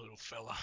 little fella.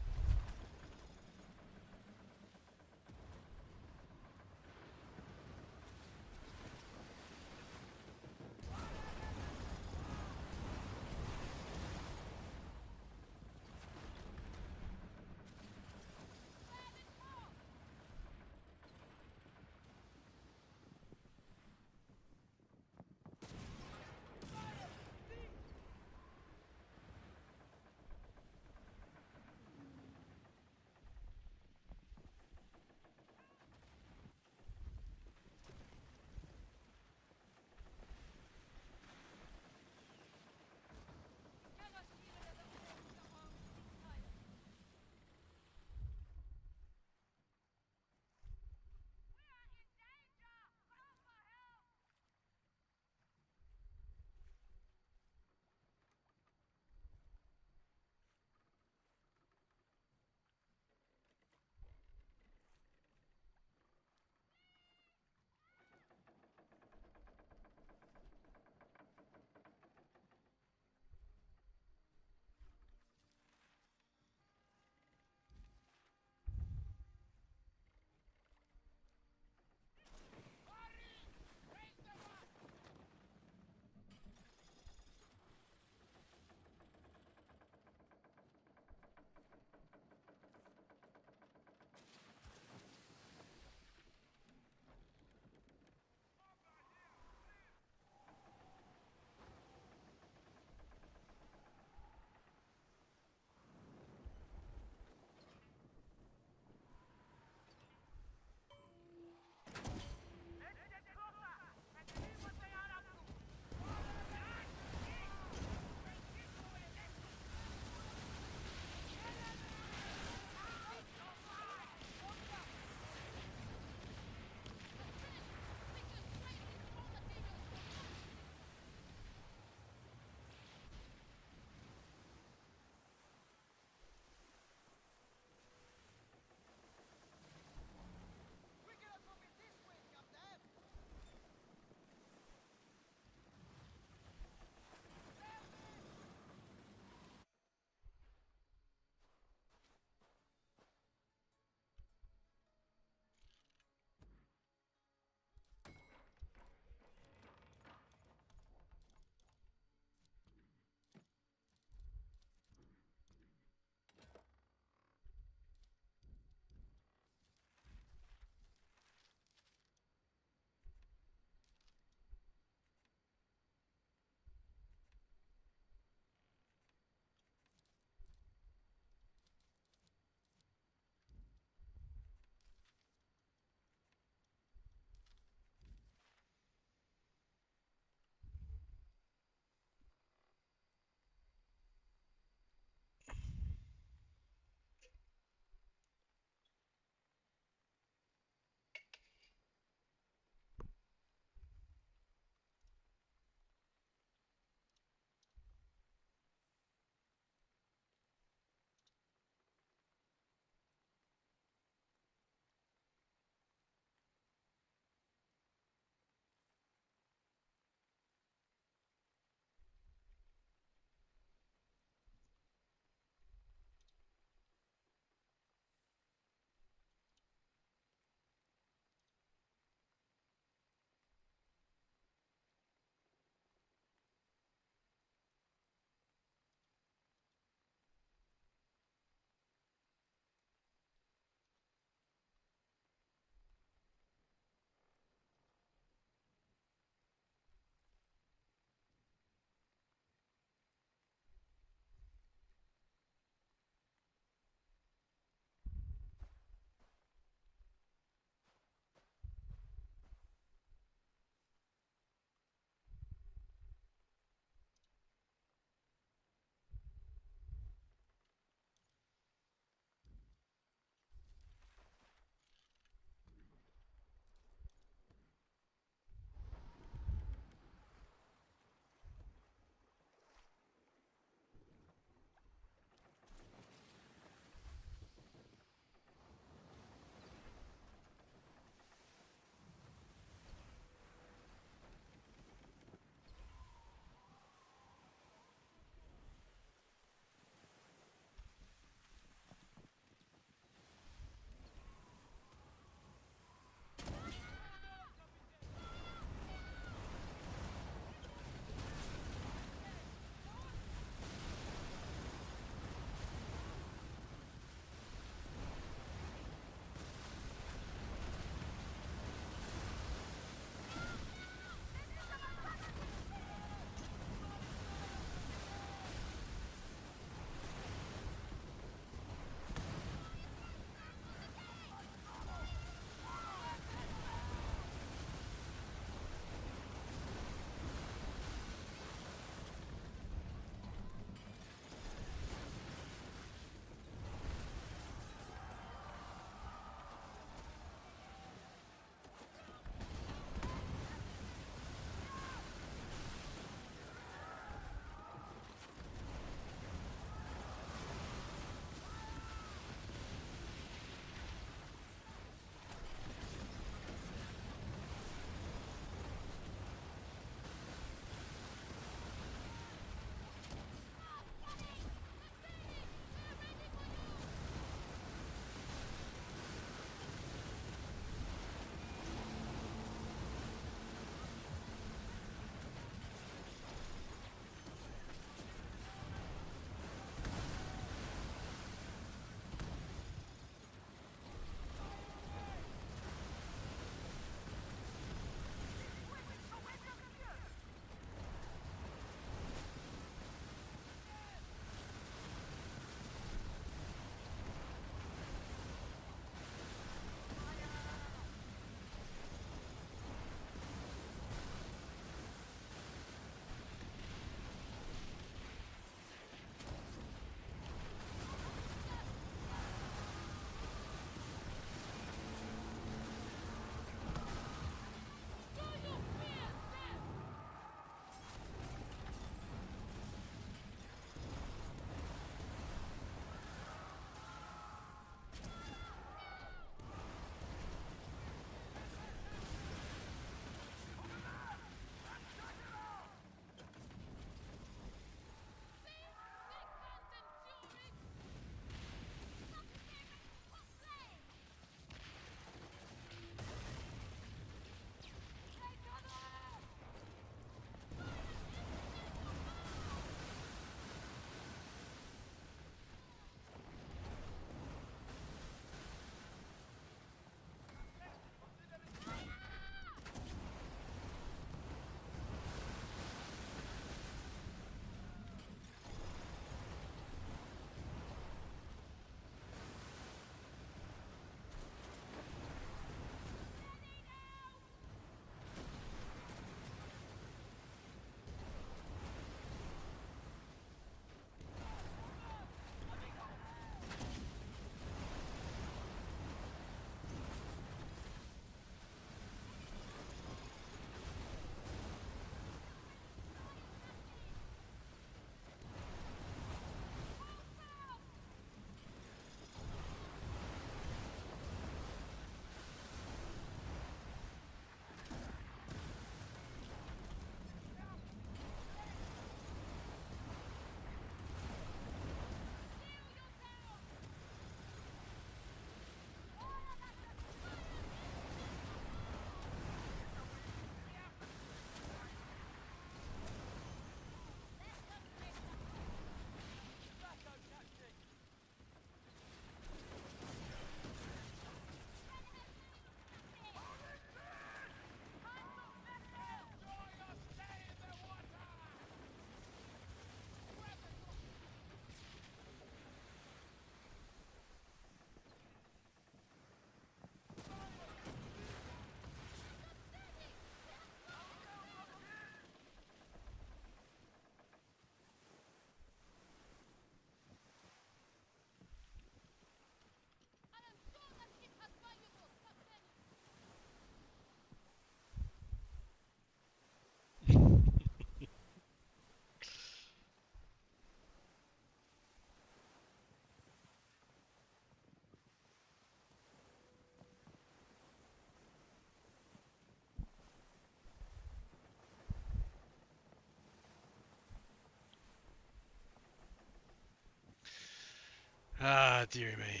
Ah, dearie me.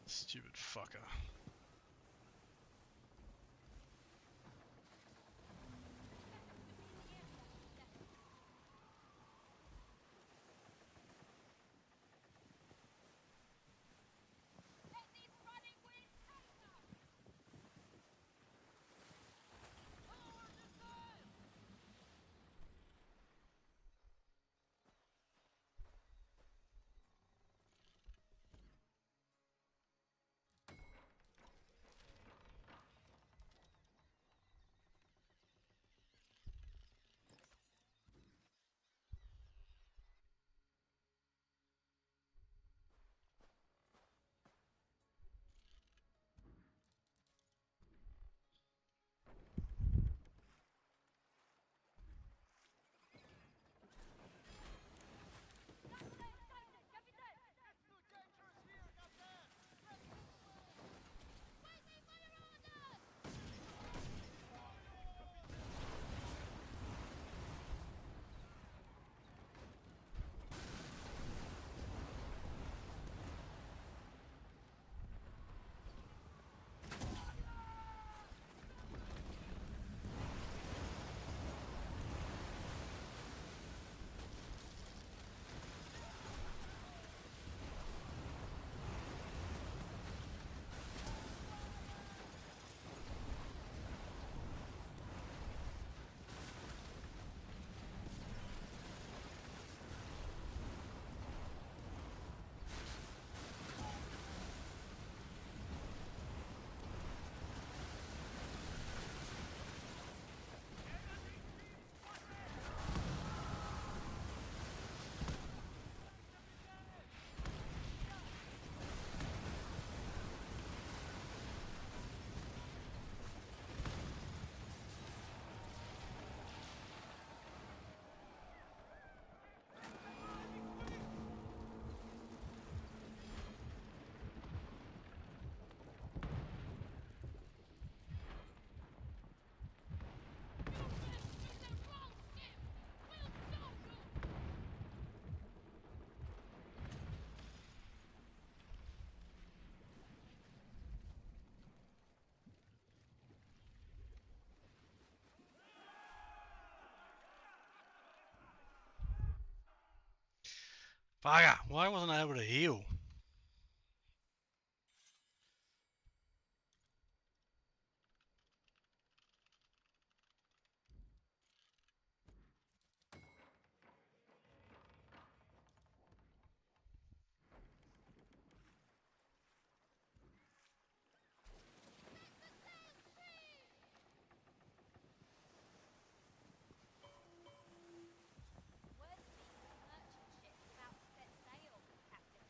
Stupid fucker. Bugger! Why wasn't I able to heal? Word speaks the merchant ship is about to set sail, Captain.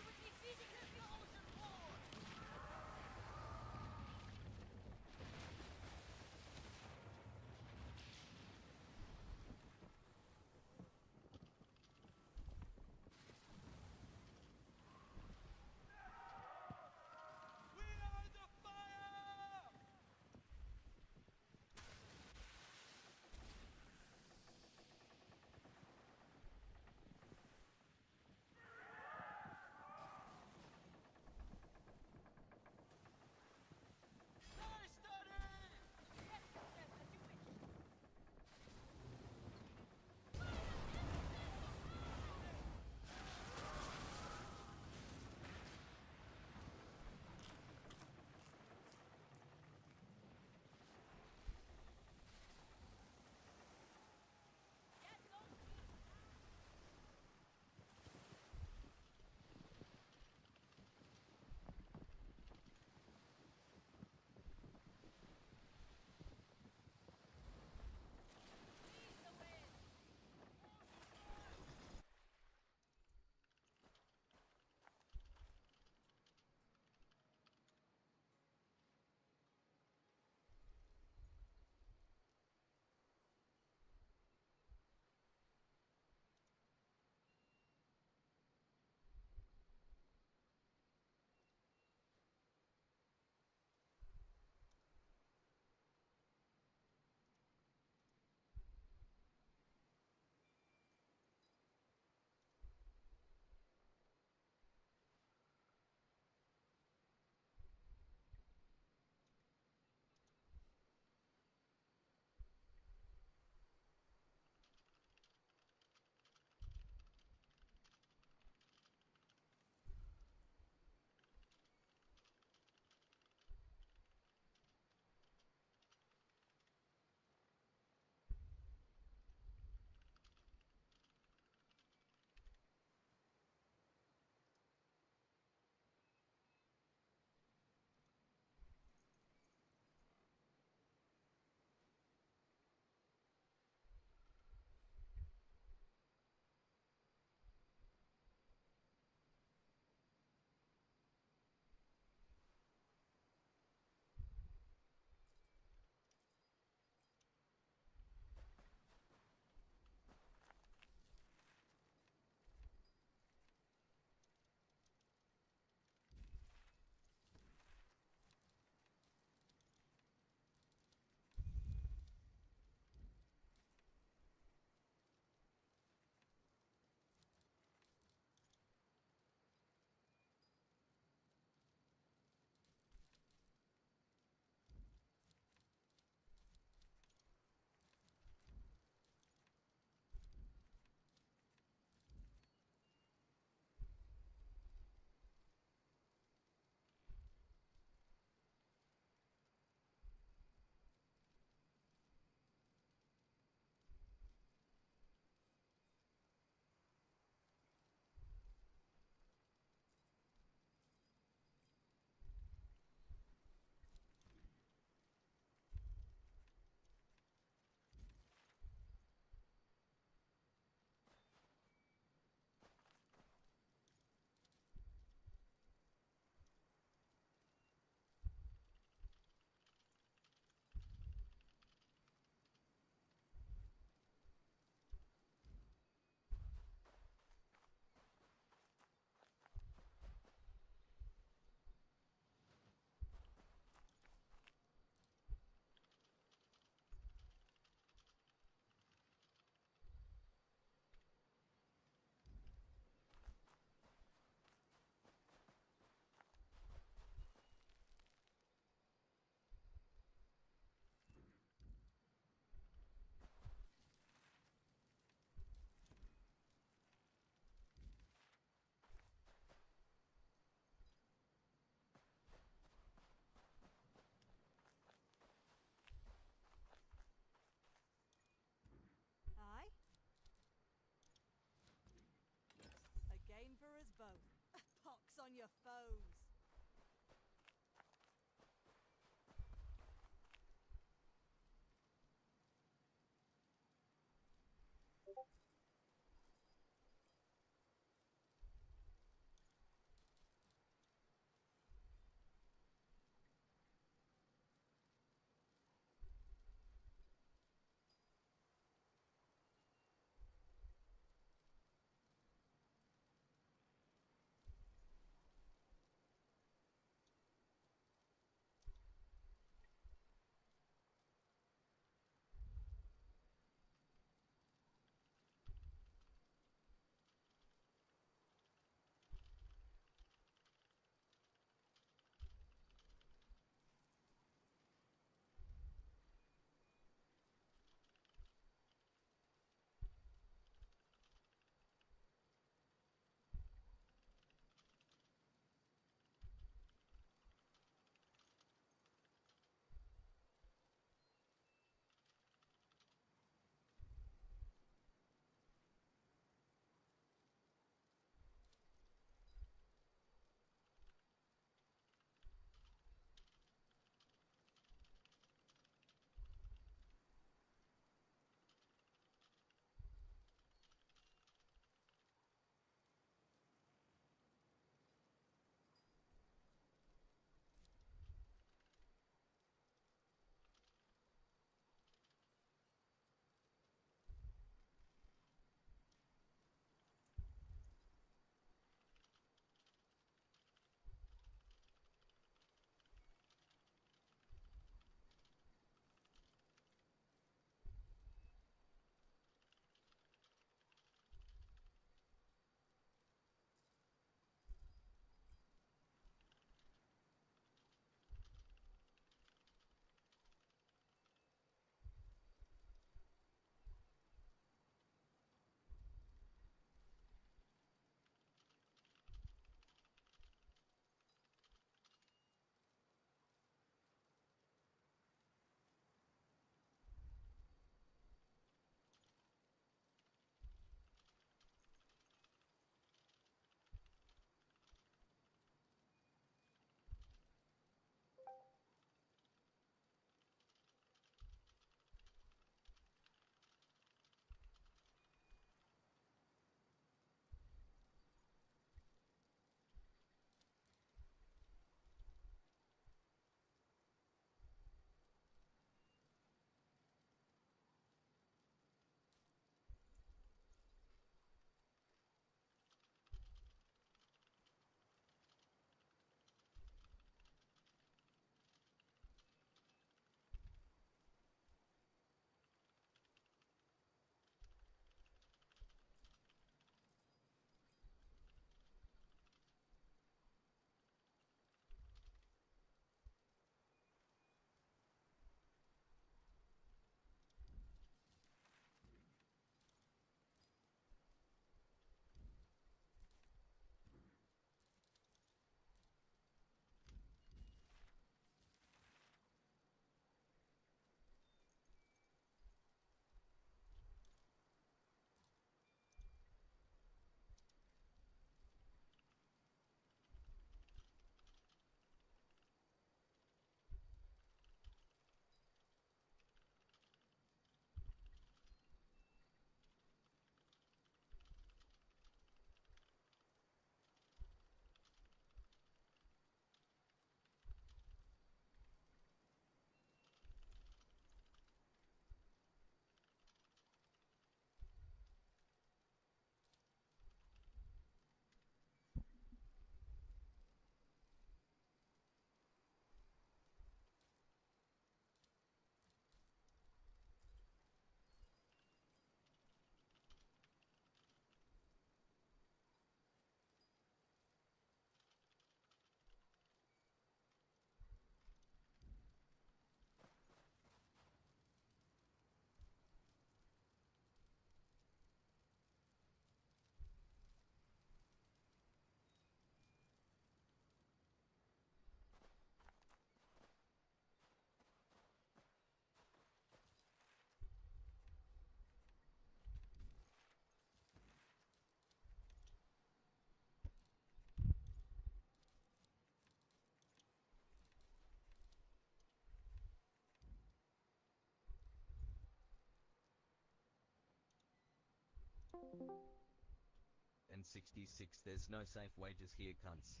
And 66, there's no safe wages here, cunts.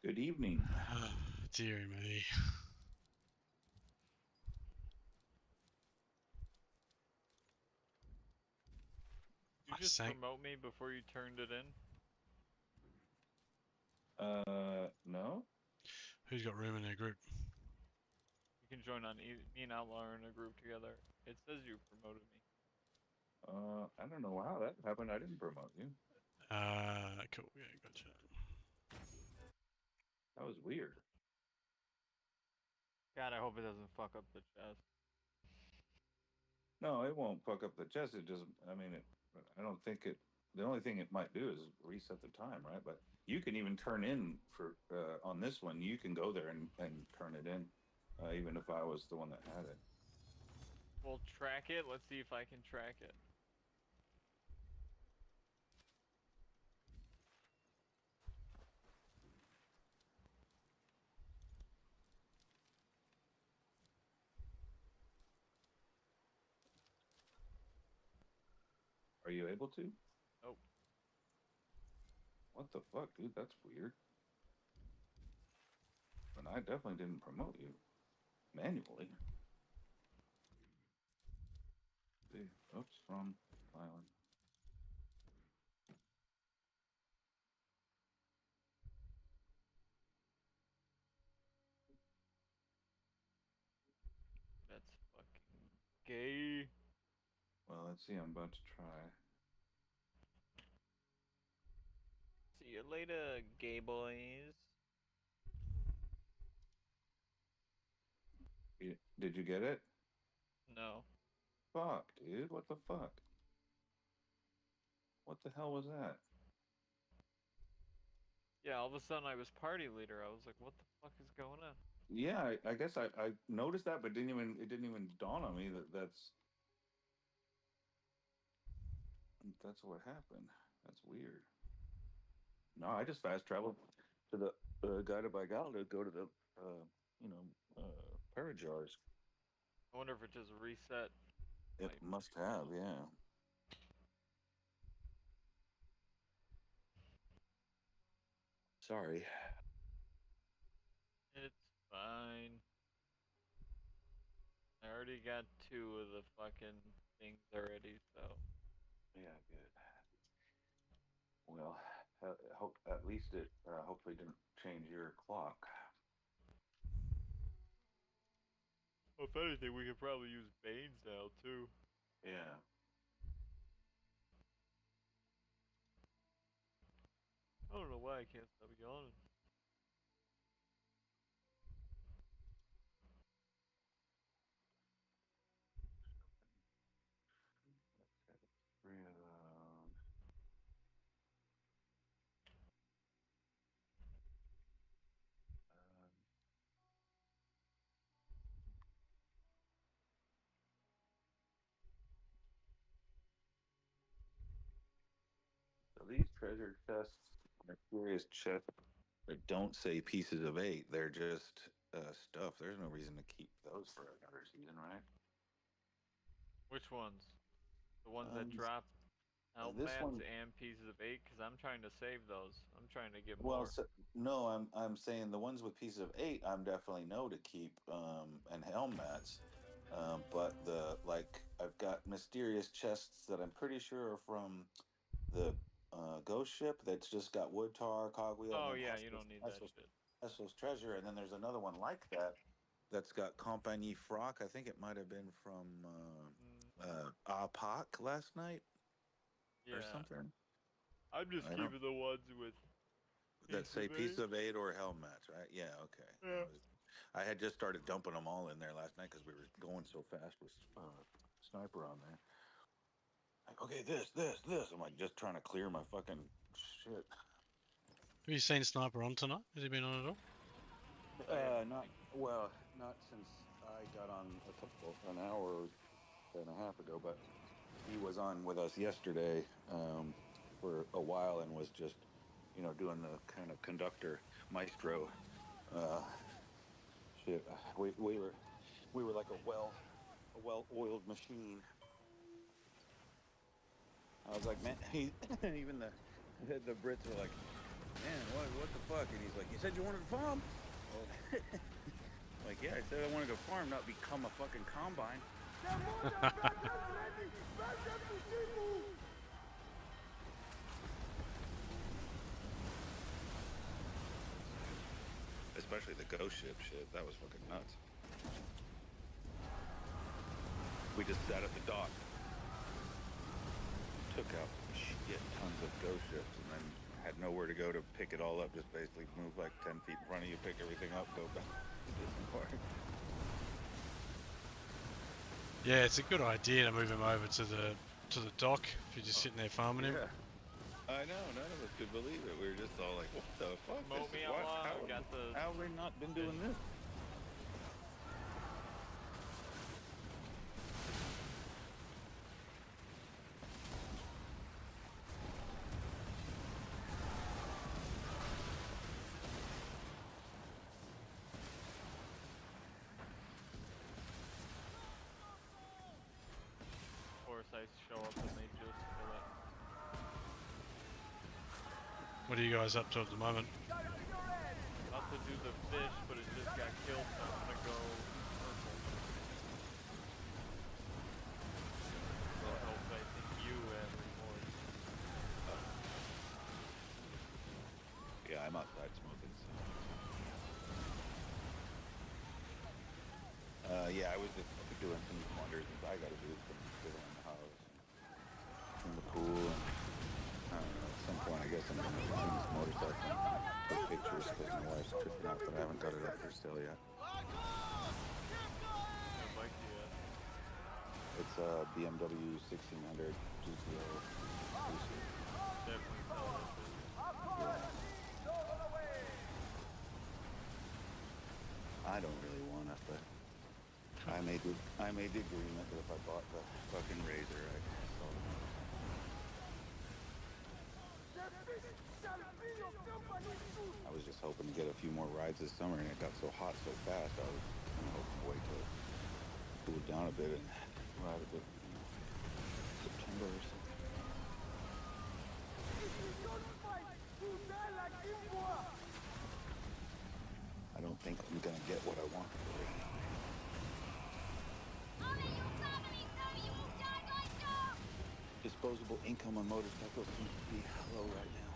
Good evening. Deary me. You I just sank. promote me before you turned it in? No? Who's got room in their group? You can join on me and Outlaw are in a group together. It says you promoted me. I don't know how that happened. I didn't promote you. Cool. Yeah, gotcha. That was weird. God, I hope it doesn't fuck up the chest. No, it won't fuck up the chest. It just, I mean, I don't think it, the only thing it might do is reset the time, right? But you can even turn in for, on this one, you can go there and turn it in, even if I was the one that had it. We'll track it. Let's see if I can track it. Are you able to? Nope. What the fuck, dude? That's weird. And I definitely didn't promote you manually. See, oops, wrong island. That's fucking gay. Well, let's see. I'm about to try. See you later, gay boys. Did you get it? No. Fuck, dude. What the fuck? What the hell was that? Yeah, all of a sudden I was party leader. I was like, what the fuck is going on? Yeah, I guess I noticed that, but it didn't even dawn on me that's what happened. That's weird. No, I just fast traveled to the guided by Gal to go to the you know Parajars. I wonder if it just reset. It must have, yeah. Sorry. It's fine. I already got 2 of the fucking things already, so. Yeah, good. Well, hope at least it hopefully didn't change your clock. Well, if anything, we could probably use Banes now, too. Yeah. I don't know why I can't stop yawning. Three of those. Um, so these treasure chests are curious chests that don't say pieces of eight. They're just stuff. There's no reason to keep those for another season, right? Which ones? The ones that Um, drop helm this mats one. and pieces of 8? Because I'm trying to save those. I'm trying to get Well, more. so, no, I'm saying the ones with pieces of eight, I'm definitely no to keep, and helm mats. But the like, I've got mysterious chests that I'm pretty sure are from the ghost ship that's just got wood tar, cogwheel, and Oh, then yeah, you don't need that shit. Esso's treasure, and then there's another one like that that's got Compagnie Frock. I think it might have been from Mm, Apak last night or yeah. something. I'm just I don't keeping the ones with that pieces say of piece 8. of eight or hell match, right? Yeah, okay. Yeah. I had just started dumping them all in there last night because we were going so fast with sniper on there. Like, okay, this. I'm like just trying to clear my fucking shit. Have you seen Sniper on tonight? Has he been on at all? Not well, not since I got on an hour and a half ago, but he was on with us yesterday for a while and was just, doing the kind of conductor maestro uh, shit. We were like a well oiled machine. I was like, man, even the Brits were like, man, what the fuck? And he's like, you said you wanted to farm? Well, like, yeah, I said I wanted to farm, not become a fucking combine. Especially the ghost ship shit. That was fucking nuts. We just sat at the dock, took out shit tons of ghost ships, and then had nowhere to go to pick it all up. Just basically move like 10 feet in front of you, pick everything up, go back. It didn't work. Yeah, it's a good idea to move him over to the dock if you're just sitting there farming him. Yeah. I know, none of us could believe it. We were just all like, what the fuck? Mow me along, How have we not been doing this? Forsyths show up and they just kill it. What are you guys up to at the moment? About to do the fish, but it just got killed, so I'm gonna go purple. Will help, I think, you and Remorse. Yeah, I'm outside smoking. So. Yeah, I was just doing some wonders that I gotta do some shit around the house, in the pool, and I don't know, at some point I guess I'm gonna clean this motorcycle and take pictures because my wife's tripping out that I haven't got it up for sale yet. What bike do you have? It's a BMW 1600 GTO. Definitely sell this shit. I don't really want it, but I made the agreement that if I bought the fucking Razor, I'd sell it. I was just hoping to get a few more rides this summer, and it got so hot so fast. I was hoping to wait till it cooled down a bit and ride a bit, September or something. I don't think I'm gonna get what I want for it. Disposable income on motorcycles seems to be low right now.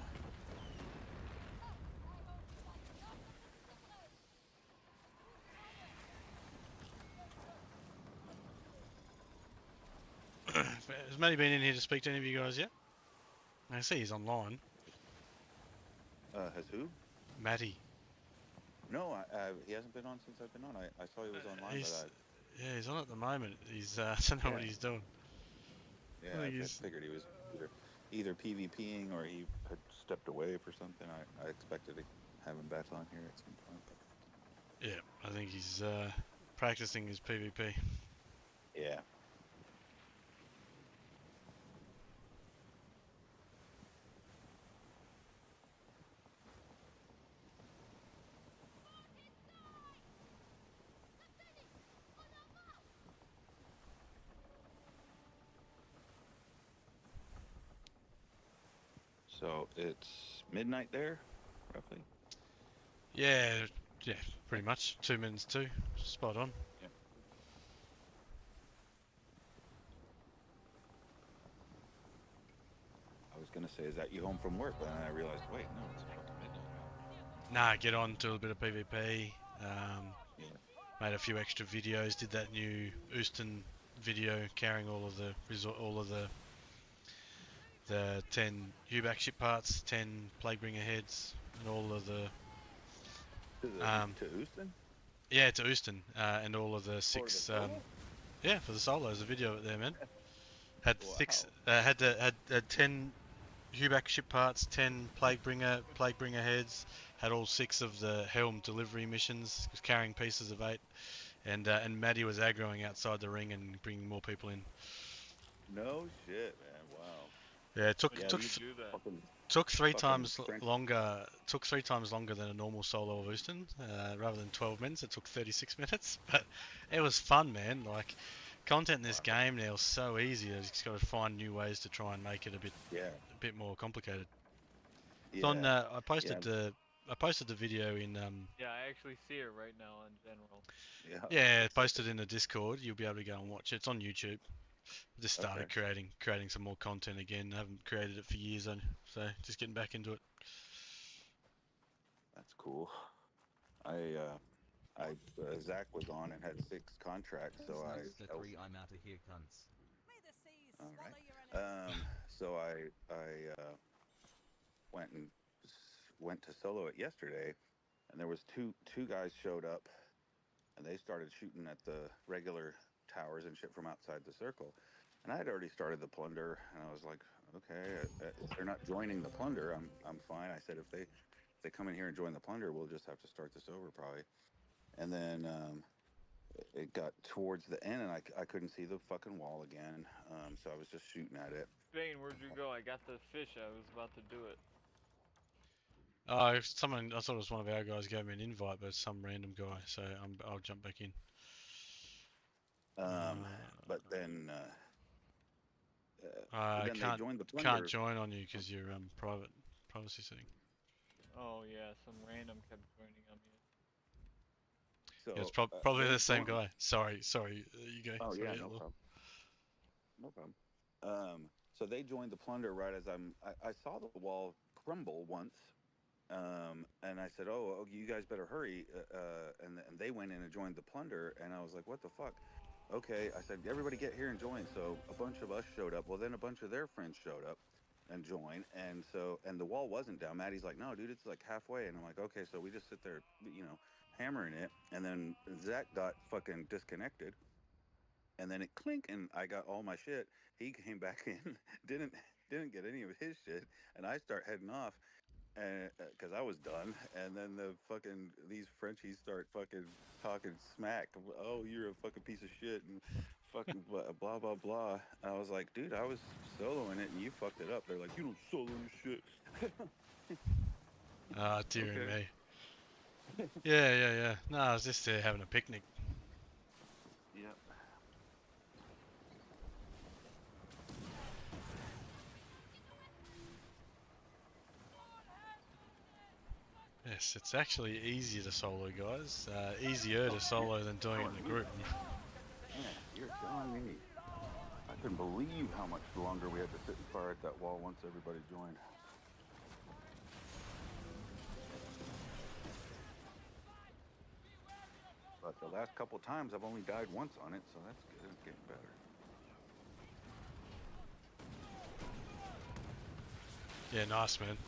Has Matty been in here to speak to any of you guys yet? I see he's online. Has who? Matty. No, he hasn't been on since I've been on. I saw he was online, Yeah, he's on at the moment. He's I don't know what Yeah. he's doing. yeah, I figured he was either PvPing or he had stepped away for something. I expected to have him back on here at some point. But... Yeah, I think he's practicing his PvP. Yeah. So it's midnight there, roughly? Yeah, pretty much. 2 minutes too. Spot on. Yeah. I was gonna say, is that you home from work? But then I realized, wait, no, it's fucking midnight. Nah, get on, do a bit of PvP. Yeah. Made a few extra videos. Did that new Houston video carrying all of the 10 Huback ship parts, 10 Plaguebringer heads, and all of the To Houston? yeah, to Houston, and all of the For 6 the solo? yeah, for the solos, a video of it there, man. Had Wow. 6 had 10 Huback ship parts, 10 Plaguebringer heads, had all 6 of the Helm delivery missions, was carrying pieces of 8, and Maddie was aggroing outside the ring and bringing more people in. No shit, man. Wow. Yeah, it took Yeah, took you th- Do that. Fucking, took 3 fucking times French- longer. Took 3 times longer than a normal solo of Houston. Rather than 12 minutes, it took 36 minutes. But it was fun, man. Like content in this game now is so easy. You just got to find new ways to try and make it a Yeah. bit more complicated. It's Yeah. on. I posted the video in. Yeah, I actually see it right now on general. Yeah. Yeah, It's- posted in the Discord. You'll be able to go and watch it. It's on YouTube. Just started Okay. creating some more content again. I haven't created it for years, so just getting back into it. That's cool. Zach was on and had 6 contracts, so That's the 3 I'm out of here, cunts. All right. So I went to solo it yesterday, and there was two guys showed up, and they started shooting at the regular towers and shit from outside the circle, and I had already started the plunder, and I was like, okay, if they're not joining the plunder, I'm fine. I said if they come in here and join the plunder, we'll just have to start this over probably. And then it got towards the end, and I couldn't see the fucking wall again, so I was just shooting at it. Bane, where'd you go? I got the fish. I was about to do it. I thought it was one of our guys gave me an invite, but it's some random guy. So I'll jump back in. But then I then they joined the plunder. can't join on you because you're privacy setting. Oh yeah, some random kept joining on me. So, Yeah, it's probably they the same joined- guy. Sorry, you go. Oh Sorry, yeah, Outlaw. no problem. So they joined the plunder right as I saw the wall crumble once, and I said, "Oh, you guys better hurry!" And they went in and joined the plunder, and I was like, "What the fuck?" Okay, I said, "Everybody get here and join." So a bunch of us showed up. Well, then a bunch of their friends showed up and joined, and the wall wasn't down. Maddie's like, "No, dude, it's like halfway," and I'm like, "Okay," so we just sit there, hammering it, and then Zach got fucking disconnected. And then it clink, and I got all my shit. He came back in, didn't get any of his shit, and I start heading off, and because I was done. And then these Frenchies start fucking talking smack. Oh, you're a fucking piece of shit, and fucking blah blah blah. And I was like, dude, I was soloing it, and you fucked it up. They're like, you don't solo your shit. Ah, dear Okay. me. Yeah. No, I was just there having a picnic. Yep. Yes, it's actually easier to solo, guys. Easier to solo than doing it in a group. Yeah, you're telling me. I couldn't believe how much longer we had to sit and fire at that wall once everybody joined. But the last couple times I've only died once on it, so that's good. It's getting better. Yeah, nice, man.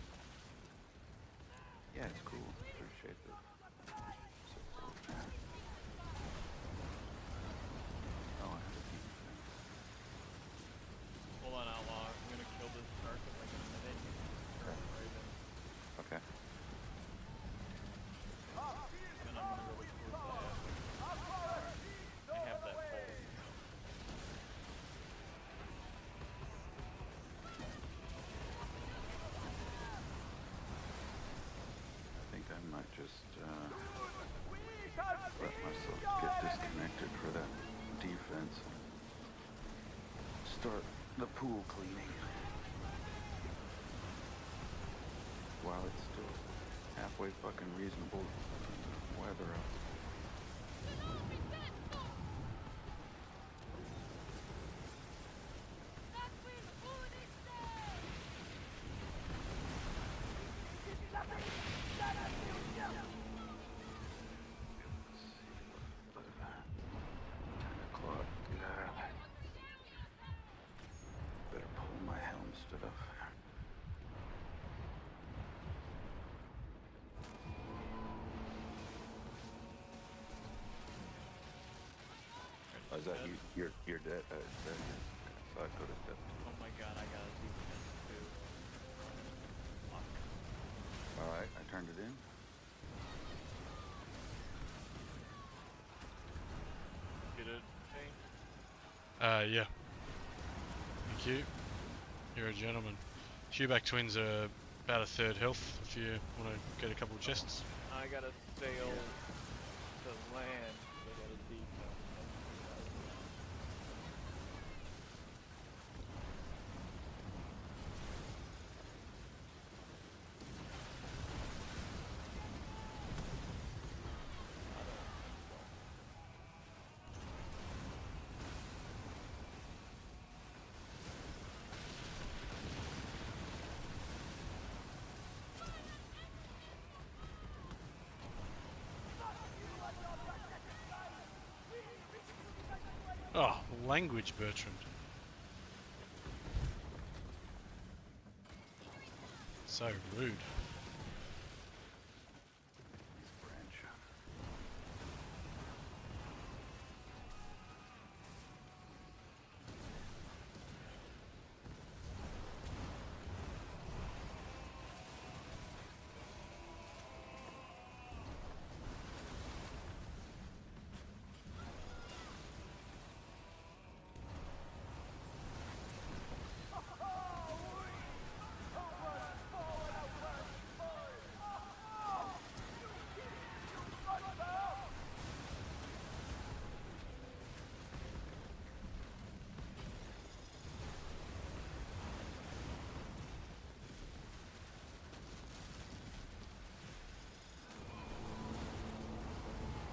Yeah, it's cool. Appreciate the support. Oh, I have a defense. Hold on, Outlaw. I'm gonna kill this shark in like a minute. Turn right in. Okay. Then I'm gonna go towards that. I have that pole. I think I might just let myself get disconnected for that defense. Start the pool cleaning while it's still halfway fucking reasonable weather out. Let's see what 10 o'clock. Better pull my helm stuff. Is that you're dead? Is that you? I thought I could have stepped. Oh my god, I got a defense too. Fuck. All right, I turned it in. Get it, Bane? Yeah. Thank you. You're a gentleman. Shoeback twins are about a third health if you want to get a couple of chests. I gotta sail to land. I got a defense. language, Bertrand? So rude. Branch.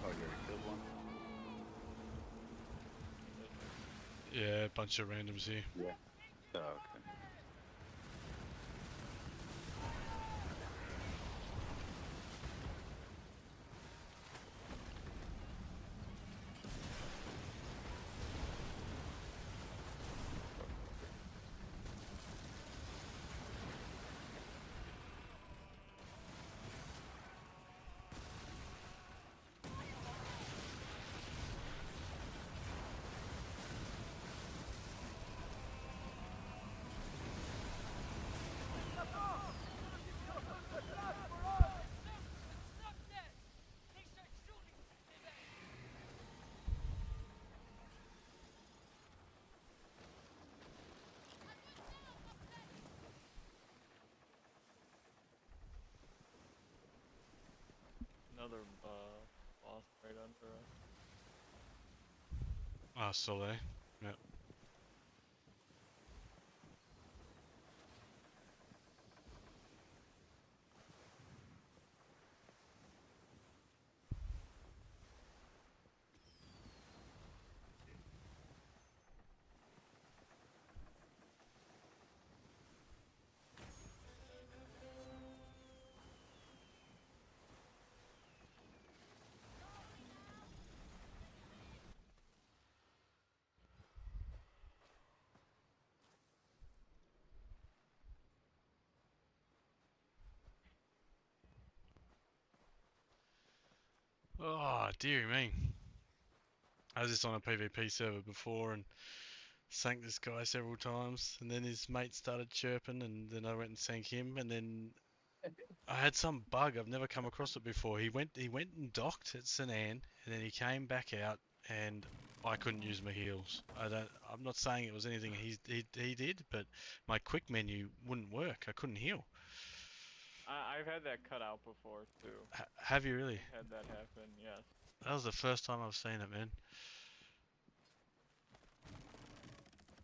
Oh, you already killed one? Yeah, a bunch of randoms here. Yeah. Oh, okay. Another boss right under us. Ah, still there. Yep. Oh, dearie me. I was just on a PvP server before and sank this guy several times, and then his mate started chirping, and then I went and sank him, and then I had some bug. I've never come across it before. He went and docked at St. Anne, and then he came back out, and I couldn't use my heals. I'm not saying it was anything he did, but my quick menu wouldn't work. I couldn't heal. I've had that cut out before too. Have you really? I've had that happen, yes. That was the first time I've seen it, man.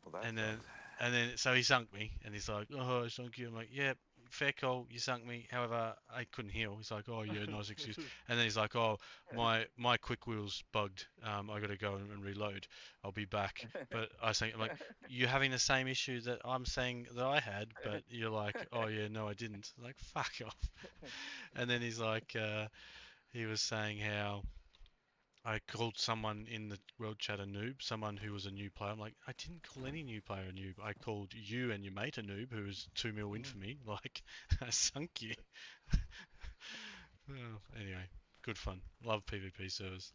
Well, that And then, sucks. so he sunk me, and he's like, "Oh, I sunk you." I'm like, "Yeah, fair call, you sunk me. However, I couldn't heal." He's like, "Oh, yeah, nice excuse." And then he's like, "Oh, my quick wheel's bugged. I gotta go and reload. I'll be back." But I'm like, "You're having the same issue that I'm saying that I had," but you're like, "Oh yeah, no, I didn't." I'm like, fuck off. And then he's like, he was saying how I called someone in the world chat a noob, someone who was a new player. I'm like, I didn't call any new player a noob. I called you and your mate a noob who was 2 mil in for me. Like, I sunk you. Oh, anyway, good fun. Love PvP servers.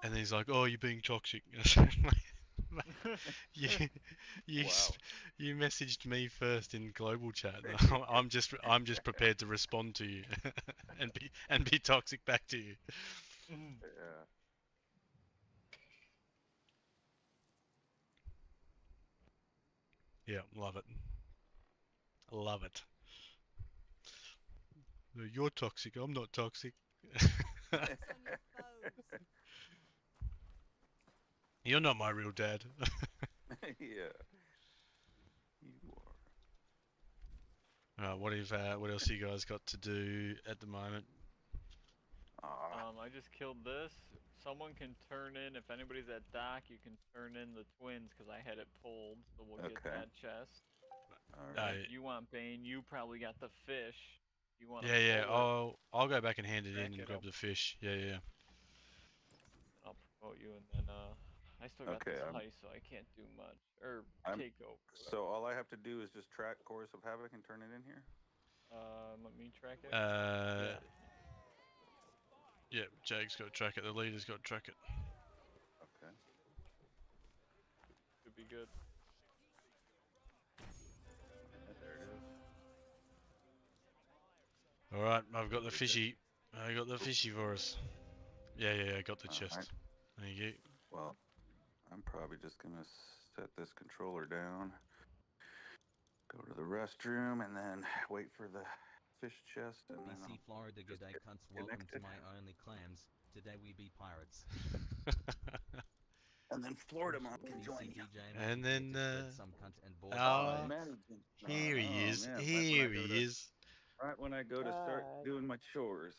And then he's like, "Oh, you're being toxic." you, you, Wow. you messaged me first in global chat. I'm just prepared to respond to you, and be toxic back to you. Yeah. Yeah, love it. Love it. No, you're toxic. I'm not toxic. You're not my real dad. Yeah. You are. What else you guys got to do at the moment? Ah. I just killed this. Someone can turn in, if anybody's at dock, you can turn in the twins because I had it pulled, so we'll get Okay. that chest. Alright. If you want Bane, you probably got the fish. You want to Yeah. pull it, I'll go back and hand it crack in and it grab open. the fish. Yeah. I'll promote you, and then I still got Okay, this I'm- ice, so I can't do much or I'm- take over. So all I have to do is just track Chorus of Havoc and turn it in here. Let me track it. Uh, Yeah. yeah, Jag's got to track it. The leader's got to track it. Okay. Should be good. There it is. All right, I've got the Very good. fishy. I got the fishy for us. Yeah, I got the All chest. right. There you Well, I'm probably just gonna set this controller down, go to the restroom, and then wait for the fish chest, and then BC Florida, good day, get cunts. Welcome to connected. my only clams. Today we be pirates. go. And then Florida Mom can BC join you. DJ, And here then, to spread some cunt and board oh, some Here he is. Man, Here he is. Right when I go to start doing my chores.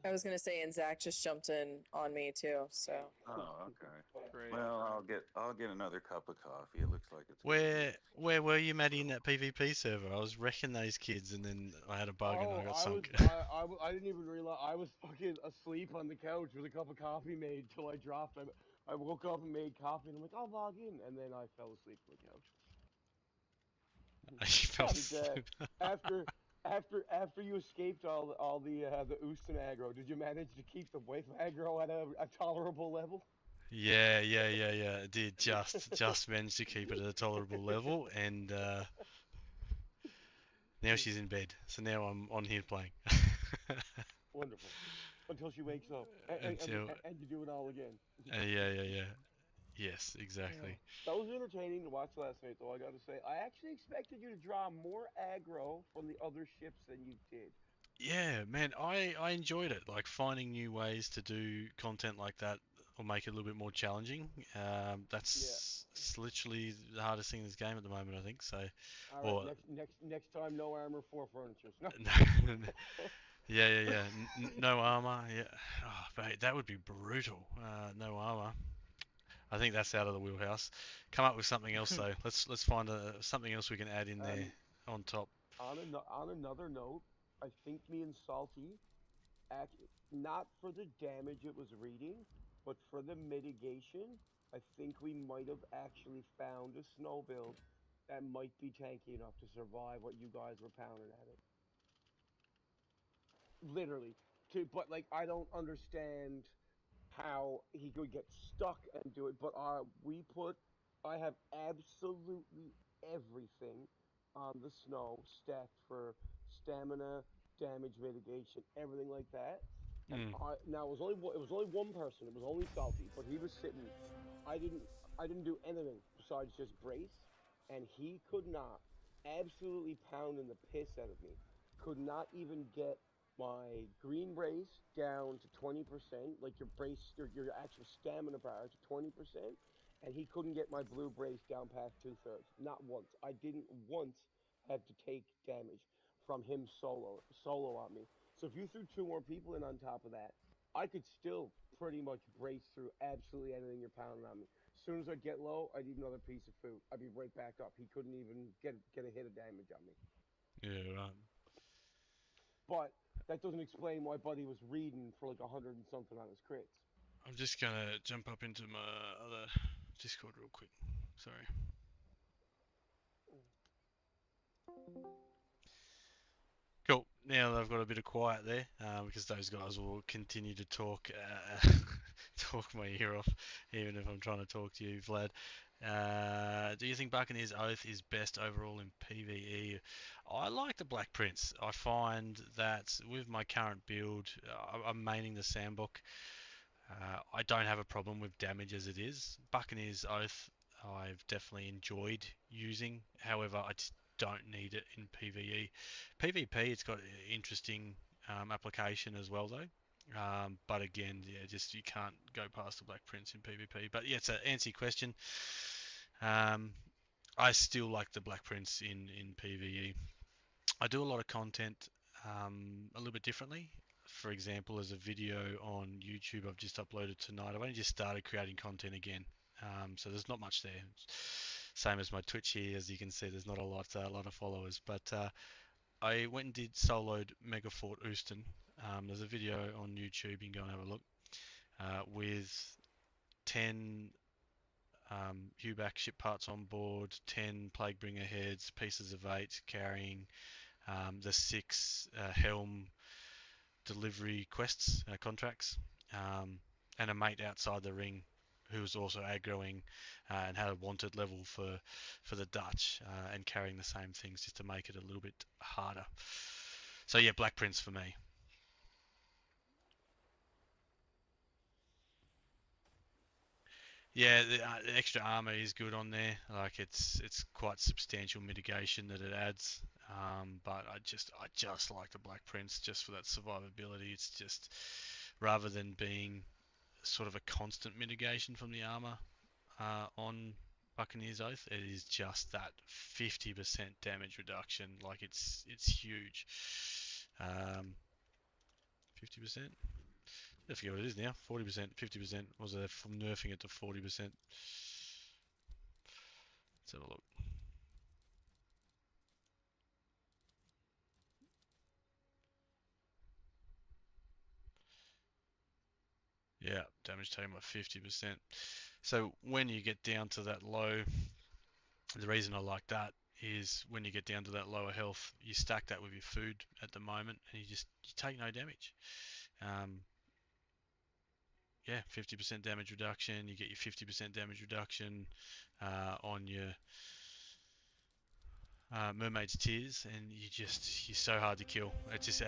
I was gonna say, and Zach just jumped in on me too. So Oh, okay. Great. Well, I'll get another cup of coffee. It looks like it's Where were you, Maddie, in that PvP server? I was wrecking those kids, and then I had a bug and I got sunk. I didn't even realize I was fucking asleep on the couch with a cup of coffee made till I dropped. I woke up and made coffee and I'm like, I'll log in, and then I fell asleep on the couch. You fell And, asleep. after you escaped all the Oostin aggro, did you manage to keep the wave aggro at a tolerable level? Yeah. I did just manage to keep it at a tolerable level, and now she's in bed. So now I'm on here playing. Wonderful. Until she wakes up, and you do it all again. Yeah. Yes, exactly. That was entertaining to watch last night, though, I gotta say. I actually expected you to draw more aggro from the other ships than you did. Yeah, man, I enjoyed it. Like finding new ways to do content like that or make it a little bit more challenging. That's it's literally the hardest thing in this game at the moment, I think. So, All right, next time, no armor, 4 furnitures. No. yeah. No armor. Yeah, oh, mate, that would be brutal. No armor. I think that's out of the wheelhouse. Come up with something else though. Let's find something else we can add in there on top. On another note, I think me and Salty, not for the damage it was reading, but for the mitigation, I think we might have actually found a snow build that might be tanky enough to survive what you guys were pounding at it. Literally. But like, I don't understand how he could get stuck and do it, but I have absolutely everything on the snow stacked for stamina, damage mitigation, everything like that. And now it was only one person. It was only Salty, but he was sitting. I didn't do anything besides just brace, and he could not, absolutely pounding the piss out of me. Could not even get my green brace down to 20%, like your brace, your actual stamina bar to 20%, and he couldn't get my blue brace down past 2/3. Not once. I didn't once have to take damage from him solo on me. So if you threw 2 more people in on top of that, I could still pretty much brace through absolutely anything you're pounding on me. As soon as I get low, I'd eat another piece of food. I'd be right back up. He couldn't even get a hit of damage on me. Yeah, right. But that doesn't explain why Buddy was reading for like 100 and something on his crits. I'm just gonna jump up into my other Discord real quick. Sorry. Cool. Now that I've got a bit of quiet there, because those guys will continue to talk, talk my ear off, even if I'm trying to talk to you, Vlad. Do you think Buccaneers Oath is best overall in PvE? I like the Black Prince. I find that with my current build, I'm maining the Sandbook. I don't have a problem with damage as it is. Buccaneers Oath, I've definitely enjoyed using. However, I just don't need it in PvE. PvP, it's got interesting application as well though. But again, yeah, just you can't go past the Black Prince in PvP. But yeah, to answer your question, I still like the Black Prince in PvE. I do a lot of content a little bit differently. For example, as a video on YouTube I've just uploaded tonight. I've only just started creating content again. So there's not much there. Same as my Twitch here, as you can see, there's not a lot of followers. But I went and did soloed Megafort Oostin. There's a video on YouTube, you can go and have a look, with 10 Huback ship parts on board, 10 Plaguebringer heads, pieces of 8 carrying the 6 Helm delivery quests, contracts, and a mate outside the ring who was also aggroing and had a wanted level for the Dutch and carrying the same things just to make it a little bit harder. So yeah, Black Prince for me. Yeah, the extra armor is good on there. Like it's quite substantial mitigation that it adds. But I just like the Black Prince just for that survivability. It's just rather than being sort of a constant mitigation from the armor on Buccaneer's Oath, it is just that 50% damage reduction. Like it's huge. 50%. I forget what it is now. 40%, 50%. Was it from nerfing it to 40%? Let's have a look. Yeah, damage taken by 50%. So when you get down to that low, the reason I like that is when you get down to that lower health, you stack that with your food at the moment, and you take no damage. Yeah, 50% damage reduction. You get your 50% damage reduction on your Mermaid's Tears, and you're so hard to kill. It just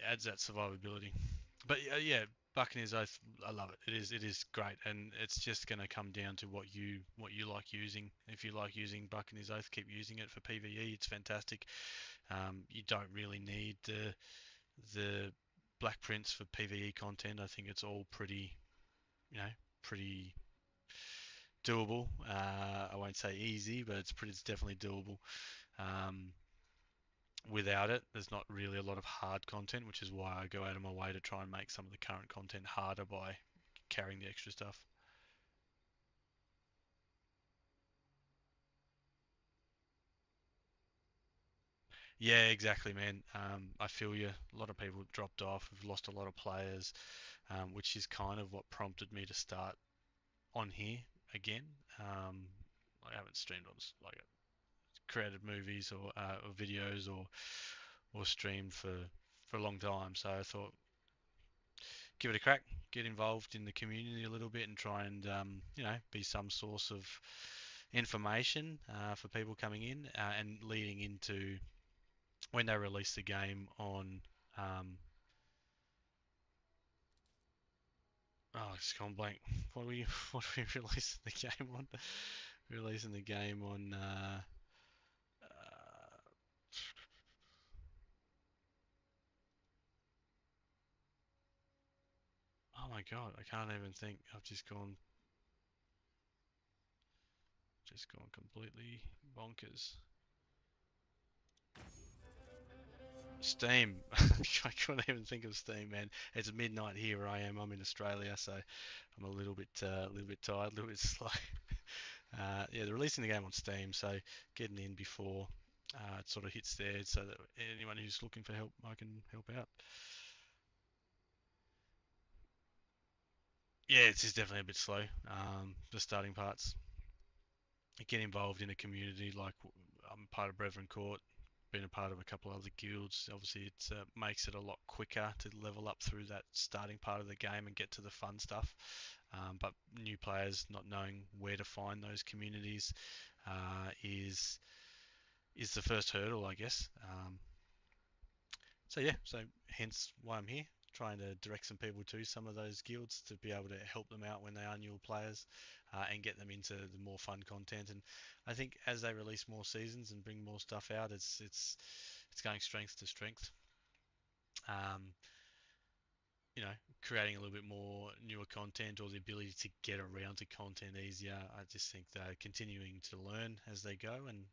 adds that survivability. But yeah, Buccaneer's Oath, I love it. It is great, and it's just going to come down to what you like using. If you like using Buccaneer's Oath, keep using it for PvE. It's fantastic. You don't really need the Black Prince for PvE content. I think it's all pretty doable. I won't say easy, but it's definitely doable. Without it, there's not really a lot of hard content, which is why I go out of my way to try and make some of the current content harder by carrying the extra stuff. Yeah, exactly, man. I feel you. A lot of people dropped off. We've lost a lot of players, which is kind of what prompted me to start on here again. I haven't streamed on like created movies or videos or streamed for a long time. So I thought, give it a crack, get involved in the community a little bit, and try and be some source of information for people coming in and leading into when they release the game on. Oh, it's gone blank. What are we releasing the game on? Releasing the game on. Oh my god, I can't even think. I've just gone completely bonkers. Steam. I couldn't even think of Steam, man. It's midnight here where I am. I'm in Australia, so I'm a little bit tired, a little bit slow. Yeah, they're releasing the game on Steam, so getting in before it sort of hits there, so that anyone who's looking for help, I can help out. Yeah, it's just definitely a bit slow. The starting parts. Get involved in a community like I'm part of Brethren Court, been a part of a couple of other guilds. Obviously, it makes it a lot quicker to level up through that starting part of the game and get to the fun stuff. But new players not knowing where to find those communities is the first hurdle, I guess. So yeah, so hence why I'm here, trying to direct some people to some of those guilds to be able to help them out when they are new players and get them into the more fun content. And I think as they release more seasons and bring more stuff out, it's going strength to strength. Creating a little bit more newer content or the ability to get around to content easier. I just think they're continuing to learn as they go, and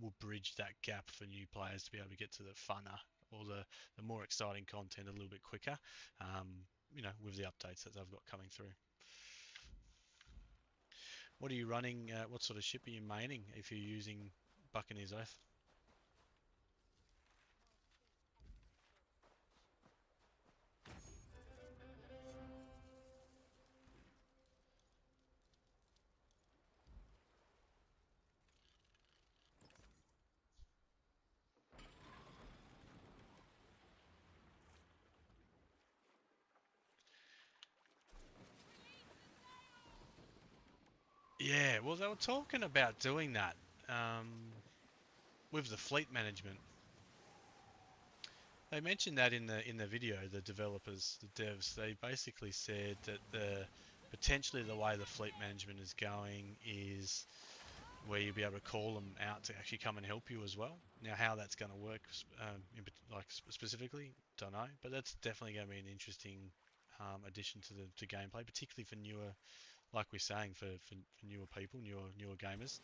will bridge that gap for new players to be able to get to the funner or the more exciting content a little bit quicker. With the updates that they've got coming through. What are you running? What sort of ship are you maining if you're using Buccaneer's Oath? Yeah, well, they were talking about doing that with the fleet management. They mentioned that in the video. The developers, the devs, they basically said that potentially the way the fleet management is going is where you'll be able to call them out to actually come and help you as well. Now, how that's going to work, specifically, don't know. But that's definitely going to be an interesting addition to gameplay, particularly for newer, like we're saying, for newer people, newer gamers,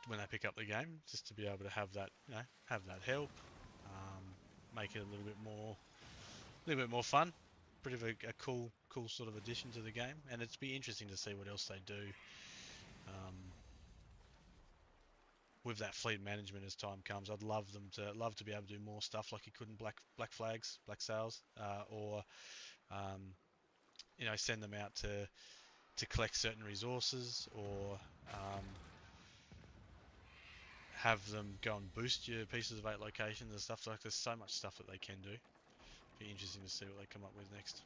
when they pick up the game, just to be able to have that, have that help, make it a little bit more fun. Bit of a cool sort of addition to the game, and it'd be interesting to see what else they do with that fleet management as time comes. I'd love to be able to do more stuff like you could in Black Flags, Black Sails, or send them out to collect certain resources, or have them go and boost your pieces of 8 locations and stuff. Like, there's so much stuff that they can do. Be interesting to see what they come up with next.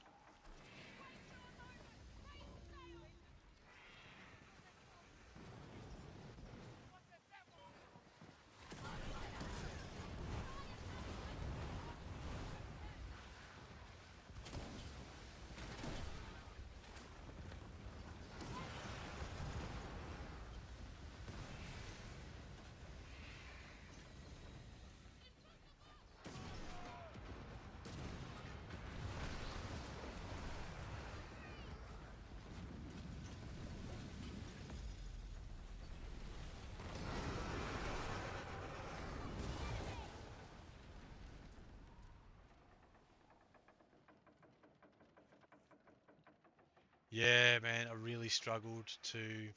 Yeah, man, I really struggled to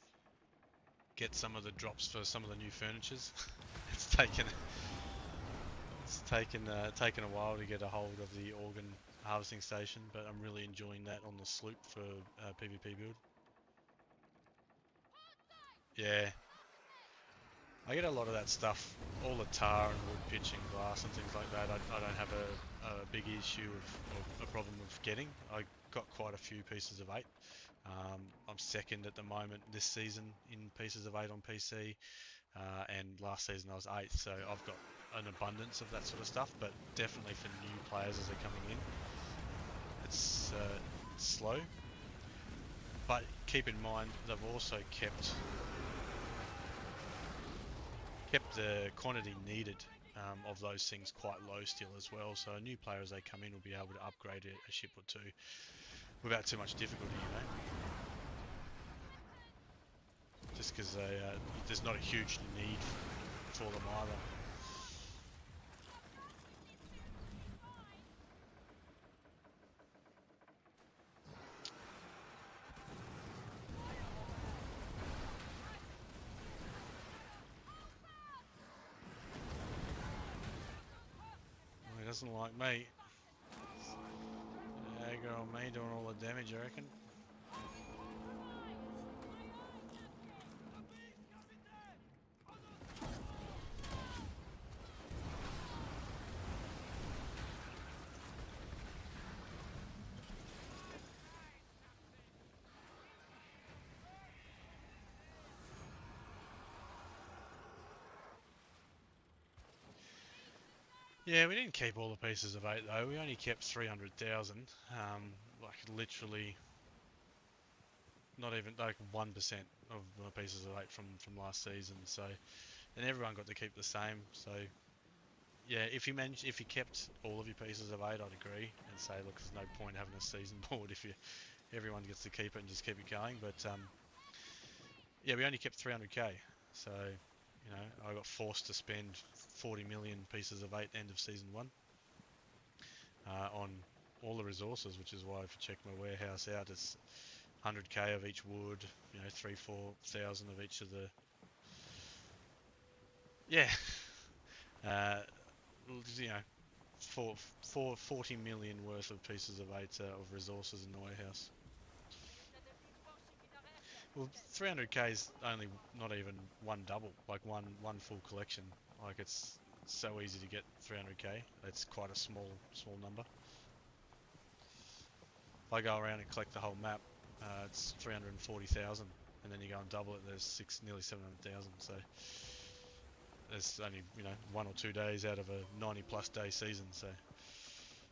get some of the drops for some of the new furnitures. It's taken a while to get a hold of the organ harvesting station, but I'm really enjoying that on the sloop for PvP build. Yeah, I get a lot of that stuff, all the tar and wood, pitch and glass and things like that. I don't have a big issue of a problem with getting. I got quite a few pieces of 8. I'm second at the moment this season in pieces of 8 on PC, and last season I was 8th, so I've got an abundance of that sort of stuff, but definitely for new players as they're coming in, it's slow. But keep in mind, they've also kept the quantity needed of those things quite low still as well, so a new player as they come in will be able to upgrade a ship or two without too much difficulty, just because there's not a huge need for them either. Well, he doesn't like me. Aggro on me doing all the damage, I reckon. Yeah, we didn't keep all the pieces of 8 though. We only kept 300,000. Like literally, not even like 1% of my pieces of 8 from last season. So, and everyone got to keep the same. So, yeah, if you kept all of your pieces of 8, I'd agree and say, look, there's no point having a season board if everyone gets to keep it and just keep it going. But yeah, we only kept 300k. So, I got forced to spend 40 million pieces of 8 end of season 1 on all the resources, which is why if you check my warehouse out, it's 100k of each wood, 3,000-4,000 of each of the, yeah, 40 million worth of pieces of 8 of resources in the warehouse. Well, 300k is only not even one double, like one full collection. Like, it's so easy to get 300k. It's quite a small number. If I go around and collect the whole map, it's 340,000 and then you go and double it, there's nearly 700,000. So there's only 1 or 2 days out of a 90 plus day season, so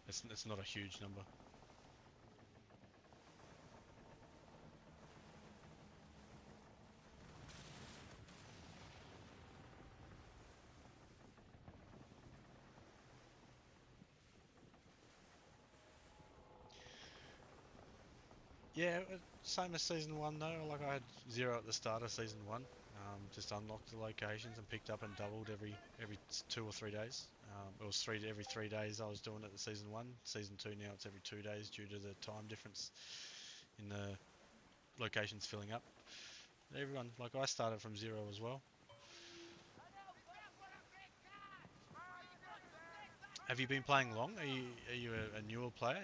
it's not a huge number. Yeah, same as season 1 though. Like I had 0 at the start of season 1. Just unlocked the locations and picked up and doubled every 2 or 3 days. It was every 3 days I was doing it at season 1. Season 2 now it's every 2 days due to the time difference in the locations filling up. Everyone, like I started from 0 as well. Have you been playing long? Are you a newer player?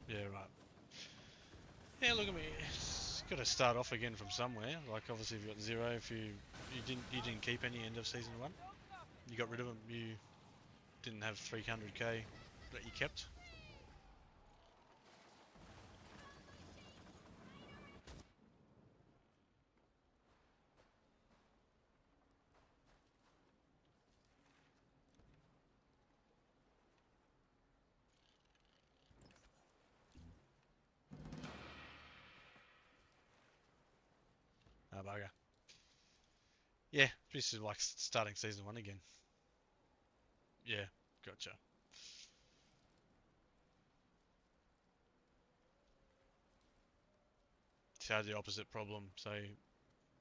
Yeah, right. Yeah, look at me. It's got to start off again from somewhere. Like obviously, if you got 0, if you didn't keep any end of season 1, you got rid of them. You didn't have 300k that you kept. Ah, bugger. Yeah, this is like starting season 1 again. Yeah, gotcha. So I had the opposite problem. So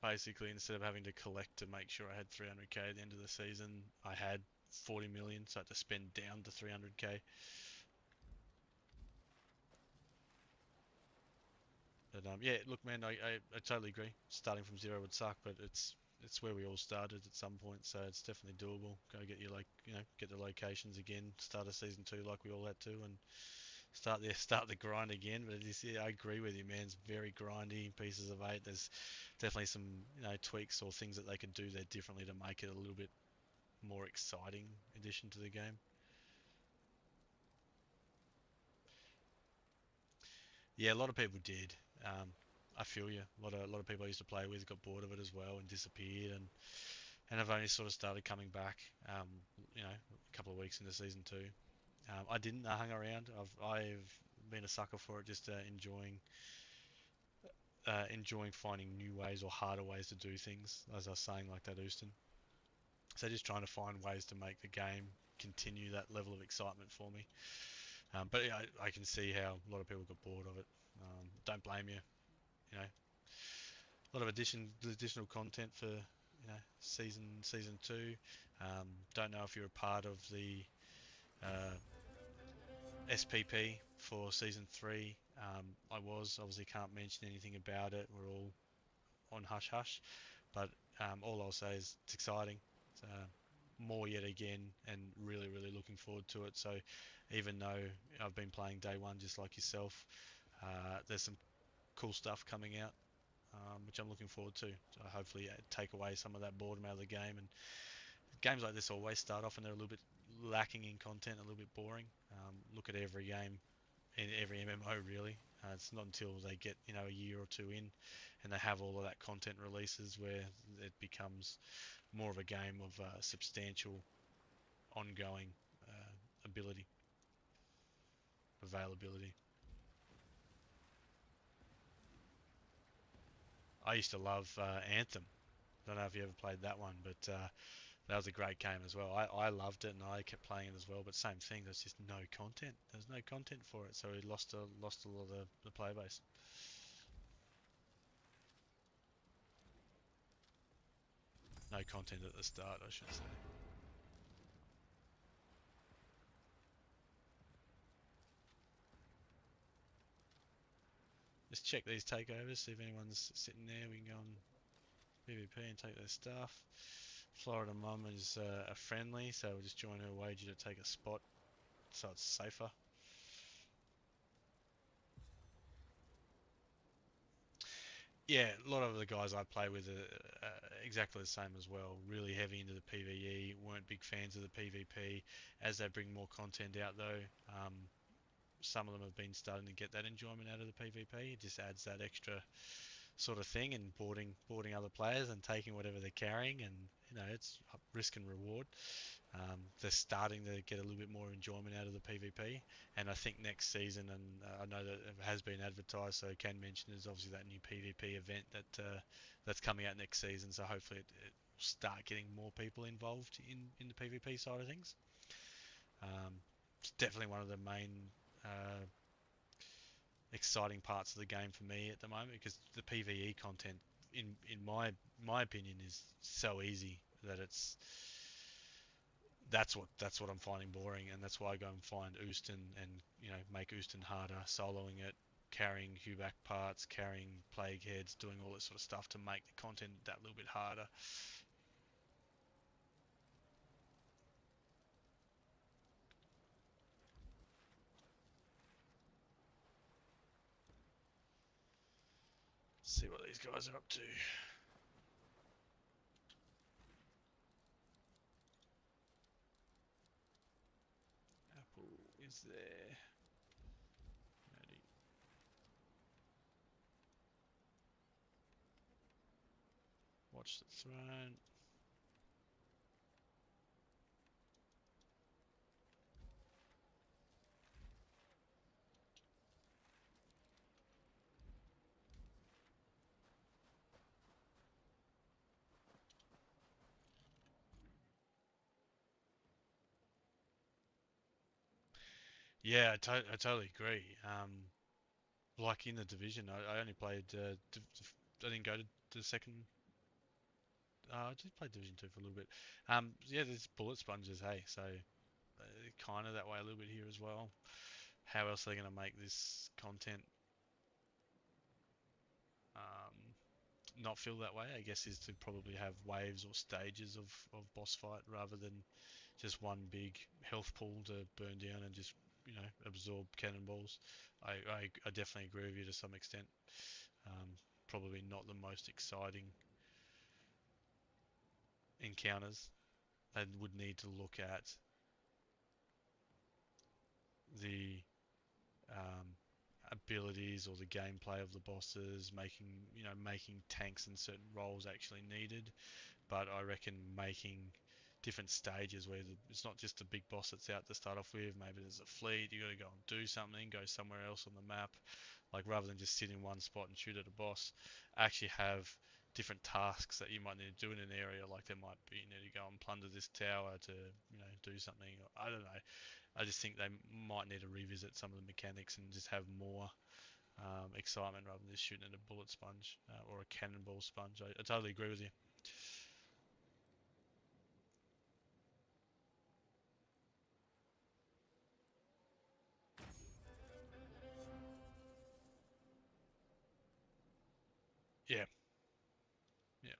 basically, instead of having to collect to make sure I had 300k at the end of the season, I had 40 million, so I had to spend down to 300k. But yeah, look, man, I totally agree. Starting from 0 would suck, but it's where we all started at some point, so it's definitely doable. Go get your get the locations again. Start a season 2 like we all had to, and start the grind again. But yeah, I agree with you, man. It's very grindy. Pieces of 8. There's definitely some tweaks or things that they could do there differently to make it a little bit more exciting addition to the game. Yeah, a lot of people did. I feel you. A lot of people I used to play with got bored of it as well and disappeared, and I've only sort of started coming back. A couple of weeks into season 2. I didn't. I hung around. I've been a sucker for it, just enjoying finding new ways or harder ways to do things. As I was saying, like that Houston. So just trying to find ways to make the game continue that level of excitement for me. But yeah, I can see how a lot of people got bored of it. Don't blame you. You know, a lot of additional content for season 2. Don't know if you're a part of the uh, SPP for season 3. I was obviously can't mention anything about it. We're all on hush hush, but all I'll say is it's exciting. It's, more yet again, and really looking forward to it. So even though I've been playing day 1 just like yourself, there's some cool stuff coming out, which I'm looking forward to. So hopefully take away some of that boredom out of the game. And games like this always start off and they're a little bit lacking in content, a little bit boring. Look at every game in every MMO really. It's not until they get a year or 2 in and they have all of that content releases where it becomes more of a game of substantial ongoing ability availability. I used to love Anthem. Don't know if you ever played that one, but that was a great game as well. I loved it and I kept playing it as well. But same thing, there's just no content. There's no content for it, so we lost a lot of the player base. No content at the start, I should say. Let's check these takeovers, see if anyone's sitting there. We can go on PvP and take their stuff. Florida Mum is a friendly, so we'll just join her wager to take a spot so it's safer. Yeah, a lot of the guys I play with are exactly the same as well. Really heavy into the PvE, weren't big fans of the PvP. As they bring more content out though, some of them have been starting to get that enjoyment out of the PvP. It just adds that extra sort of thing, and boarding other players and taking whatever they're carrying, and it's risk and reward. They're starting to get a little bit more enjoyment out of the PvP, and I think next season, and I know that it has been advertised, so I can mention is obviously that new PvP event that's coming out next season. So hopefully it will start getting more people involved in the PvP side of things. It's definitely one of the main uh, exciting parts of the game for me at the moment, because the PvE content, in my opinion, is so easy that that's what I'm finding boring, and that's why I go and find Oostin and make Oostin harder, soloing it, carrying Hubak parts, carrying plague heads, doing all this sort of stuff to make the content that little bit harder. See what these guys are up to. Apple is there. Maddie. Watch the Throne. Yeah, I totally agree. Like in the division, I only played. I didn't go to the second. I did play Division 2 for a little bit. Yeah, there's bullet sponges, hey, so kind of that way a little bit here as well. How else are they going to make this content not feel that way? I guess is to probably have waves or stages of boss fight rather than just one big health pool to burn down and just absorb cannonballs. I definitely agree with you to some extent. Probably not the most exciting encounters. They would need to look at the um, abilities or the gameplay of the bosses, making tanks in certain roles actually needed. But I reckon making different stages where it's not just a big boss that's out to start off with. Maybe there's a fleet, you got to go and do something, go somewhere else on the map. Like rather than just sit in one spot and shoot at a boss, actually have different tasks that you might need to do in an area. Like there might be, you need to go and plunder this tower to do something. I don't know. I just think they might need to revisit some of the mechanics and just have more excitement rather than just shooting at a bullet sponge or a cannonball sponge. I totally agree with you. Yeah, yeah.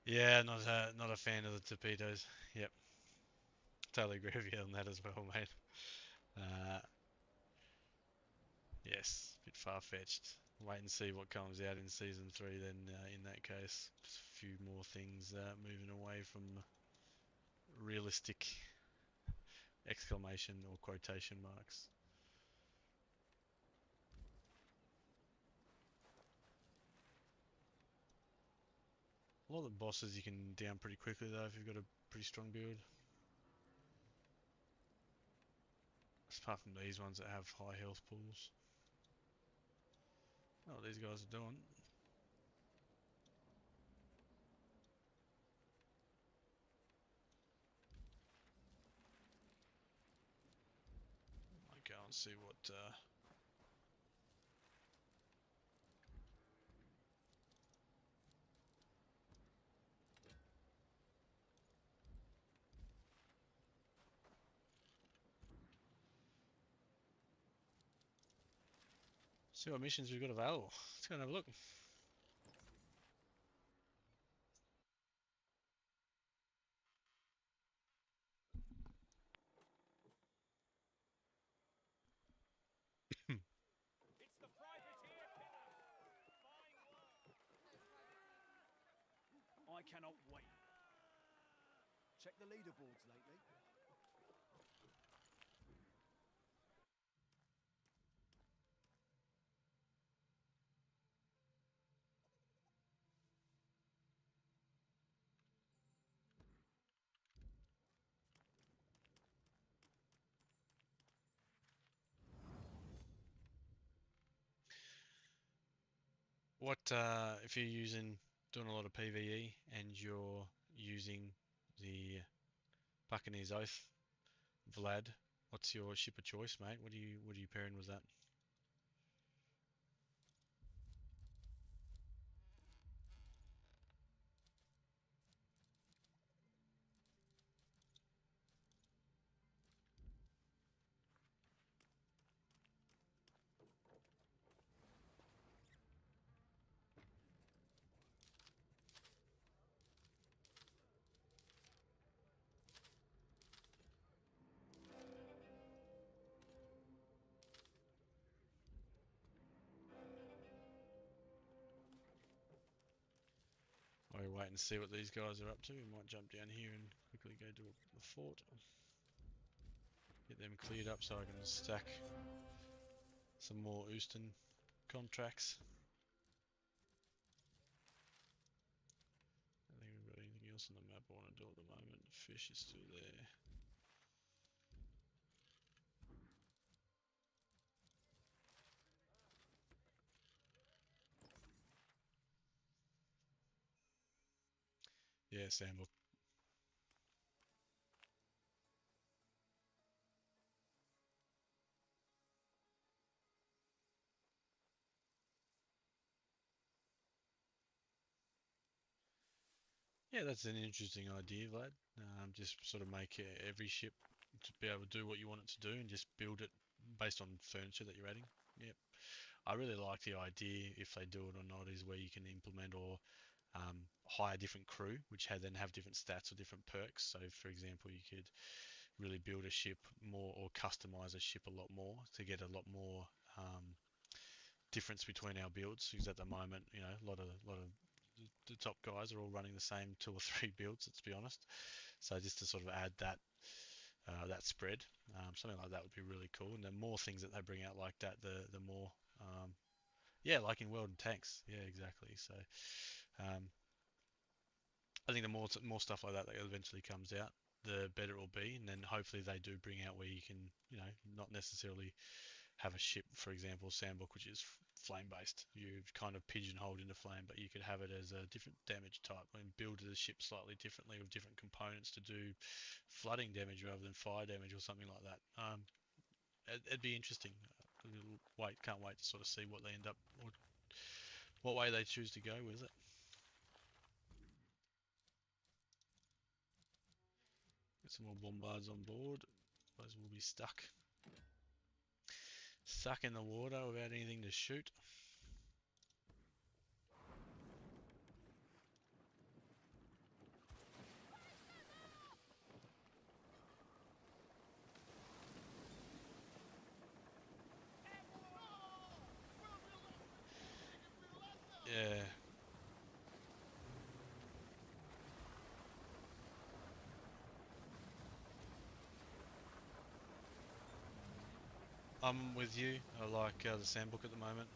Yeah, not a fan of the torpedoes. Yep, totally agree with you on that as well, mate. Uh, yes, a bit far-fetched. Wait and see what comes out in season 3. Then, in that case, just a few more things moving away from realistic exclamation or quotation marks. A lot of the bosses you can down pretty quickly though if you've got a pretty strong build. Apart from these ones that have high health pools. I don't know what these guys are doing. I might go and see what see what missions we've got available. Let's go and have a look. It's the privateer pinner. Fine work. I cannot wait. Check the leaderboards lately. What if you're doing a lot of PvE and you're using the Buccaneer's Oath, Vlad? What's your ship of choice, mate? What are you pairing with that? While we wait and see what these guys are up to, we might jump down here and quickly go to the fort. Get them cleared up so I can stack some more Houston contracts. I don't think we've got anything else on the map I want to do at the moment. Fish is still there. Yeah, Sandbook. Yeah, that's an interesting idea, Vlad. Just sort of make every ship to be able to do what you want it to do and just build it based on furniture that you're adding. Yep. I really like the idea, if they do it or not, is where you can implement or hire different crew, which then have different stats or different perks. So, for example, you could really build a ship more or customize a ship a lot more to get a lot more difference between our builds. Because at the moment, you know, a lot of the top guys are all running the same 2 or 3 builds. Let's be honest. So just to sort of add that that spread, something like that would be really cool. And the more things that they bring out like that, the more yeah, like in World and Tanks. Yeah, exactly. So I think the more stuff like that eventually comes out, the better it will be. And then hopefully they do bring out where you can, you know, not necessarily have a ship, for example, Sandbook, which is flame based. You've kind of pigeonholed into flame, but you could have it as a different damage type and build the ship slightly differently with different components to do flooding damage rather than fire damage or something like that. It'd be interesting. Can't wait to sort of see what they end up or what way they choose to go with it. Get some more bombards on board. Those will be stuck in the water without anything to shoot. Yeah. I'm with you. I like the Sandbook at the moment.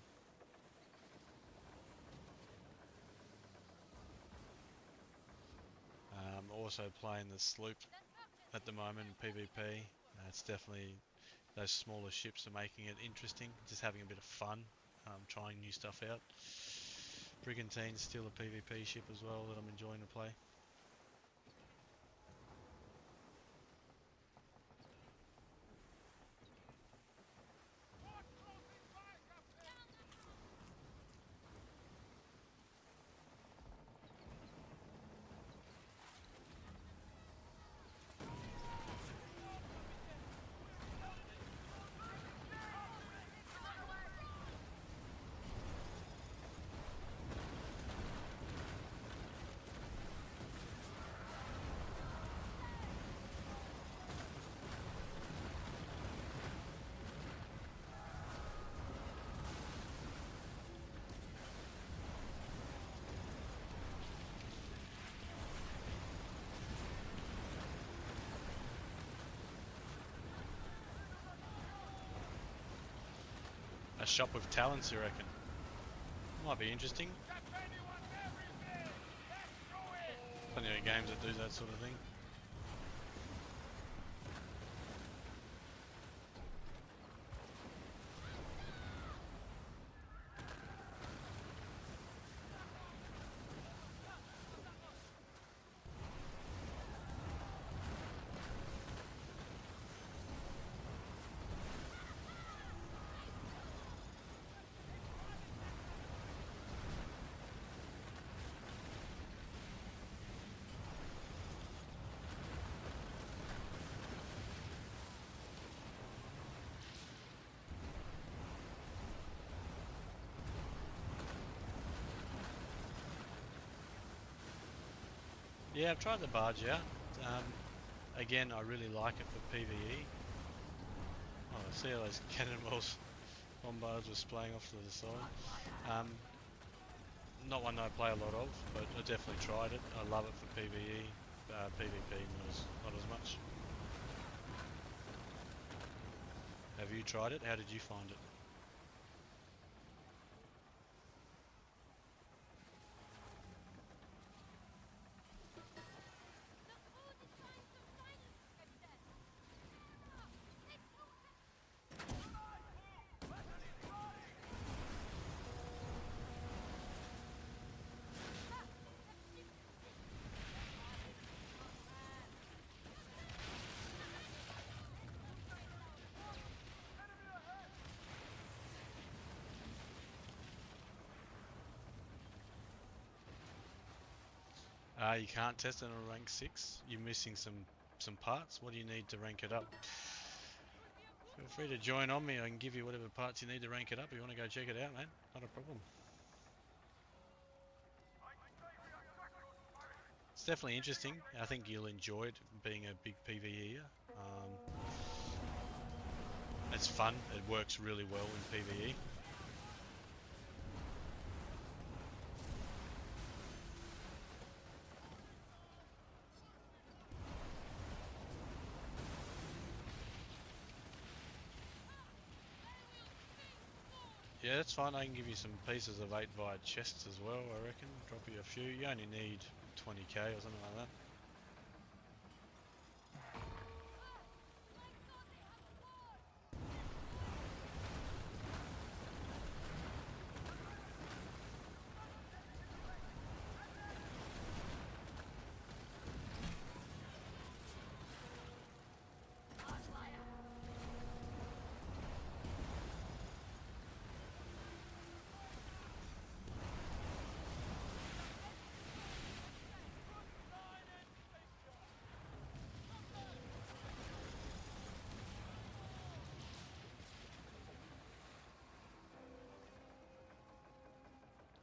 Also playing the Sloop at the moment in PvP. It's definitely, those smaller ships are making it interesting. Just having a bit of fun, trying new stuff out. Brigantine's still a PvP ship as well that I'm enjoying to play. A shop with talents, you reckon? Might be interesting. Plenty of games that do that sort of thing. Yeah, I've tried the barge out. Again, I really like it for PvE. Oh, I see how those cannonballs, bombards were splaying off to the side. Not one I play a lot of, but I definitely tried it. I love it for PvE. PvP not as much. Have you tried it? How did you find it? You can't test it on rank 6. You're missing some parts. What do you need to rank it up? Feel free to join on me. I can give you whatever parts you need to rank it up. If you want to go check it out, man, not a problem. It's definitely interesting. I think you'll enjoy it being a big PvEer. It's fun. It works really well in PvE. Yeah, that's fine. I can give you some pieces of 8 via chests as well, I reckon. Drop you a few. You only need 20k or something like that.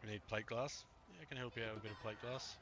We need plate glass. Yeah, I can help you out with a bit of plate glass.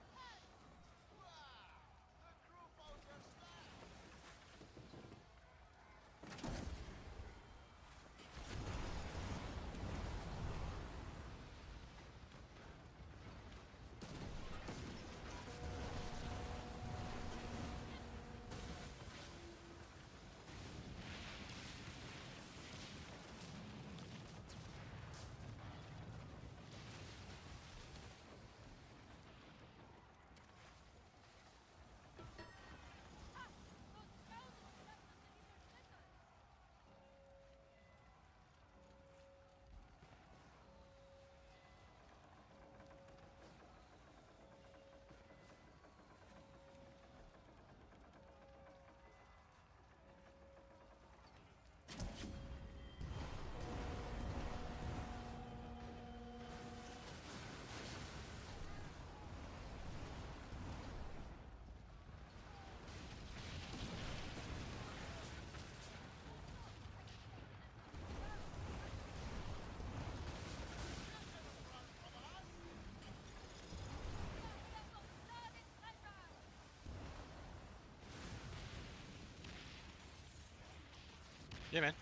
Yeah, man,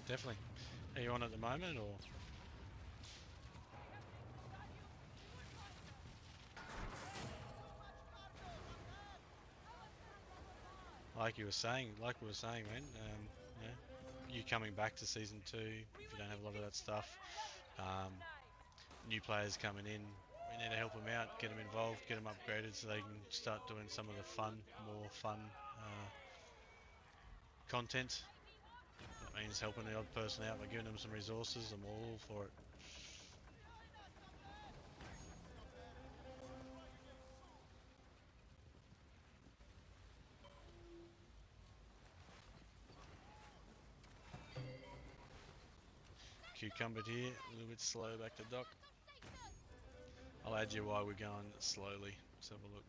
definitely. Are you on at the moment, or? Like you were saying, like we were saying, man. Yeah, you coming back to season 2 if you don't have a lot of that stuff. New players coming in, we need to help them out, get them involved, get them upgraded so they can start doing some of the more fun content. That means helping the odd person out by giving them some resources. I'm all for it. Cucumbered here, a little bit slow back to dock. I'll add you while we're going slowly. Let's have a look.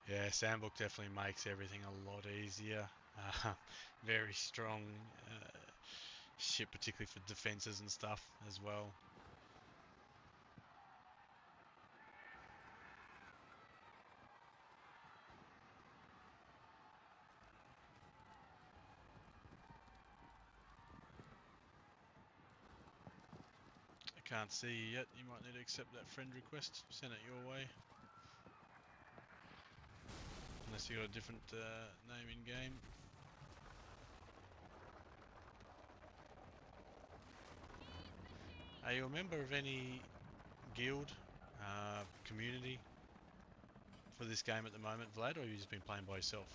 Yeah, Sandbook definitely makes everything a lot easier. Very strong ship, particularly for defenses and stuff as well. I can't see you yet. You might need to accept that friend request. Send it your way. Unless you got a different name in game. Are you a member of any guild, community for this game at the moment, Vlad, or have you just been playing by yourself?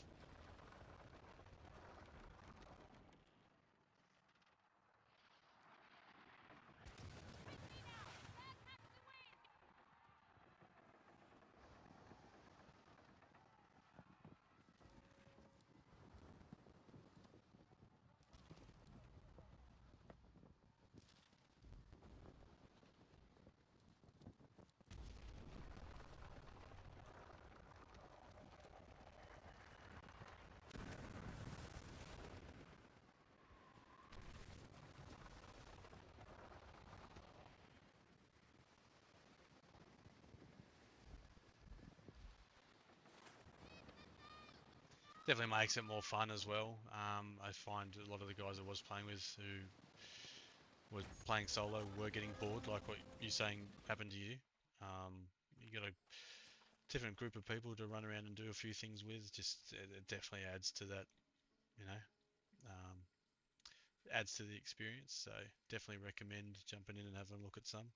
Definitely makes it more fun as well. I find a lot of the guys I was playing with who were playing solo were getting bored, like what you're saying happened to you. You got a different group of people to run around and do a few things with. Just it definitely adds to that, you know, um, adds to the experience. So definitely recommend jumping in and having a look at some.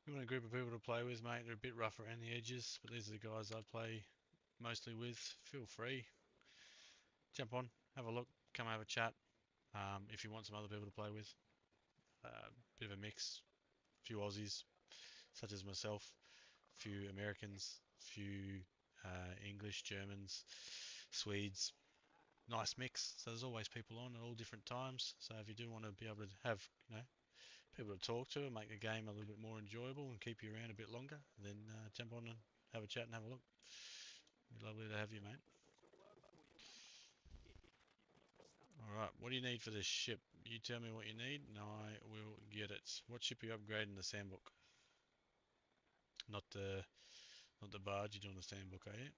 You want a group of people to play with, mate? They're a bit rough around the edges, but these are the guys I play mostly with. Feel free. Jump on, have a look, come have a chat if you want some other people to play with. bit of a mix. A few Aussies, such as myself, a few Americans, a few English, Germans, Swedes. Nice mix. So there's always people on at all different times. So if you do want to be able to have, people to talk to and make the game a little bit more enjoyable and keep you around a bit longer, then jump on and have a chat and have a look. It'd be lovely to have you, mate. Alright, what do you need for this ship? You tell me what you need and I will get it. What ship are you upgrading the Sandbook? Not the barge, you're doing the Sandbook, are you?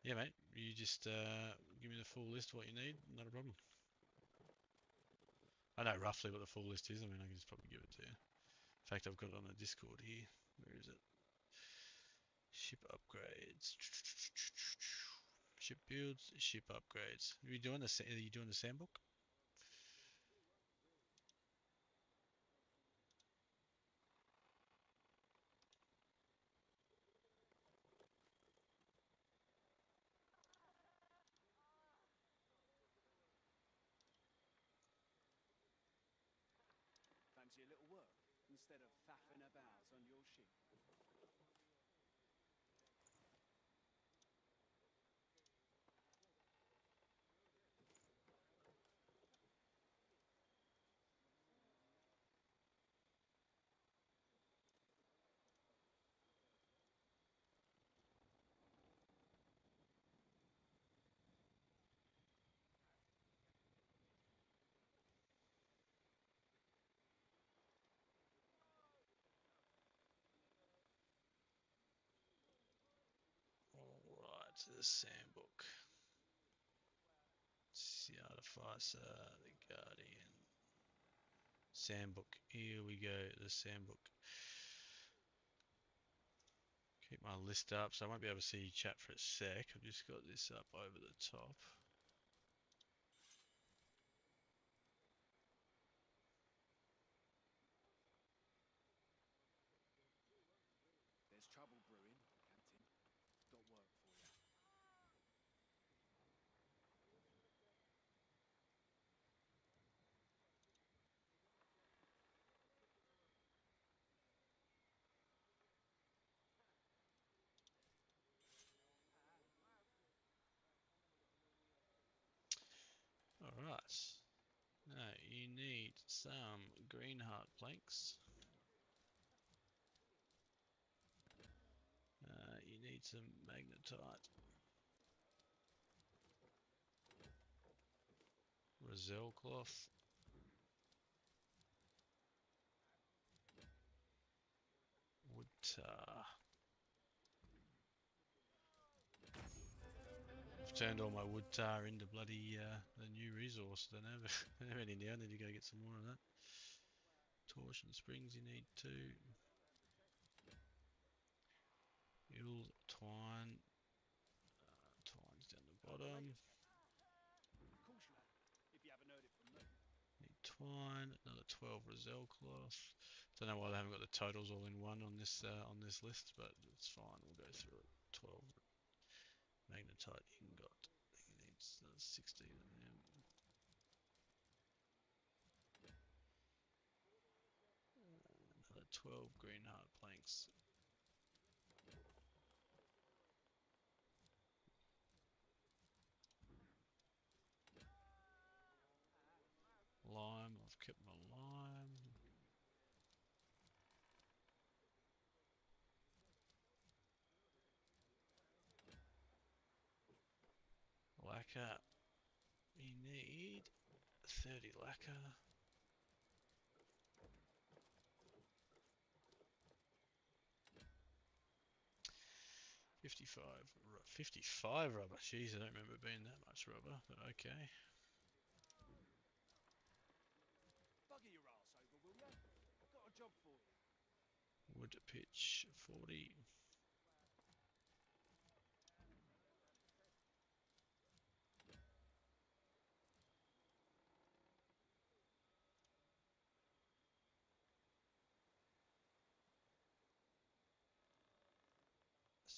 Yeah, mate. You just give me the full list of what you need. Not a problem. I know roughly what the full list is. I mean, I can just probably give it to you. In fact, I've got it on the Discord here. Where is it? Ship upgrades. Ship builds. Ship upgrades. Are you doing the Sandbook? Fancy a little work instead of faffing about on your ship? Alright, the Sandbook. The Artificer, the Guardian. Sandbook. Here we go, the Sandbook. Keep my list up, so I won't be able to see chat for a sec. I've just got this up over the top. There's trouble brewing, Captain. Got work for you. Alright. Now you need some green heart planks. You need some magnetite. Roselle cloth. Wood tar. I've turned all my wood tar into bloody the new resource. Don't have any now. I need to go get some more of that. Torsion springs you need 2. It'll twine. Twine's down the bottom. Of course you have, if you haven't heard it from me. Need twine. Another 12 Roselle cloth. Don't know why they haven't got the totals all in one on this list, but it's fine. We'll go through it. 12 magnetite ingot. He needs 16 of them. Another 12 green heart planks. Lime, I've kept my lime. Lacquer. We need 30 lacquer. $55 rubber. Jeez, I don't remember it being that much rubber, but okay. Bugger your ass over, will ya? I've got a job for you. Wood pitch 40.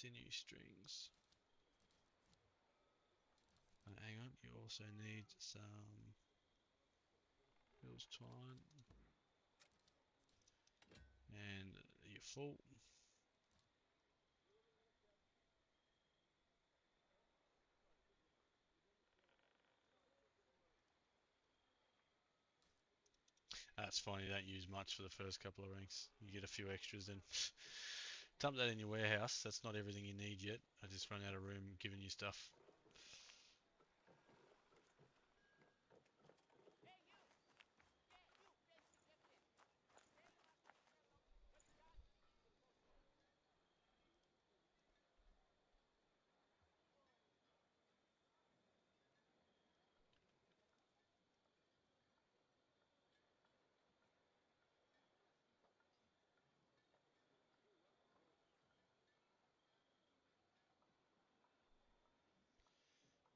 sinew strings. Hang on, you also need some bills twine and your full. That's fine, you don't use much for the first couple of ranks. You get a few extras then. Dump that in your warehouse. That's not everything you need yet. I just run out of room giving you stuff.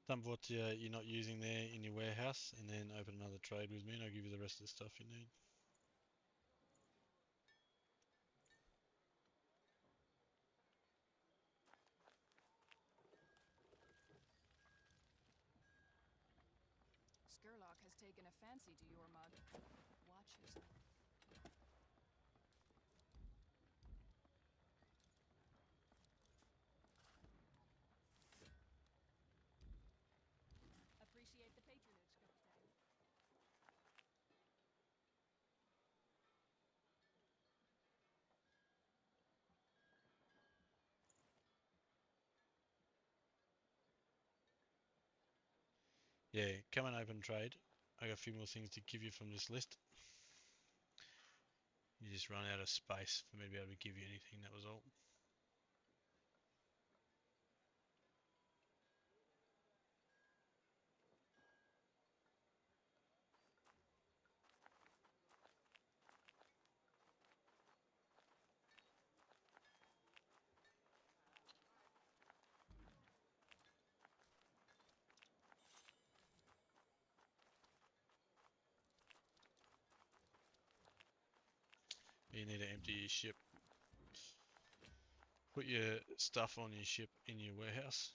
Dump what you're not using there in your warehouse and then open another trade with me and I'll give you the rest of the stuff you need. Skurlock has taken a fancy to your mug. Watch yourself. Appreciate the patronage, Captain. Yeah, come and open trade. I got a few more things to give you from this list. You just run out of space for me to be able to give you anything, that was all. You need to empty your ship. Put your stuff on your ship in your warehouse.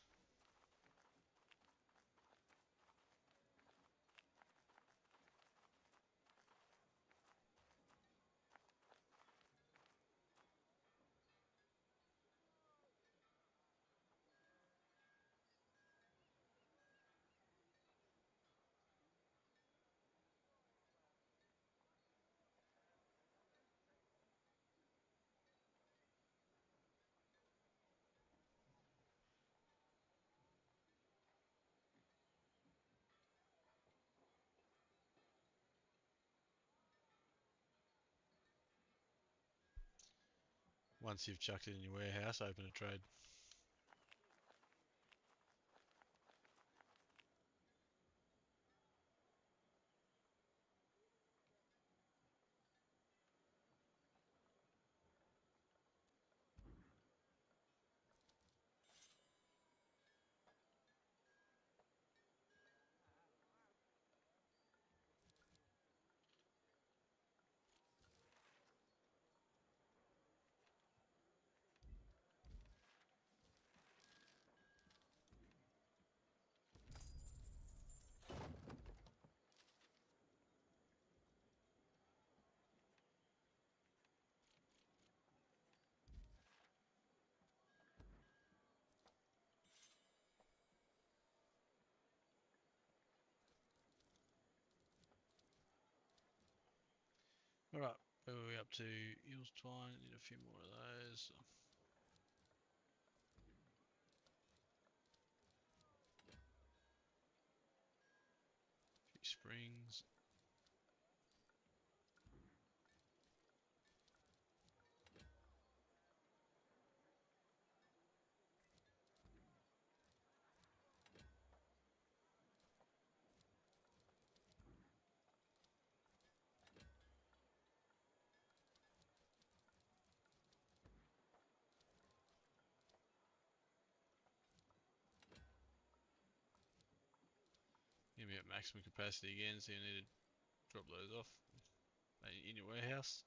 Once you've chucked it in your warehouse, open a trade. Alright, where are we up to? Eels twine, need a few more of those. A few springs. Gonna be at maximum capacity again, so you need to drop those off in your warehouse.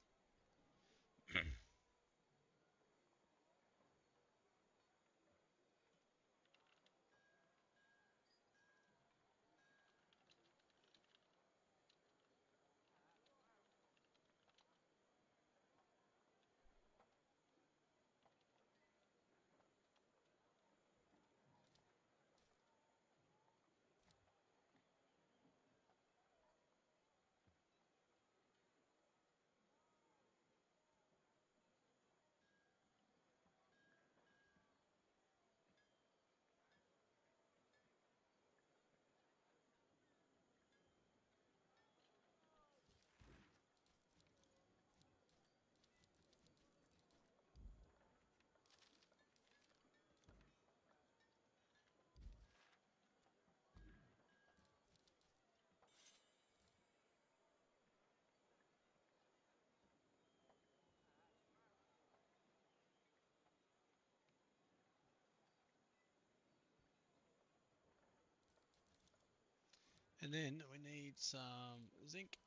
And then we need some zinc.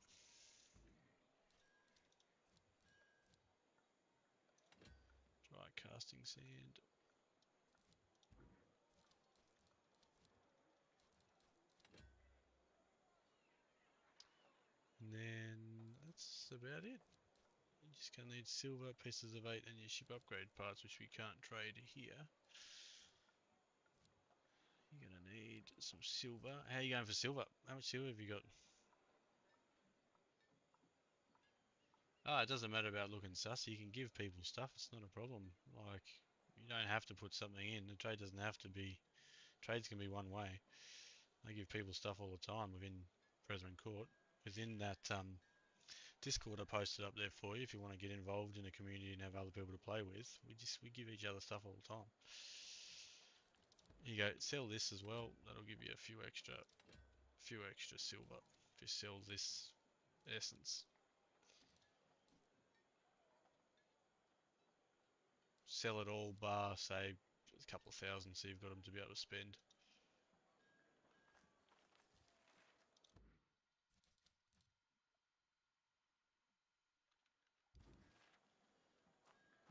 Dry casting sand. And then that's about it. You're just gonna need silver, pieces of 8, and your ship upgrade parts, which we can't trade here. You're gonna need some silver. How are you going for silver? How much silver have you got? Ah, it doesn't matter about looking sus. You can give people stuff. It's not a problem. Like, you don't have to put something in. The trade doesn't have to be. Trades can be one way. I give people stuff all the time within Brethren Court. Within that Discord I posted up there for you, if you want to get involved in a community and have other people to play with, we give each other stuff all the time. Here you go. Sell this as well. That'll give you a few extra silver if you sell this essence. Sell it all bar, say, a couple of thousand, so you've got them to be able to spend.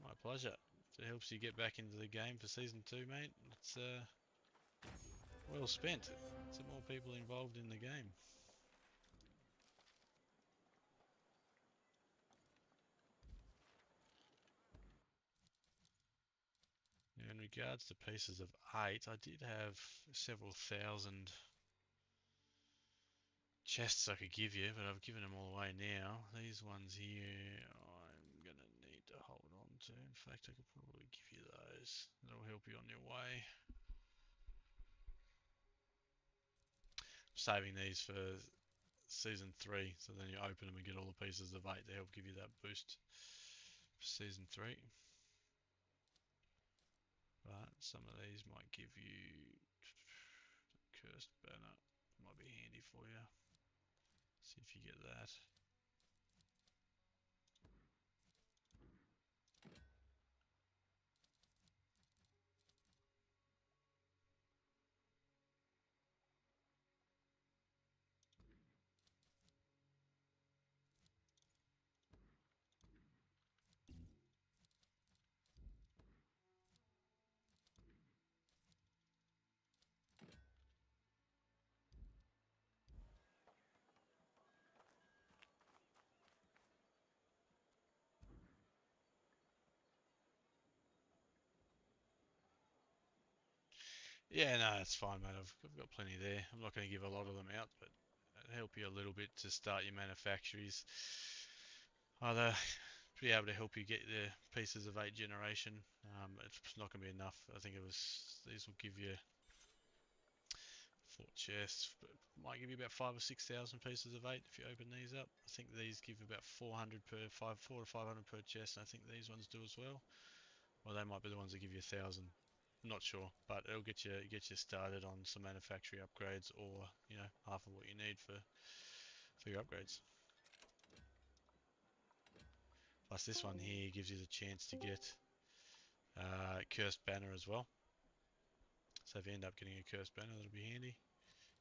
My pleasure. If it helps you get back into the game for Season 2, mate, it's well spent. Some more people involved in the game. Now, in regards to pieces of 8, I did have several thousand chests I could give you, but I've given them all away now. These ones here, I'm going to need to hold on to. In fact, I could probably give you those. That'll help you on your way. Saving these for Season 3, so then you open them and get all the pieces of 8 to help give you that boost for Season 3. But some of these might give you Cursed Banner. Might be handy for you. See if you get that. Yeah, no, it's fine, mate. I've got plenty there. I'm not going to give a lot of them out, but it'll help you a little bit to start your manufactories. Either be able to help you get the pieces of 8 generation. It's not going to be enough. I think these will give you 4 chests, but might give you about 5 or 6,000 pieces of 8 if you open these up. I think these give about 400 per 4 to 500 per chest, and I think these ones do as well. Or they might be the ones that give you 1,000. I'm not sure, but it'll get you started on some manufacturing upgrades, or half of what you need for your upgrades. Plus, this one here gives you the chance to get Cursed Banner as well. So if you end up getting a Cursed Banner, that'll be handy,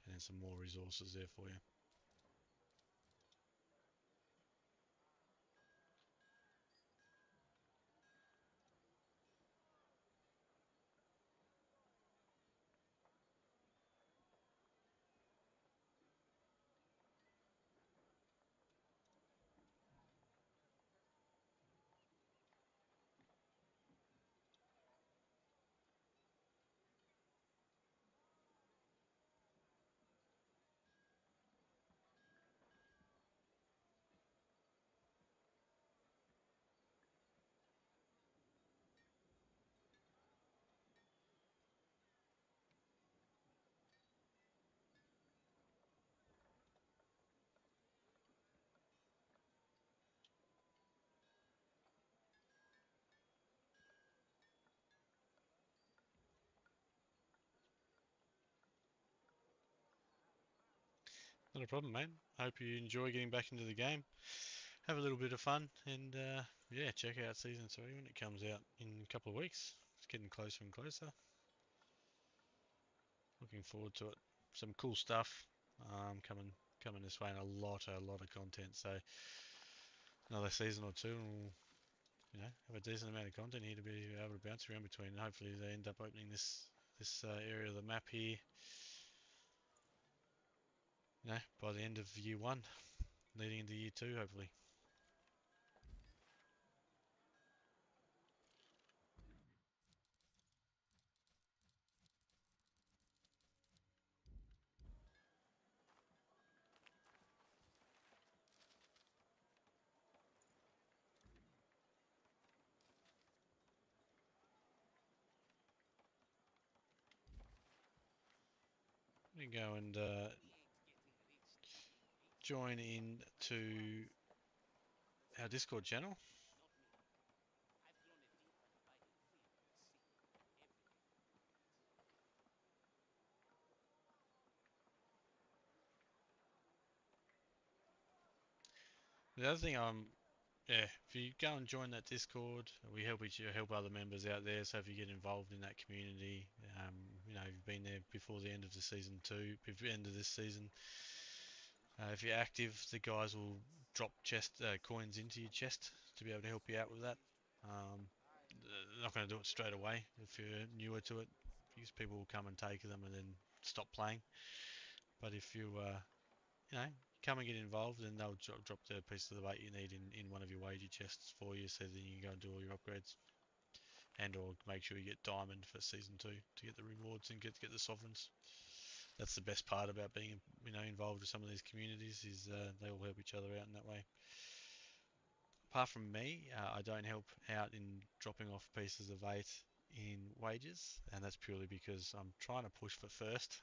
and then some more resources there for you. Not a problem, mate. I hope you enjoy getting back into the game. Have a little bit of fun, and yeah, check out Season 3 when it comes out in a couple of weeks. It's getting closer and closer. Looking forward to it. Some cool stuff. coming this way, and a lot of content. So another season or two, and we'll have a decent amount of content here to be able to bounce around between. And hopefully they end up opening this area of the map here, by the end of year 1, leading into year 2, hopefully. We go and join in to our Discord channel. The other thing, if you go and join that Discord, we help help other members out there. So if you get involved in that community, if you've been there before the end of the season 2, before the end of this season, if you're active, the guys will drop coins into your chest to be able to help you out with that. They're not going to do it straight away if you're newer to it, because people will come and take them and then stop playing. But if you come and get involved, then they'll drop the piece of the bait you need in one of your wager chests for you, so then you can go and do all your upgrades, and or make sure you get diamond for season 2 to get the rewards and get the sovereigns. That's the best part about being involved with some of these communities, is they all help each other out in that way. Apart from me, I don't help out in dropping off pieces of 8 in wages, and that's purely because I'm trying to push for first.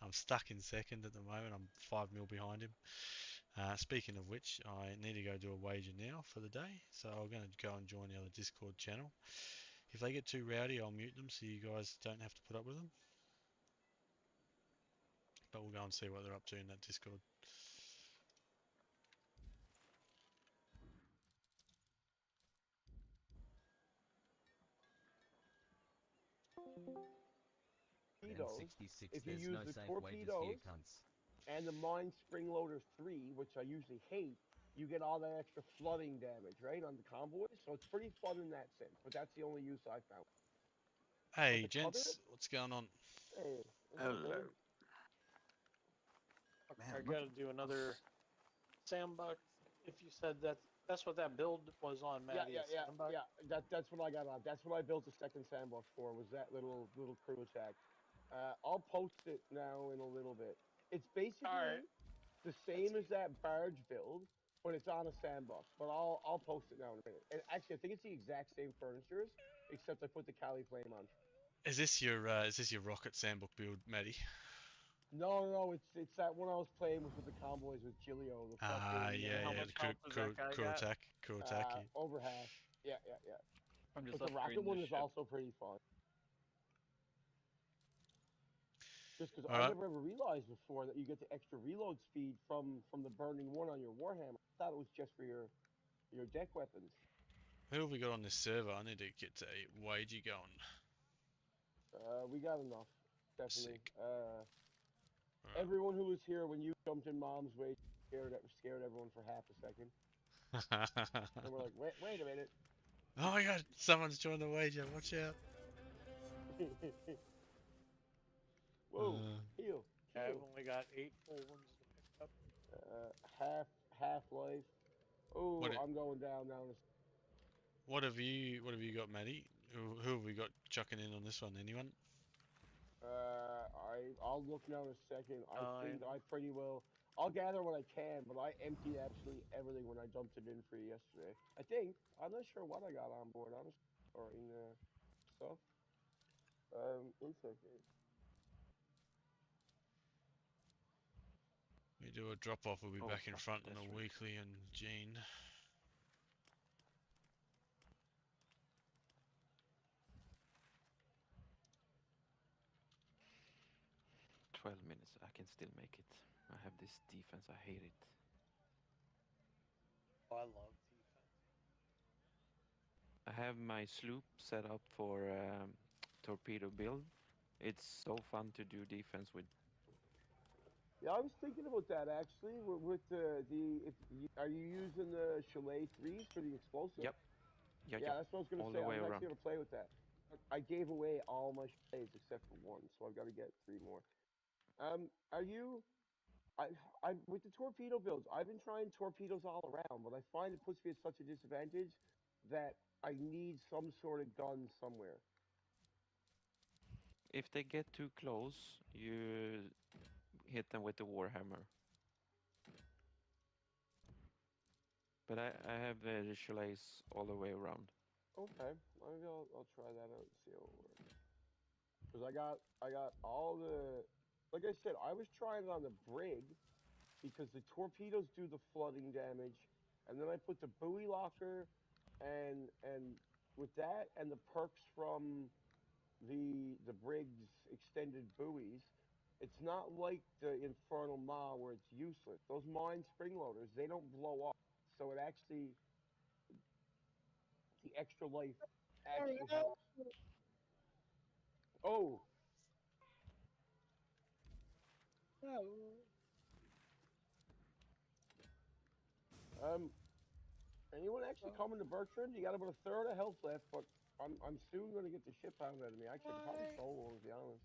I'm stuck in second at the moment. I'm 5 mil behind him. Speaking of which, I need to go do a wager now for the day, so I'm going to go and join the other Discord channel. If they get too rowdy, I'll mute them so you guys don't have to put up with them. But we'll go and see what they're up to in that Discord. Torpedoes, 66, if you there's use no the safe wages here, torpedoes cunts. and the Mine Spring Loader 3, which I usually hate, you get all that extra flooding damage, right, on the convoys. So it's pretty fun in that sense, but that's the only use I found. Hey, the gents, what's going on? Hey, what's up, Hello. brother? Man, I look gotta at do another sandbox. If you said that's what that build was on, Yeah, Maddie. yeah, a yeah, sandbox? yeah. That's what I got on. That's what I built the second sandbox for. Was that little crew attack? I'll post it now in a little bit. It's All basically right. the same as that barge build, but it's on a sandbox. But I'll post it now in a minute. And actually, I think it's the exact same furnitures, except I put the Cali flame on. Is this your rocket sandbox build, Maddie? No, it's that one I was playing with the convoys with Gilio. The fucking Yeah, How yeah, much the health does that guy crew got? attack, yeah. over half. Yeah. I'm just But the rocket upgrading one this is ship. also pretty fun. Just because All I right. never ever realized before that you get the extra reload speed from the burning one on your Warhammer. I thought it was just for your deck weapons. Who have we got on this server? I need to get a wager going. We got enough, definitely. Sick. Everyone who was here when you jumped in Mom's way scared everyone for half a second. And we're like, wait a minute. Oh my god, someone's joined the wager. Watch out. Whoa, heal. I've only got 8 full ones to pick up. Half life. Oh, What I'm going down now. What have you got, Maddie? Who have we got chucking in on this one? Anyone? I'll look now in a second. I think I pretty well. I'll gather what I can, but I emptied absolutely everything when I dumped it in for you yesterday. I think. I'm not sure what I got on board, honestly, or in stuff. One second. We do a drop off. We'll be back in front in that's a right. weekly and Gene. Minutes. I can still make it. I have this defense. I hate it. Oh, I love defense. I have my sloop set up for torpedo build. It's so fun to do defense with. Yeah, I was thinking about that actually. With are you using the Chalet 3s for the explosive? Yep. Yeah, Yeah, yep. that's what I was gonna All say. the I way was around. actually gonna play with that. I gave away all my Chalets except for one, so I've got to get 3 more. Are you? I with the torpedo builds, I've been trying torpedoes all around, but I find it puts me at such a disadvantage that I need some sort of gun somewhere. If they get too close, you hit them with the Warhammer. But I have the chalets all the way around. Okay, maybe I'll try that out and see how it works. Cause I got all the, like I said, I was trying it on the brig because the torpedoes do the flooding damage, and then I put the buoy locker, and with that and the perks from the brig's extended buoys, it's not like the Infernal Maw where it's useless. Those mine spring loaders, they don't blow up, so it actually the extra life actually helps. Oh, um, anyone actually coming to Bertrand? You got about a third of health left, but I'm soon gonna get the shit pounded out of me. Actually, I could probably solo him, to be honest.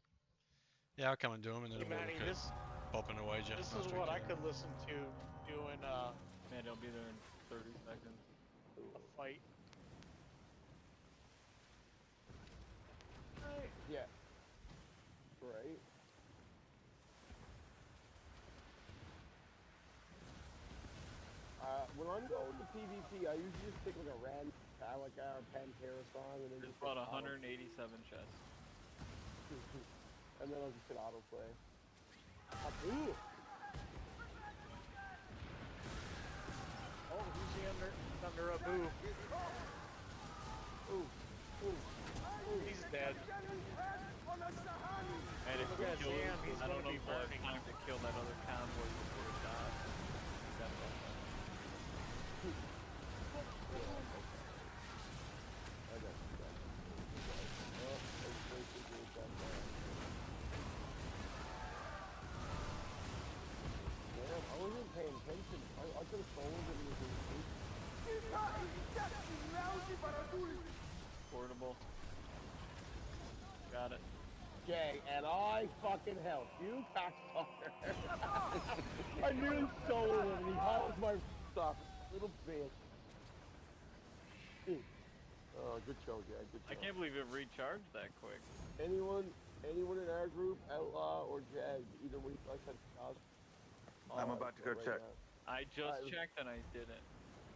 Yeah, I'll come and do them, and then Hey, we'll Manny, look at this popping a wager this is after we what I kill could 'em. listen to doing Man, I'll be there in 30 seconds. a fight. Yeah. Right. When I'm going to PvP, I usually just pick like a random Metallica or Pantera song, and then There's just about hit 187 chests. and then I'll just hit autoplay. Ooh! Oh, he's under a boo. Ooh! Ooh! He's dead. And if Look we at kill Sam, him, he's I don't gonna know be if we'll have burning. time to kill that other convoy before it dies. That's all. I got you. Oh, I was waiting to get that down. Damn, I wasn't paying attention. I could have sold it and was Portable. Got it. Okay, and I fucking helped you, cocksucker. I nearly stole him and he hauls my stuff. Little bitch. Oh, good show, Jack. Good show. I can't believe it recharged that quick. Anyone in our group, Outlaw or Jag, either way, I said I'm about to go check. I just checked and I didn't.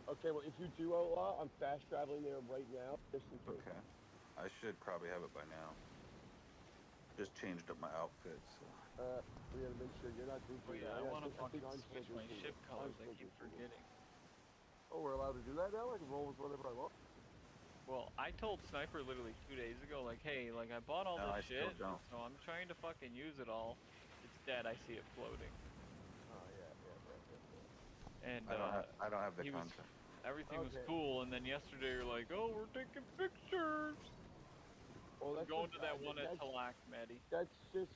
Okay, well, if you do Outlaw, I'm fast traveling there right now. Just in case. Okay. I should probably have it by now. Just changed up my outfit, so. We gotta make sure you're not Oh goofy. yeah, I want to think fucking I'm still switch my goofy. ship I'm colors. I still keep goofy. forgetting. Oh, we're allowed to do that now? I can roll with whatever I want? Well, I told Sniper literally 2 days ago, like, hey, like, I bought all No, I this still shit, don't. so I'm trying to fucking use it all. It's dead, I see it floating. Oh, yeah. And, I don't have the he was, content. everything was Okay. cool, and then yesterday you're like, oh, we're taking pictures! Well, I'm that's going just- to that one at that's- Talak, Maddie. That's just,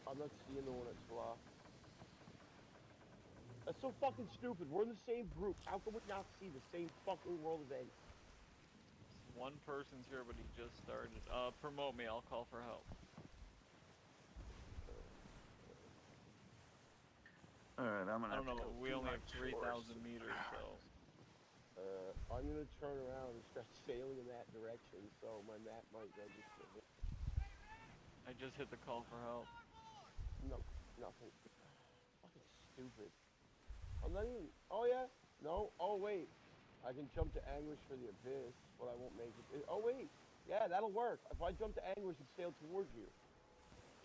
I'm not seeing the one at Slough. That's so fucking stupid. We're in the same group. How can we not see the same fucking world event? One person's here, but he just started. Promote me, I'll call for help. Alright, I'm gonna I don't have to know, go we do only my have chores. 3,000 meters, so. I'm gonna turn around and start sailing in that direction, so my map might register. I just hit the call for help. No, nothing. Fucking stupid. I'm not even. Oh yeah. No. Oh wait. I can jump to Anguish for the Abyss, but I won't make it. Oh wait. Yeah, that'll work. If I jump to Anguish and sail towards you,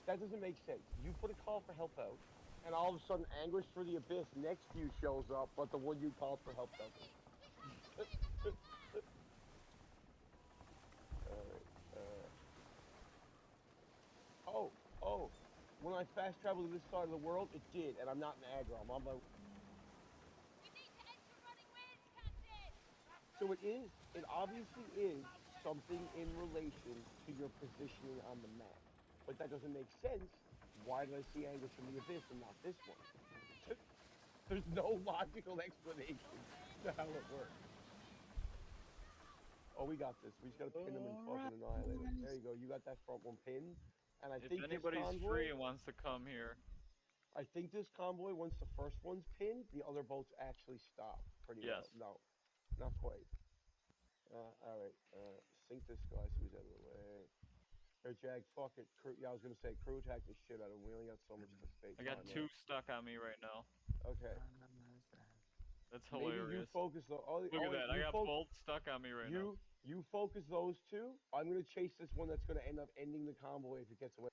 that doesn't make sense. You put a call for help out, and all of a sudden Anguish for the Abyss next to you shows up, but the one you called for help doesn't. Alright. Oh. When I fast travel to this side of the world, it did, and I'm not in aggro. I'm on my. So it is. It obviously is something in relation to your positioning on the map. But that doesn't make sense. why did I see angles from the abyss and not this one? There's no logical explanation to how it works. Oh, we got this. We just gotta pin them and fucking annihilate them. There you go. You got that front one pinned. And I If think this anybody's convoy, free and wants to come here, I think this convoy, once the first one's pinned, the other boats actually stop pretty Yes. well. No, not quite. Alright, sink this guy so he's out of the way. Here, Jag, fuck it. Yeah, I was gonna say, crew attack the shit out of him. We only got so much space. I got two stuck on me right now. Okay. That's Maybe you hilarious. focus the. Look at that, I got both stuck on me right now. You focus those two. I'm gonna chase this one that's gonna end up ending the convoy if it gets away.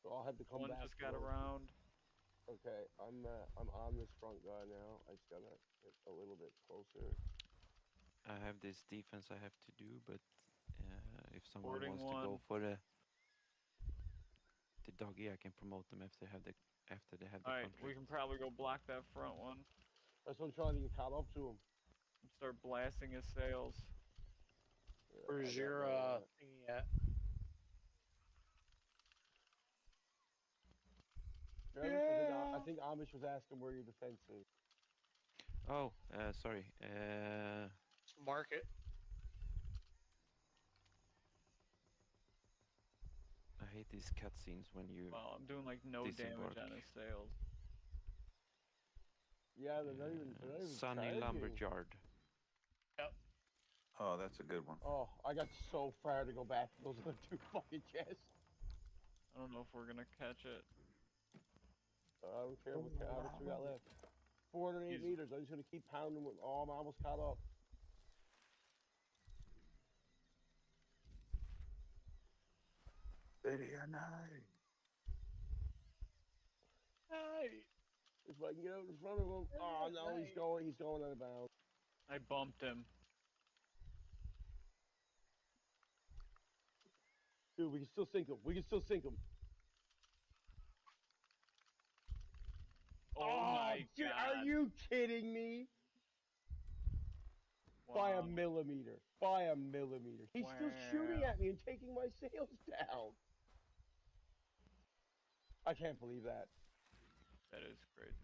So I'll have to come One back. just got around. Okay, I'm on this front guy now. I just gotta get a little bit closer. I have this defense I have to do, but if someone Boarding wants to go for the doggy, I can promote them if they have the Alright, contract. we can probably go block that front one. That's what I'm trying to get caught up to him. Start blasting his sails. Where's your thingy at? I think Amish was asking where your defense is. Oh, sorry. Mark it. I hate these cutscenes when you. Wow, I'm doing like no damage on his sails. Yeah, they're not even Sunny charging. Lumberyard. Yep. Oh, that's a good one. Oh, I got so far to go back to those other two fucking chests. I don't know if we're gonna catch it. I don't care how much we got left. 408 meters. I'm just gonna keep pounding with. Oh, I'm almost caught up. City or night. Hey. If I can get out in front of him. Oh no, he's going out of bounds. I bumped him. Dude, we can still sink him. We can still sink him. Oh my dude, god. are you kidding me? Wow. By a millimeter. By a millimeter. He's still shooting at me and taking my sails down. I can't believe that. That is crazy.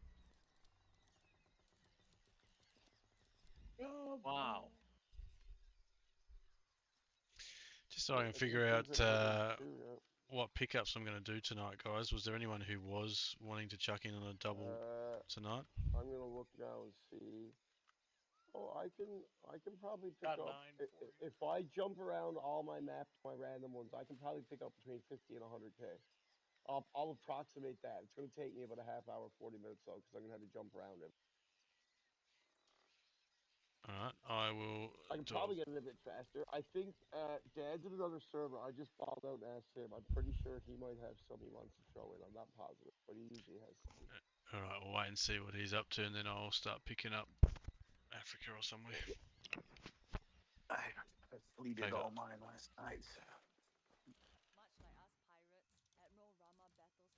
Wow. Just so I can figure out what pickups I'm going to do tonight, guys. Was there anyone who was wanting to chuck in on a double tonight? I'm gonna look now and see. Oh, I can probably pick Got up 9 if I jump around all my maps, my random ones. I can probably pick up between 50 and 100k. I'll approximate that. It's gonna take me about a half hour, 40 minutes though, because I'm gonna have to jump around it. Alright, I will. I can probably get it a bit faster. I think Dad's in another server. I just followed out and asked him. I'm pretty sure he might have some he wants to throw in. I'm not positive, but he usually has some. Alright, we'll wait and see what he's up to, and then I'll start picking up Africa or somewhere. I fleeted all mine last night. Much like us pirates, Admiral Rama battles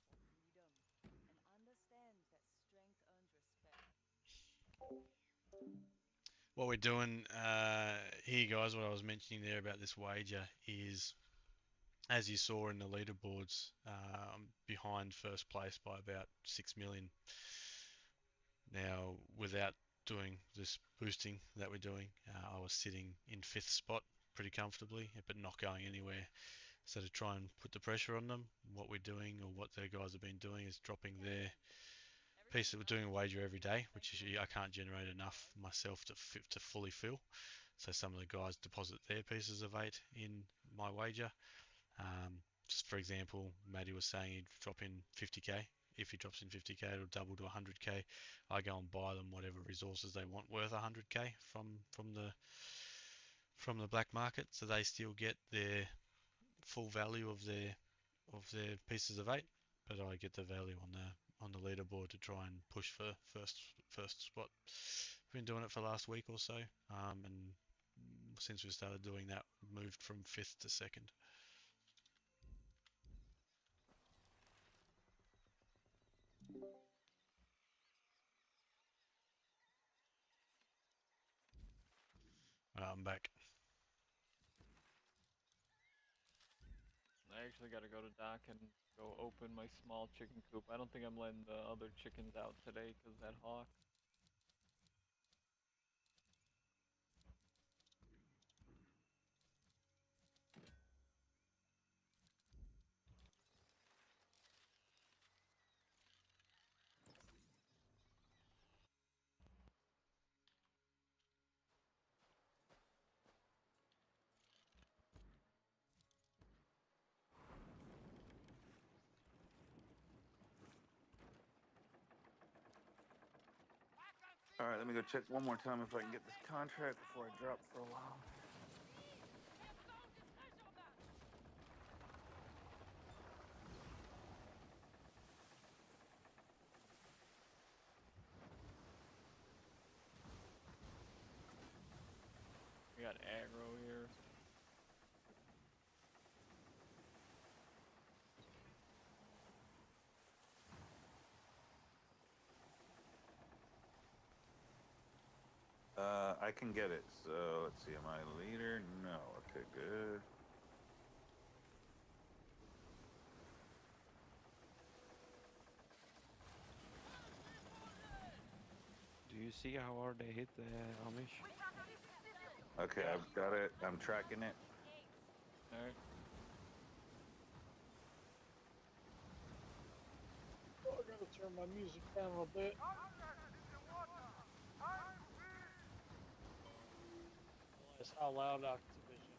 for freedom and understands that strength earns respect. What we're doing here, guys, what I was mentioning there about this wager is, as you saw in the leaderboards, I'm behind first place by about 6 million. Now, without doing this boosting that we're doing, I was sitting in 5th spot pretty comfortably, but not going anywhere. So to try and put the pressure on them, what we're doing, or what the guys have been doing, is dropping their piece. We're doing a wager every day, which is I can't generate enough myself to fully fill. So some of the guys deposit their pieces of 8 in my wager. Just for example, Matty was saying he'd drop in 50k. If he drops in 50k, it'll double to 100k. I go and buy them whatever resources they want worth 100k from the black market, so they still get their full value of their pieces of 8, but I get the value on the leaderboard to try and push for first spot. Been doing it for the last week or so, and since we started doing that, moved from 5th to 2nd. I'm back. actually gotta go to dock and go open my small chicken coop. I don't think I'm letting the other chickens out today because that hawk. All right, let me go check one more time if I can get this contract before I drop for a while. We got aggro here. I can get it. So let's see. Am I a leader? No. Okay, good. Do you see how hard they hit the Amish? Okay, I've got it. I'm tracking it. Alright. Oh, I gotta turn my music down a little bit. Realize how loud Activision.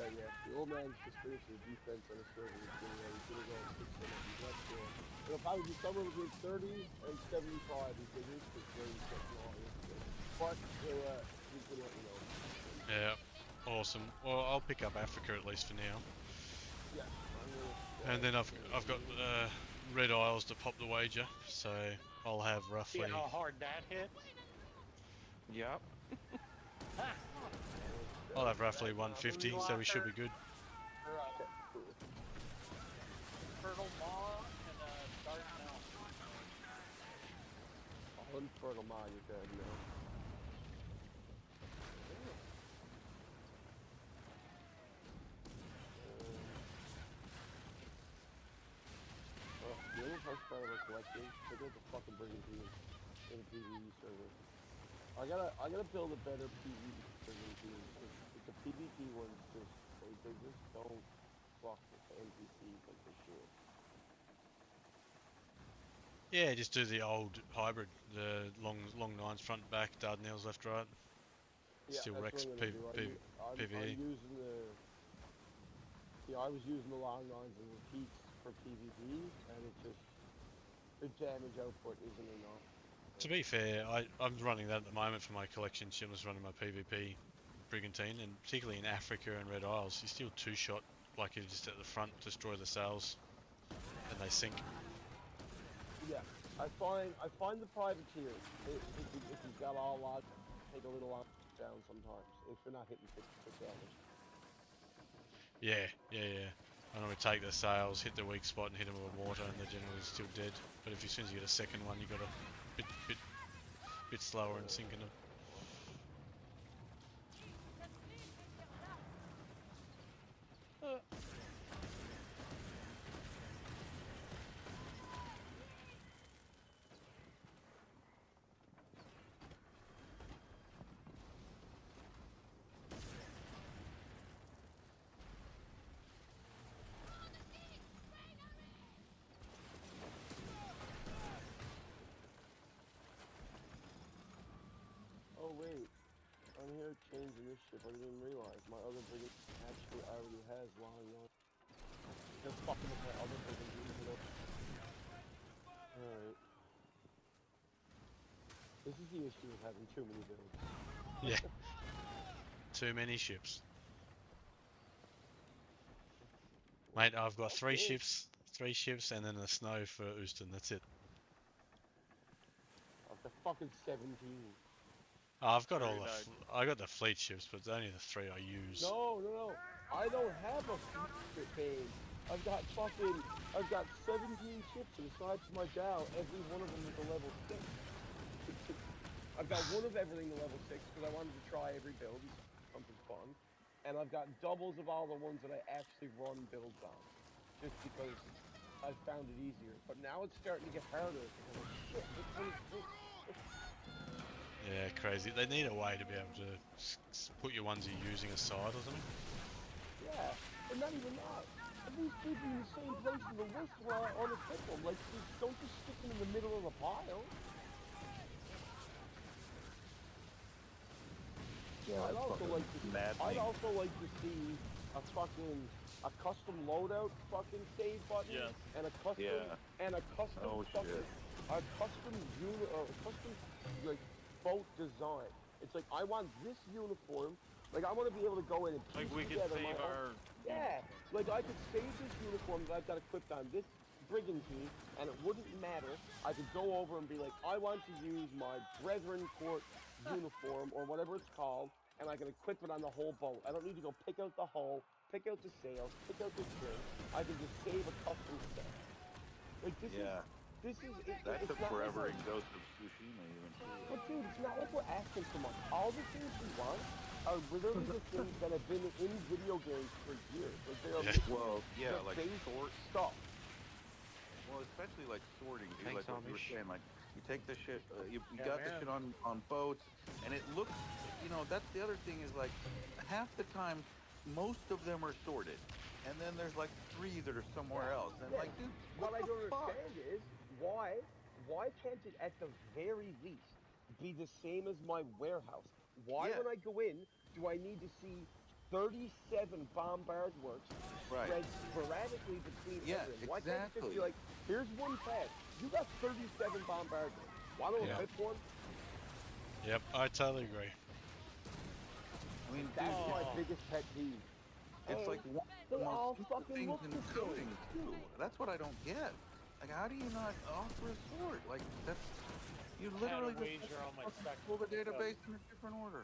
Yeah. The old man's just finished his defense on a server. He's gonna go and fix some of these left there. It'll probably be somewhere between 30 and 75 he figures, because James checking all this. But he's gonna let you know. Yeah, awesome. Well, I'll pick up Africa at least for now. Yeah, And then I've got Red Isles to pop the wager, so I'll have See roughly. how hard that hit? Yep. I'll have roughly 150, so we should be good. Fertile Maw and Dark Now. All Infernal Maw, you're dead now. The only first part of our collecting, check out the fucking Brigantine in a PvE server. I gotta build a better PvE Brigantine. It's the PvP ones they just don't fuck with the NPCs like they should. Yeah, just do the old hybrid, the long nines front back, Dardanelles left right. Still that's Rex what I'm gonna do. I'm PvE. using I was using the long nines and repeats for PvP, and it just the damage output isn't enough. To be fair, I'm running that at the moment for my collection. Shimla's running my PvP Brigantine, and particularly in Africa and Red Isles, you still two-shot like you just at the front, destroy the sails, and they sink. Yeah, I find the privateers, if you've got all lots, take a little while down sometimes, if you're not hitting 50% damage. Yeah. I normally take the sails, hit the weak spot, and hit them with water, and they're generally still dead. But if as soon as you get a second one, you got a bit slower in sinking them. Oh wait, I'm here changing this ship. I didn't even realize my other brigantine actually already has long lines. Just fucking with my other brigantine. Alright. This is the issue with having too many builds. Yeah. Too many ships. Mate, I've got three ships, and then a snow for Houston. That's it. Up to fucking 17. I've got I got the fleet ships, but it's only the three I use. No. I don't have a fleet page. I've got 17 ships, and aside from my Dow, every one of them is a level 6. I've got one of everything to level 6 because I wanted to try every build, something fun. And I've got doubles of all the ones that I actually run builds on, just because I found it easier. But now it's starting to get harder. And I'm like, shit, which one is this? Yeah, crazy. They need a way to be able to put your ones you're using aside or something. Yeah, and not even that. At least keep them in the same place in the list where I unequip them. Like, don't just stick them in the middle of the pile. Yeah, I'd also like to see a custom loadout fucking save button. Yes. And a custom like boat design. It's like I want this uniform. Like I want to be able to go in and piece Like we could together save my our. Yeah, like I could save this uniform that I've got equipped on this brigantine, and it wouldn't matter. I could go over and be like, I want to use my Brethren Court uniform, or whatever it's called, and I can equip it on the whole boat. I don't need to go pick out the hull, pick out the sails, pick out the trim. I can just save a custom set. Like this is... That took not forever like in Ghost of Tsushima even too. But dude, it's not like we're asking for much. All the things we want are literally the things that have been in video games for years. Like they are like base sort stuff. Well, especially like sorting, dude. Thanks, Like what you were Amish. saying, like you take the shit, you got the shit on boats, and it looks, that's the other thing is like half the time, most of them are sorted, and then there's like 3 that are somewhere else, and like, dude, what I don't understand is why can't it at the very least be the same as my warehouse? Why when I go in do I need to see 37 bombard works spread sporadically between everything? Why can't it just be like, here's one pad, you got 37 bombard works. Why don't I pick one? Yep, I totally agree. I mean, that's my biggest pet peeve. It's like one of the they all most fucking things look in the coding same. too. That's what I don't get. Like, how do you not offer a sort? Like, that's you literally just pull the database in a different order.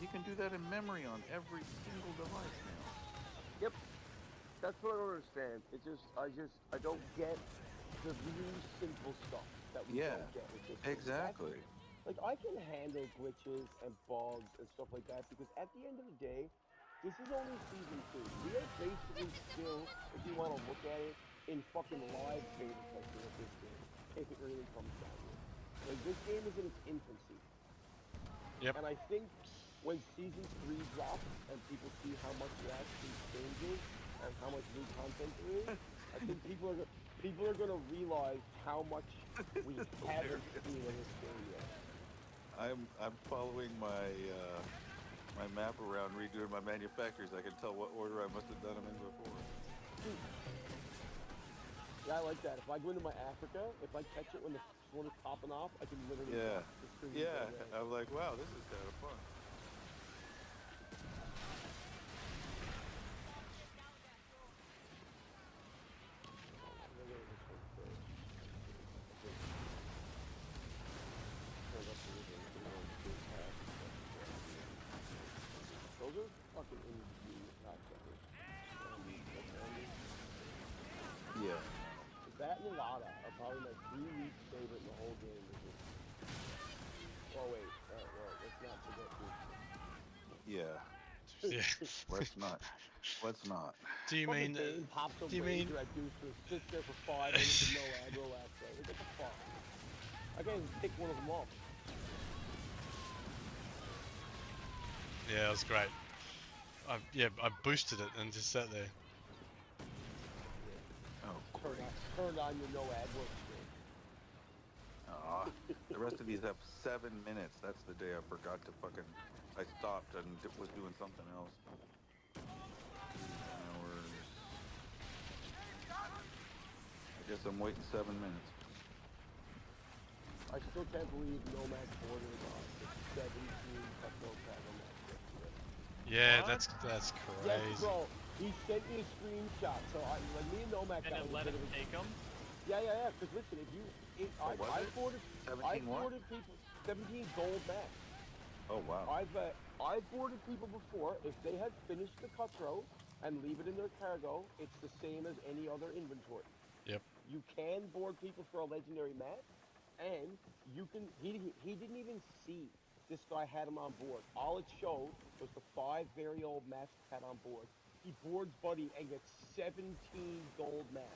You can do that in memory on every single device now. Yep. That's what I don't understand. I don't get the really simple stuff that we don't get with this. Exactly. Like, I can handle glitches and bugs and stuff like that because at the end of the day, this is only season 2. We are basically still, if you want to look at it, in fucking live beta testing of this game, if it really comes down to it. Like, this game is in its infancy. Yep. And I think when season 3 drops and people see how much it actually changes and how much new content there is, I think people are going to realize how much we haven't seen in this game yet. I'm following my my map around, redoing my manufacturers. I can tell what order I must have done them in before. Yeah, I like that. If I go into my Africa, if I catch it when the one is popping off, I can literally watch the screen. Yeah. I'm like, wow, this is kind of fun. Those are fucking indie cocksuckers. Yeah. That and Lada are probably my 3 least favorite in the whole game. Oh wait, well, let's not forget Booster. Yeah. Let's not. Do you mean? Do you mean? At Booster, sits there for 5 minutes with no aggro after. What the fuck? I can't even pick one of them off. Yeah, it was great. I boosted it and just sat there. Oh, turned on your no aggro screen. The rest of these have 7 minutes. That's the day I forgot to I stopped and was doing something else. Hours. I guess I'm waiting 7 minutes. I still can't believe Nomad Border got the 17 Techno Paddle match. Yeah, that's crazy. Yes, bro. He sent me a screenshot. So when me and Nomad got let him take him? Yeah. Because listen, I forwarded people 17 gold match. Oh wow. I've boarded people before. If they had finished the cutthroat and leave it in their cargo, it's the same as any other inventory. Yep. You can board people for a legendary map, and you can. He didn't even see this guy had him on board. All it showed was the 5 very old maps he had on board. He boards Buddy and gets 17 gold maps.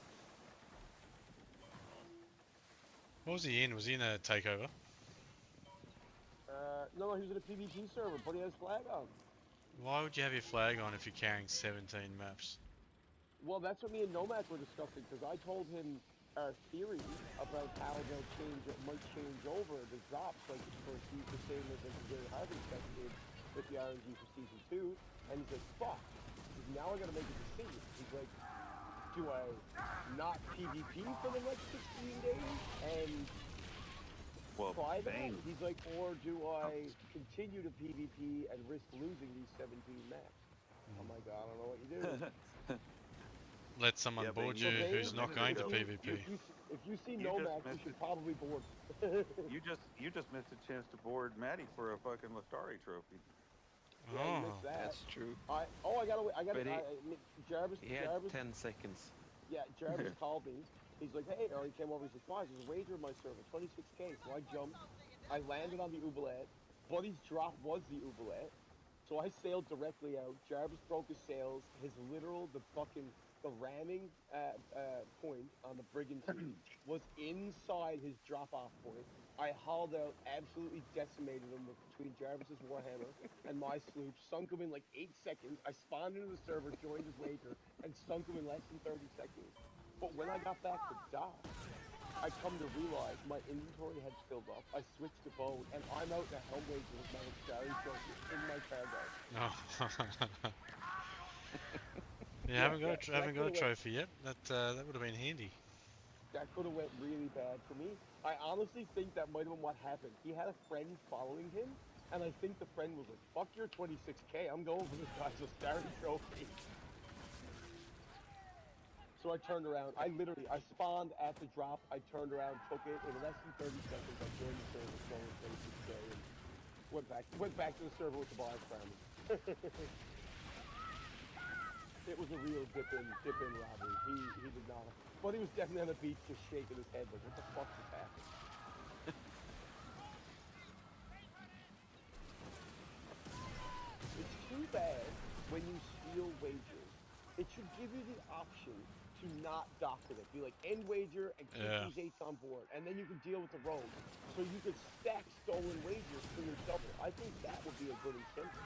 What was he in? Was he in a takeover? No, he was in a PvP server. Buddy has flag on. Why would you have your flag on if you're carrying 17 maps? Well, that's what me and Nomad were discussing, because I told him our theory about how might change over the drops, like for the same as the Harvey Spec did with the RNG for Season 2, and he's like, fuck, now I gotta make a decision. He's like, do I not PvP for the next 16 days and try that? Bane. He's like, or do I continue to PvP and risk losing these 17 maps? I'm like, I don't know what you do. Let someone board you who's not going to PvP. If you see Nomax, you should probably board. you just missed a chance to board Maddie for a fucking Lestari trophy. Yeah, you missed that. That's true. I got Jarvis. He had Jarvis, 10 seconds. Yeah, Jarvis called me. He's like, hey, or he came over. He's like, guys, there's a wager in my server, 26k. So I jumped. I landed on the Oubliette. Buddy's drop was the Oubliette. So I sailed directly out. Jarvis broke his sails. The ramming point on the brigantine was inside his drop-off point. I hauled out, absolutely decimated him between Jarvis's Warhammer and my sloop, sunk him in like 8 seconds. I spawned into the server, joined his wager, and sunk him in less than 30 seconds. But when I got back to dock, I come to realize my inventory had filled up. I switched to boat, and I'm out in a helm wager with my Lestari trophy in my cargo. Oh. You haven't got a trophy yet. That would have been handy. That could have went really bad for me. I honestly think that might have been what happened. He had a friend following him, and I think the friend was like, fuck your 26k, I'm going for this guy's Lestari trophy. So I turned around. I spawned at the drop. I turned around, took it in less than 30 seconds. I joined the server, going 26k, and went back to the server with the bars crown. It was a real dip in robbery. He did not. But he was definitely on the beach just shaking his head like, what the fuck just happened? It's too bad when you steal wagers. It should give you the option to not dock with it. Be like, end wager and keep these 8s on board. And then you can deal with the road. So you could stack stolen wagers for your double. I think that would be a good incentive.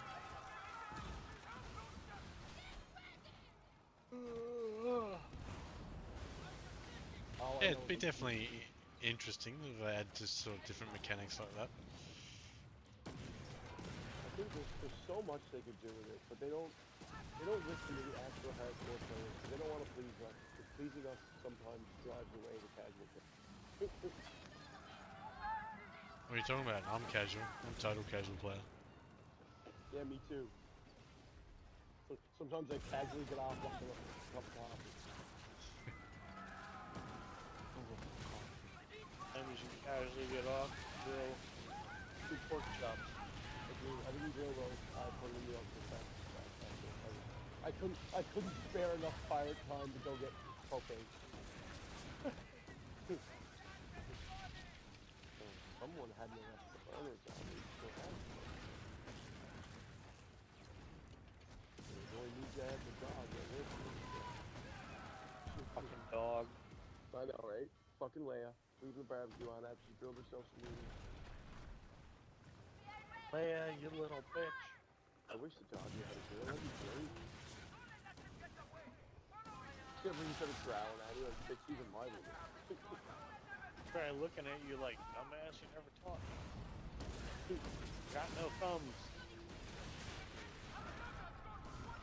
Yeah, it'd be definitely interesting if they add just sort of different mechanics like that. I think there's so much they could do with it, but they don't listen to the actual hardcore players. They don't want to please us. Because pleasing us sometimes drives away the casual player. What are you talking about? I'm casual. I'm a total casual player. Yeah, me too. So sometimes I casually get off after a cup of coffee. Maybe you should casually get off, grill 2 pork chops. I didn't grill those. I put them in the oven. I couldn't spare enough pirate time to go get propane. Someone had me left the burners on. There's only need to have the dog. Fucking dog. I know, right? Fucking Leia. Leaving the barbecue on after she grilled herself some meat. Leia, you little bitch. I wish the dog had a grill. That'd be great. Except when you started growling at you, like, bitch, even my limit. Try looking at you like, dumbass, you never taught me. Got no thumbs.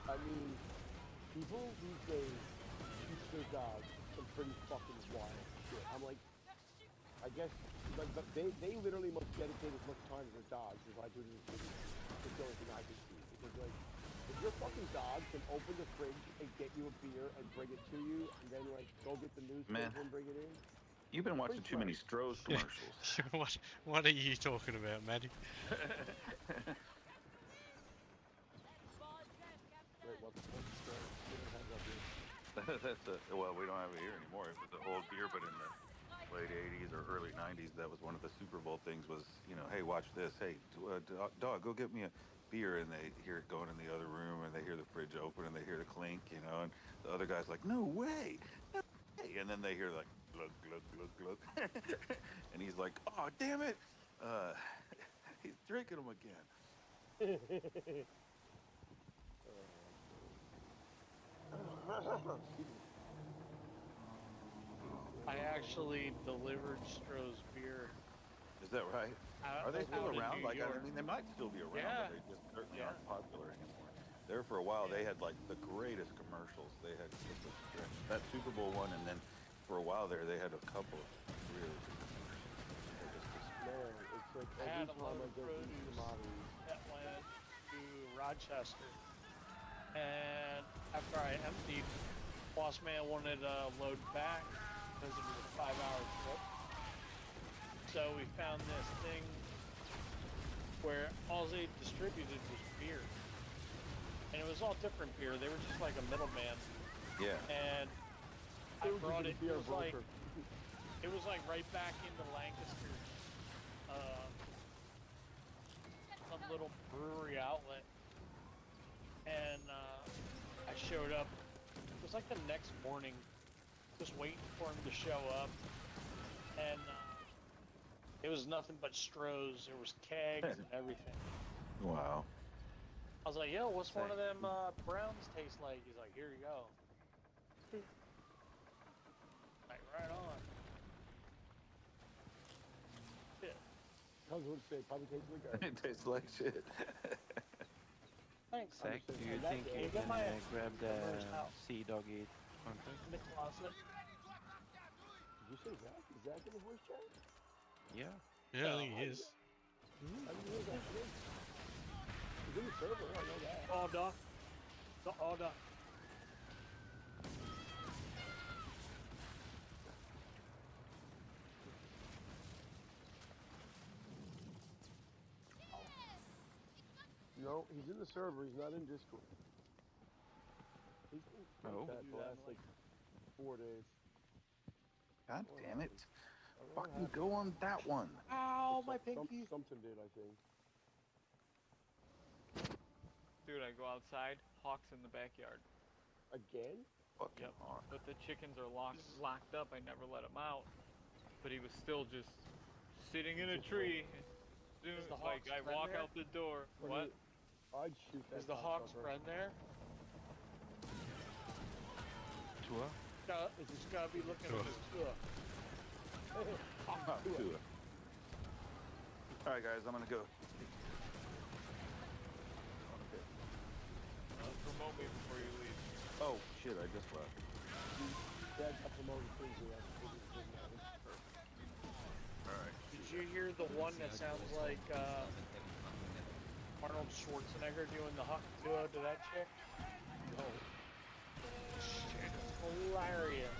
I mean, people these days teach their dogs some pretty fucking wild shit. I'm like, I guess, like, they literally must dedicate as much time to their dogs as I do to the city. That's the only thing I can see. Because, like, if your fucking dog can open the fridge and get you a beer and bring it to you, and then, like, go get the newspaper and bring it in. You've been watching too many Stroh's commercials. What are you talking about, Maddie? Well, we don't have it here anymore. It was an old beer, but in the late 80s or early 90s, that was one of the Super Bowl things was, hey, watch this. Hey, dog, go get me a beer. And they hear it going in the other room, and they hear the fridge open, and they hear the clink, and the other guy's like, no way. No way. And then they hear like, glug, glug, glug, glug. And he's like, oh, damn it. He's drinking them again. I actually delivered Stroh's beer. Is that right? Are they still out in around? New Like, I York. mean, they might still be around, Yeah. but they just certainly Yeah. aren't popular anymore. There for a while, they had like the greatest commercials. They had just a stretch. That Super Bowl one, and then for a while there, they had a couple of really good commercials. They just Man, it's like I had every a load time I of go to produce commodities. that went to Rochester, and after I emptied, Boss Man wanted a load back because it was a 5-hour trip. So we found this thing where all they distributed was beer, and it was all different beer. They were just like a middleman, yeah. and I brought it. Beer It was like broker. right back into Lancaster, some little brewery outlet, and I showed up. It was like the next morning, just waiting for him to show up, and it was nothing but Stroh's. There was kegs and everything. Wow. I was like, yo, what's one of them Browns taste like? He's like, here you go. Like, right on. Yeah. I was going to say, probably tastes like garbage. It tastes like shit. Thanks. Zach, do you That think day. you Get can my grab the numbers out. Sea Doggy contact? In the closet. Did you say Zach? Is Zach in the voice chat? Yeah. Yeah, I think he is. I didn't hear that today. He's in the server, I know that. Order. The order. No, he's in the server, he's not in Discord. He's been Oh. like that the last, like, 4 days. God damn it. I don't know what Fucking happened. go on that one. Ow, my Some- pinky. Something did, I think. Dude, I go outside, hawks in the backyard. Again? Fucking Yep. hawk. But the chickens are locked up. I never let him out. But he was still just sitting in a tree. Soon, Is the like hawk's I friend walk there? out the door. When What? he- I'd shoot that Is the Hawk's cocksucker. friend there? Tua? It's just gotta be looking Sure. at his tour. Hawk to it. All right, guys, I'm gonna go. Okay. Promote me before you leave. Oh shit! I just left. Dad got promoted to the All right. Did you hear the one that sounds like Arnold Schwarzenegger doing the hawk tour to that chick? No. Shit, it's hilarious.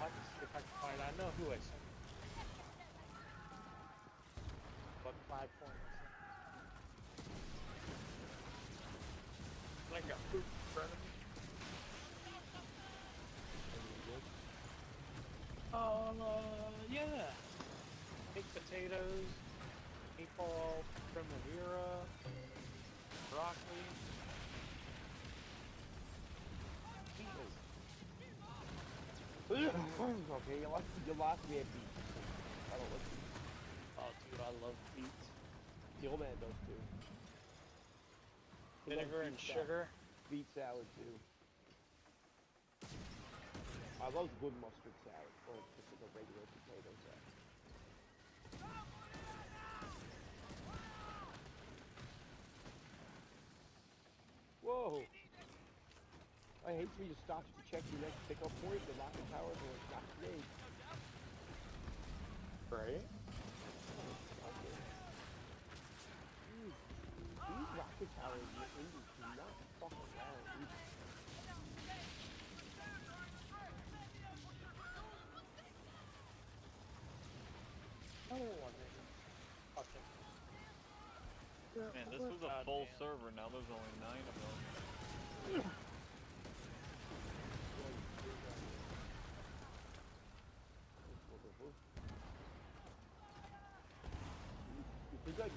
I can see if I can find it. I know who I sent. What platform is it? Like a poop in front of me. Yeah. Baked potatoes, meatball primavera, broccoli. Okay, you lost me at beats. I don't like beats. Oh, dude, I love beets. The old man does too. He loves Vinegar and beet salad. sugar. Beet salad too. I love good mustard salad, or just like a regular potato salad. Whoa! I hate for you to stop to check your next pickup point. The rocket towers are like not made. Right? These rocket towers in Indy do not fuck around either. Another one. Fucking. Man, this was a full server. Now there's only 9 of them.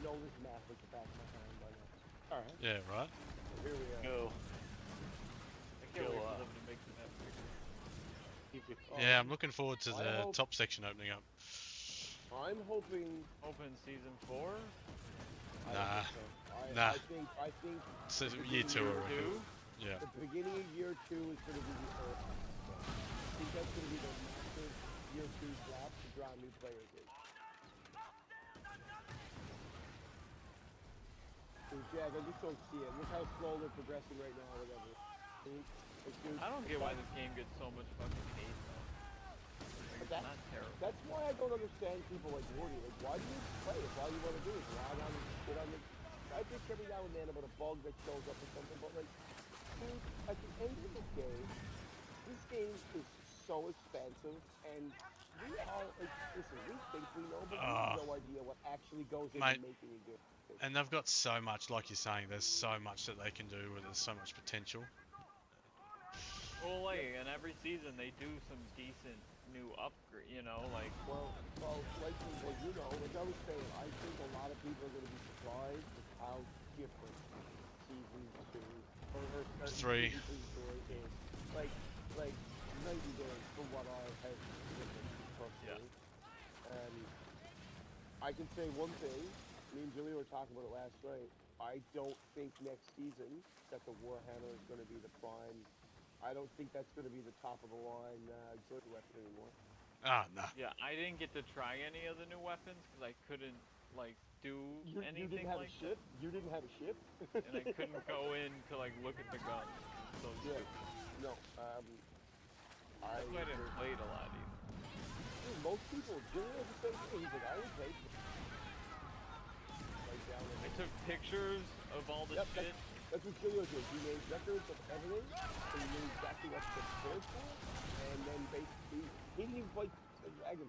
know this map like the back of my hand by now. Alright, Yeah, right. so here we are. Go. I can't wait for them to make the map bigger. Keep it. Yeah, I'm looking forward to I the hope- top section opening up. I'm hoping. Open season 4? I don't Nah. think so. Nah. I think So the year 2 beginning of already. Two? Yeah. the beginning of year 2 is going to be the first. I think that's going to be the massive year 2 drop to draw new players in. So, Jack, I just don't see it. Look how slow they're progressing right now, or whatever. Like, dude, I don't get why this game gets so much fucking hate though. Like, it's That- not terrible. That's why I don't understand people like Woody. Like, why do you play it? All you want to do is log on and shit on the. I bitch every now and then about a bug that shows up or something, but like, dude, at the end of the day, this game is so expensive, and we are like, listen, we think we know, but we have no idea what actually goes into Mate, making a game. And they've got so much, like you're saying, there's so much that they can do where there's so much potential. Well, like, and every season they do some decent new upgrade, you know, like. Well, like you know, like I was saying, I think a lot of people are going to be surprised with how different season 2 or 3 season 3 is. Like night and day for what I have witnessed personally. And I can say one thing. Me and Julia were talking about it last night. I don't think next season that the Warhammer is going to be the prime. I don't think that's going to be the top of the line good weapon anymore. Ah, no. Yeah, I didn't get to try any of the new weapons because I couldn't like do You anything didn't have like a ship. You didn't have a ship. that, and I couldn't go in to like look at the guns. So Yeah. stupid. No. That's why I didn't play it a lot either. Dude, most people. Julia was the same thing. He's like, I would play. Right down I took pictures of all the Yep, shit. That's what Julio did. He made records of everything, so he knew exactly what to prepare for, and then basically, he didn't even fight the dragon.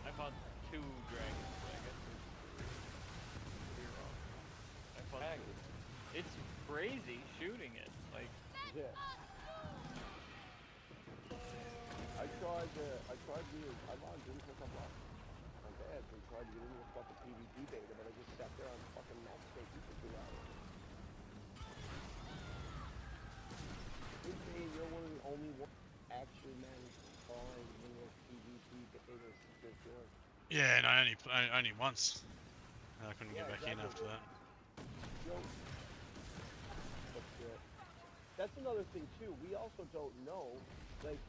I fought 2 dragons, I guess. Could be wrong. I fought 2. It's crazy shooting it. Like, Yeah. I logged in for a couple hours. My dad and tried to get into the fucking PvP beta, but I just sat there on fucking max station for 2 hours. You're one of the only ones actually managed to find in those PvP betas this year. Yeah, and I only once. I couldn't get back in after that. Yo. But that's another thing too. We also don't know, like,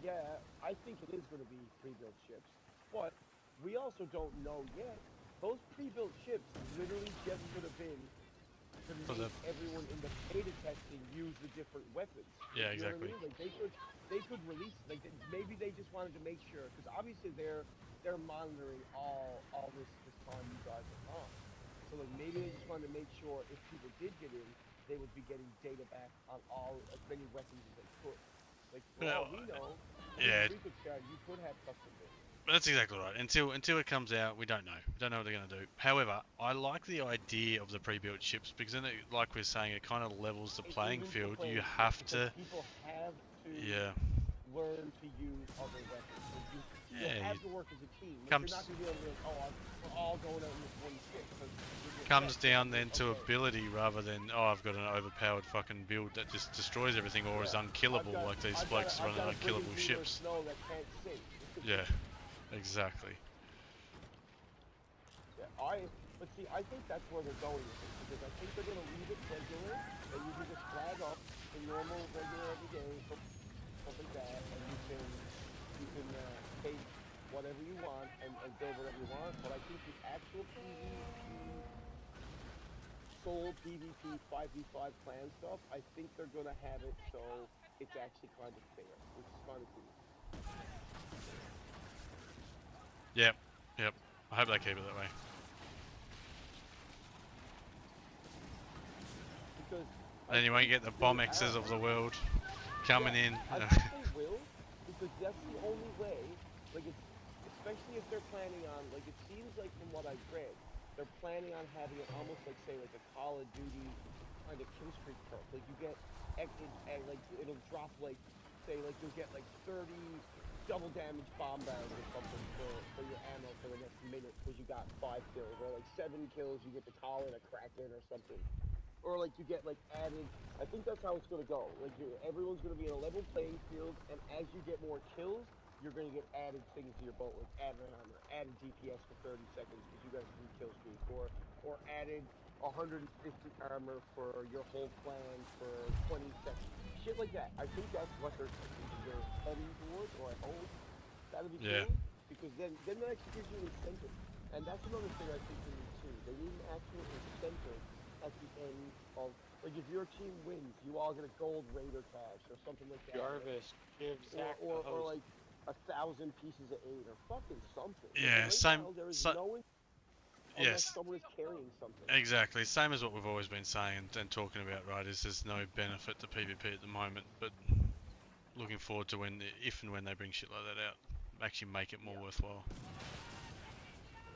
yeah, I think it is going to be pre-built ships, but we also don't know yet. Those pre-built ships literally just could have been to make everyone in the beta testing use the different weapons. Yeah, You know what I exactly. mean? Like they could release, like maybe they just wanted to make sure, because obviously they're monitoring all this time you guys are on. So like maybe they just wanted to make sure if people did get in, they would be getting data back on as many weapons as they could. Like for all we know, yeah. you could have custom builds. That's exactly right. Until it comes out, we don't know. We don't know what they're going to do. However, I like the idea of the pre-built ships because then, like we're saying, it kind of levels the playing field. You have to. People have to learn to use other weapons. Like you have to work as a team. Like you're not going to be able to be like, we're all going out with one ship. Comes down then to ability rather than I've got an overpowered fucking build that just destroys everything or is unkillable like these blokes running unkillable ships. Yeah, exactly. Yeah, but see, I think that's where they're going with it because I think they're going to leave it regular and you can just flag up the normal regular everyday stuff like that, and you can take whatever you want and build whatever you want. But I think the actual soul PvP 5v5 clan stuff, I think they're gonna have it so it's actually kind of fair, which is kind of cool. Yep. I hope they keep it that way. Because then you won't get the bomb X's of the world coming in. I think they will, because that's the only way. Like, especially if they're planning on, like, it seems like from what I've read, they're planning on having it almost like, say, like a Call of Duty kind of kill streak perk. Like, you get, like, it'll drop, like, say like you'll get like 30 double damage bomb barrels or something for your ammo for the next minute because you got 5 kills, or like 7 kills you get the Talon a Kraken or something. Or like you get like added, I think that's how it's gonna go. Like everyone's gonna be in a level playing field, and as you get more kills, you're gonna get added things to your boat, like added armor, added DPS for 30 seconds because you got a 3 kill streak, or added 150 armor for your whole clan for 20 seconds. Shit like that. I think that's what they're heading towards, or I hope that'll be cool. Because then that actually gives you an incentive. And that's another thing I think they need too. They need an actual incentive at the end of, like, if your team wins, you all get a gold raider cash or something like that. Jarvis, give Zach or the host. like 1,000 pieces of 8 or fucking something. Yeah, right same. now, there is So, no unless someone is carrying something. Exactly, same as what we've always been saying and talking about, right? Is there's no benefit to PvP at the moment, but looking forward to if and when they bring shit like that out, actually make it more worthwhile.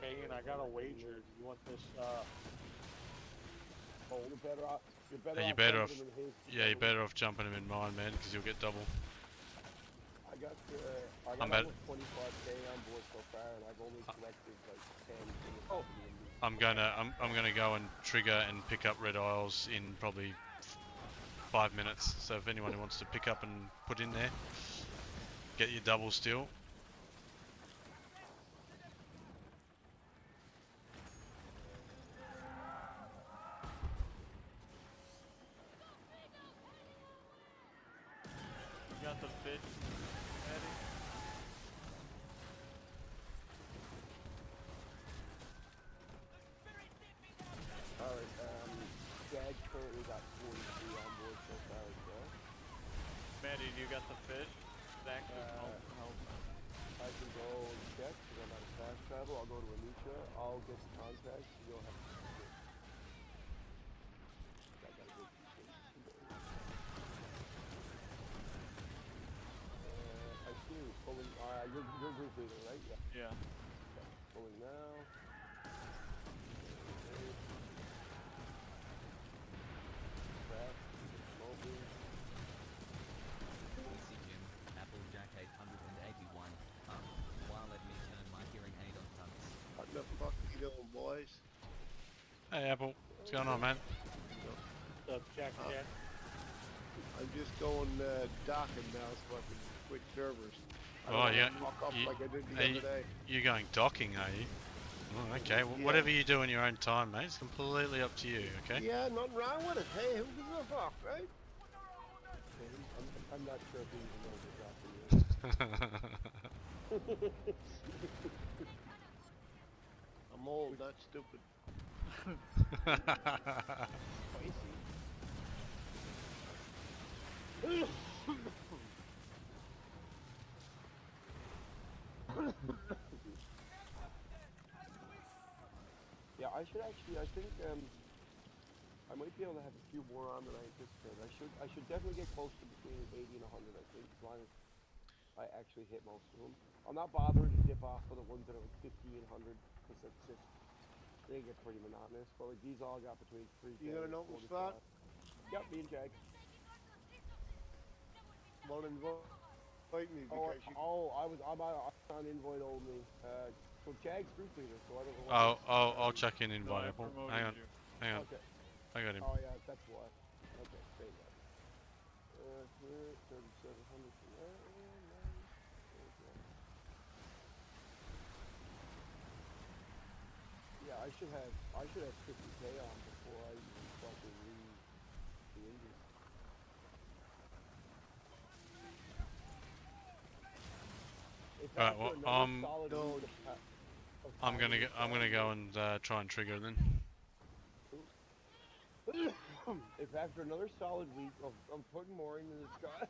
Megan, I got a wager. You want this? Oh, you're better off. You're better off. Yeah, you're better off jumping him in mine, man, because you'll get double. I got I'm better. almost 25k on board so far, and I've only collected like 10. Oh. I'm gonna go and trigger and pick up Red Isles in probably 5 minutes. So if anyone who wants to pick up and put in there, get your double still. You got the fish, Eddie? Alright, Jag currently got 43 on board so far as well. Maddie, you got the fish? Zach just help. I can go and check because I'm out of fast travel. I'll go to Anisha. I'll get the contacts. You'll have to I gotta go to I see you pulling. You're group leader, right? Yeah. Yeah. Okay. Pulling now. Easy Jim, Applejack 881. While let me turn my hearing aid on thumbs. What the fuck are you doing, boys? Hey Apple, what's going on, man? The Jack Jack. I'm just going docking now so I can switch servers. I Oh, don't yeah. wanna fuck up like I did the other day. You're going docking, are you? Oh, okay. Well, whatever you do in your own time, mate, it's completely up to you. Okay. Yeah, nothing wrong with it. Hey, who gives a fuck, right? I'm not sure if he even knows what dropping is. I'm old, not stupid. Yeah, I should actually. I think I might be able to have a few more on than I anticipated. I should definitely get close to between 80 and 100. I think, as long as I actually hit most of them. I'm not bothering to dip off for the ones that are like 50 and 100 because that's just they get pretty monotonous. But like these all got between 3. You got an open spot? Yep, me and Jag. Won't invite me because you... I'm on invite only. So Jag's group leader, so I don't know. I'll check in invite Apple. Hang on. Okay. I got him. Oh yeah, that's why. Okay, there you go. Here, 3,700 from there. Yeah, I should have 50k on before I even fucking leave the Indies. Alright, well, I'm gonna go and try and trigger then. If after another solid week of putting more into the sky,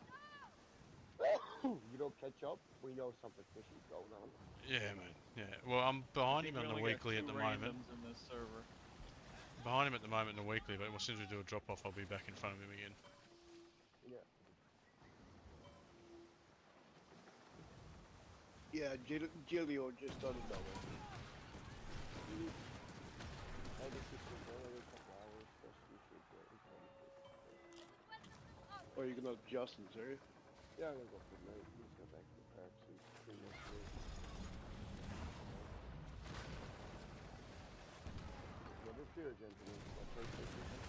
you don't catch up, we know something fishy's going on. Yeah, mate. Yeah. Well, I'm behind him on the weekly at the moment. In this server. Behind him at the moment in the weekly, but as soon as we do a drop off, I'll be back in front of him again. Yeah, Gilio just done it that way. Or you can have Justin's, are you? Yeah, I'm gonna go for the night. We just got back to the park, so it's pretty much me. Never fear, gentlemen. My PlayStation has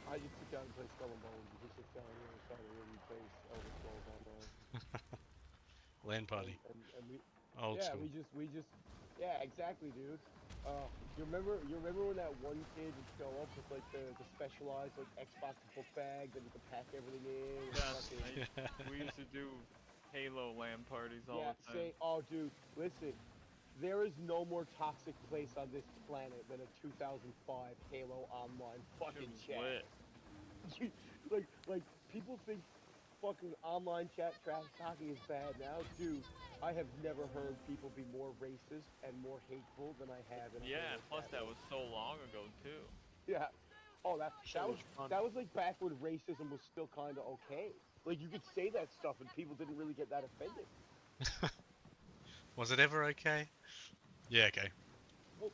I just sit down and play Skull and Bones. You just sit down on the other side of the room and play Elder Scrolls Online. LAN party. And we, Old yeah, school. yeah, exactly, dude. You remember when that one kid would show up with like the specialized like Xbox book bag that you could pack everything in? And Yes, fucking, we used to do Halo LAN parties all yeah, the time. oh, dude, listen. There is no more toxic place on this planet than a 2005 Halo Online fucking Shit was chat. lit. like people think fucking online chat trash talking is bad now, dude. I have never heard people be more racist and more hateful than I have in a Yeah, Halo plus chat that room. was so long ago too. Yeah. Oh, that Shit was was fun. that was like back when racism was still kind of okay. Like you could say that stuff and people didn't really get that offended. Was it ever okay? Yeah, okay. Well,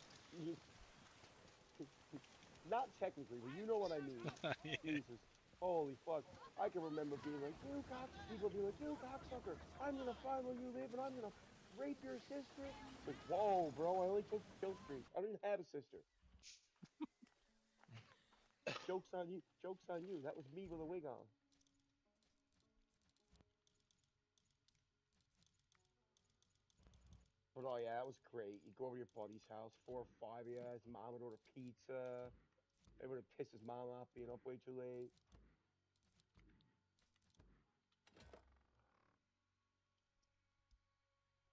not technically, but you know what I mean. Yeah. Jesus. Holy fuck. I can remember being like, you people being like, you cocksucker, I'm gonna find where you live and I'm gonna rape your sister. Like, whoa, bro, I only took kill streak. I don't even have a sister. Joke's on you. Joke's on you. That was me with a wig on. But oh yeah, that was great. You go over to your buddy's house, 4 or 5 of you, his mom would order pizza. Everybody would piss his mom off being up way too late.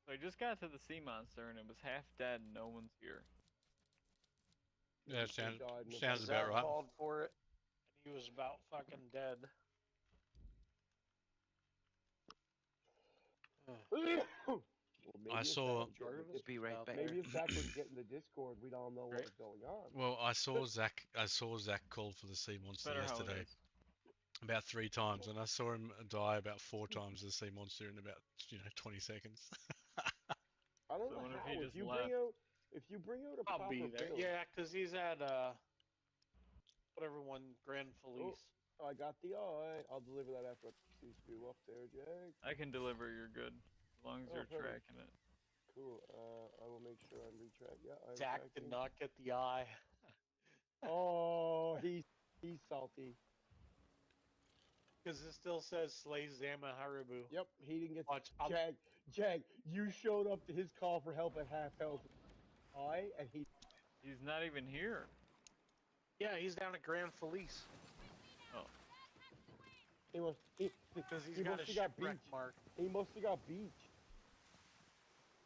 So I just got to the sea monster and it was half dead and no one's here. Yeah, He sounds died in the sounds first about Zach right. called for it, and he was about fucking dead. Well, I maybe if saw. Zach would get in the Be right back. maybe if Zach would get in the Discord, we'd all know what Right. was going on. Well, I saw Zach. I saw Zach call for the sea monster Better how it yesterday is. about 3 times, and I saw him die about 4 times the sea monster in about 20 seconds. I don't So know what if how. he If just you left? bring out a I'll proper be there. build. Yeah, because he's at whatever one, Grand Felice. I got the eye. I'll deliver that after I see you up there, Jake. I can deliver, you're good. As long as Oh, you're perfect. tracking it. Cool. I will make sure I'm retracked. Yeah, I'm Zach tracking. did not get the eye. Oh, he's salty. Because it still says Slay Zama Haribu. Yep, he didn't get. Watch, Jag, you showed up to his call for help at half health. And he. He's not even here. yeah, he's down at Grand Felice. Oh. Because he's got a must have got shipwreck beach. mark. He must have got beach.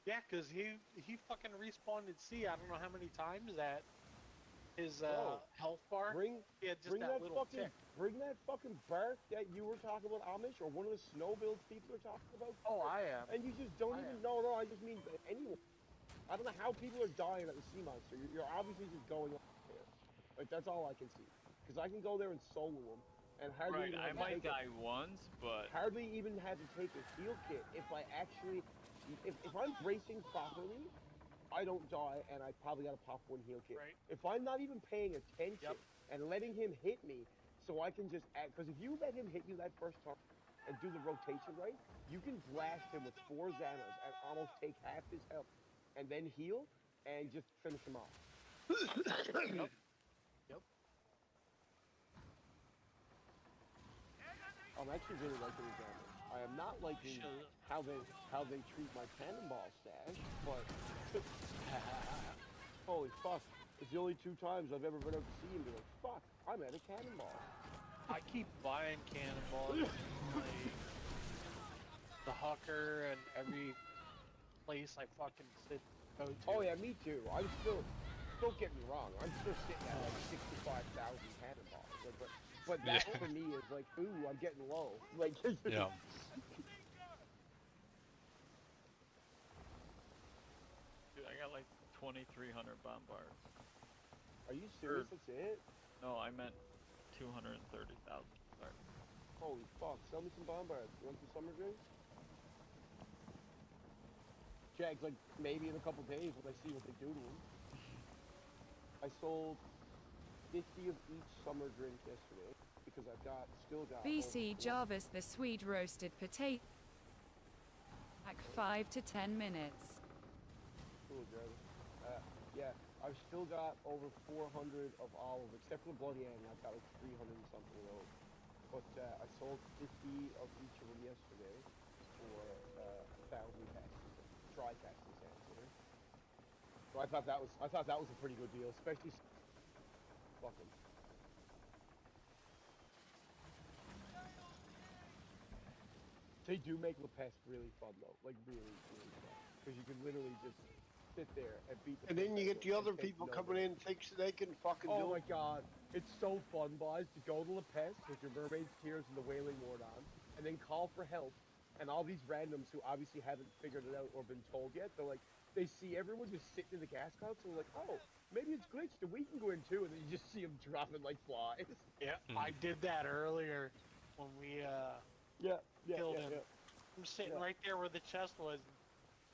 Yeah, because he fucking respawned at sea. I don't know how many times that his Bro, health bar. Bring He had just bring that that little fucking tick. bring that fucking bark that you were talking about Amish or one of the snow builds people are talking about. Oh, I am. And you just don't I even am. no, I just mean anyone. I don't know how people are dying at the sea monster. You're obviously just going up there. Like that's all I can see. Because I can go there and solo them, and hardly Right, even I have to might take die once, but hardly even had to take a heal kit if I actually if I'm bracing properly. I don't die, and I probably gotta pop 1 heal kit. Right. If I'm not even paying attention Yep. and letting him hit me, so I can just act, because if you let him hit you that first time and do the rotation right, you can blast him with 4 Xanas and almost take half his health, and then heal and just finish him off. Yep. Yep. I'm actually really liking his damage. I am not liking how they treat my cannonball stash, but holy fuck. It's the only 2 times I've ever been able to see him be like, fuck, I'm at a cannonball. I keep buying cannonballs like the Hucker and every place I fucking go to. Oh yeah, me too. I'm still, don't get me wrong, I'm still sitting at like 65,000 cannonballs. But that for me is like, ooh, I'm getting low. Like, Yeah. dude, I got like 2,300 bombards. Are you serious? That's it? No, I meant 230,000. Sorry. Holy fuck, sell me some bombards. You want some summer drinks? Jags, like, maybe in a couple days when I see what they do to them. I sold 50 of each summer drink yesterday because I've still got. BC Jarvis, the sweet roasted potato. Like 5 to 10 minutes. Cool, Jarvis. Yeah, I've still got over 400 of olive, except for the Bloody End. I've got like 300 and something of those. But I sold 50 of each of them yesterday for 1,000 packs, dry packs essentially. So I thought that was a pretty good deal, especially. Fucking. They do make La Peste really fun though, like really, really fun, because you can literally just sit there and beat. And then you get the other people coming in thinks they can fucking do it. Oh my god, it's so fun, boys, to go to La Peste with your Mermaid's Tears and the Wailing Ward on, and then call for help, and all these randoms who obviously haven't figured it out or been told yet, they're like, they see everyone just sitting in the gas cloud, so they're like, oh, maybe it's glitched and we can go in too, and then you just see them dropping like flies. Yeah, I did that earlier when we killed him. I'm sitting right there where the chest was.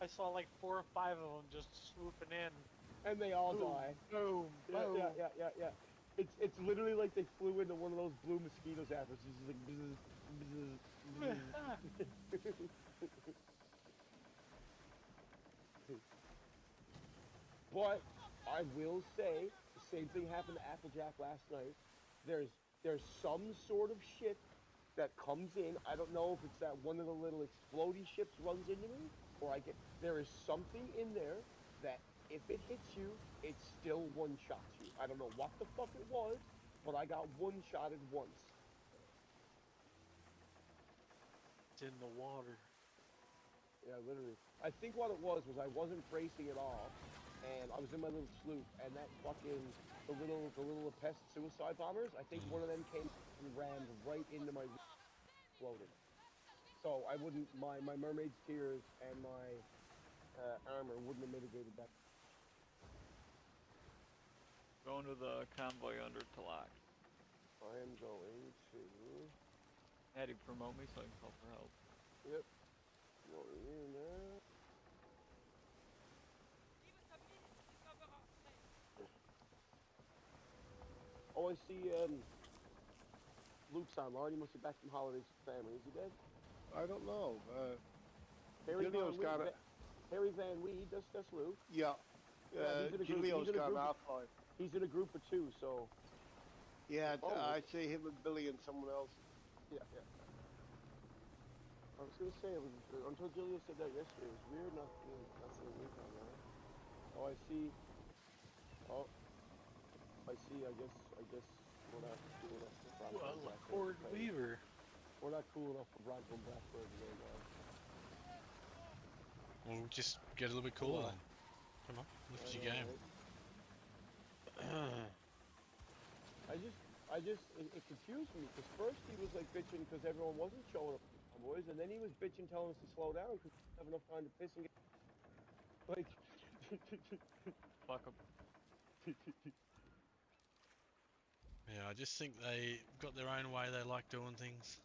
I saw like 4 or 5 of them just swooping in. And they all Boom, die. Boom, boom. Yeah. It's literally like they flew into one of those blue mosquitoes after. It's just like bzz, bzz, bzz. But I will say the same thing happened to Applejack last night. There's some sort of shit that comes in. I don't know if it's that one of the little explodey ships runs into me, or there is something in there that if it hits you, it still one-shots you. I don't know what the fuck it was, but I got one-shotted once. It's in the water. Yeah, literally. I think what it was I wasn't bracing at all, and I was in my little sloop, and that fucking the little La Peste suicide bombers. I think one of them came and rammed right into my floating. So I wouldn't my Mermaid's Tears and my armor wouldn't have mitigated that. Going to the convoy under Talak. I am going to. Had him promote me so I can call for help. Yep. Going in there. Oh, I see. Luke's online. He must be back from holidays with family. Is he dead? I don't know. Julio's got it. Harry Van Weed. That's Luke. Yeah. Julio's got an offline. He's in a group of 2, so. Yeah, I see him and Billy and someone else. Yeah. I was gonna say, until Julio said that yesterday, it was weird not seeing Luke online. Oh, I see. Oh, I see. I guess we're not cool enough for Bronco Ford Weaver. We're not cool enough for Bronco and Blackbird to go now. Well, just get a little bit cooler then. Come on, lift your game. It confused me, because first he was like bitching because everyone wasn't showing up for boys, and then he was bitching telling us to slow down because we didn't have enough time to piss and get like Fuck him. Yeah, I just think they got their own way. They like doing things.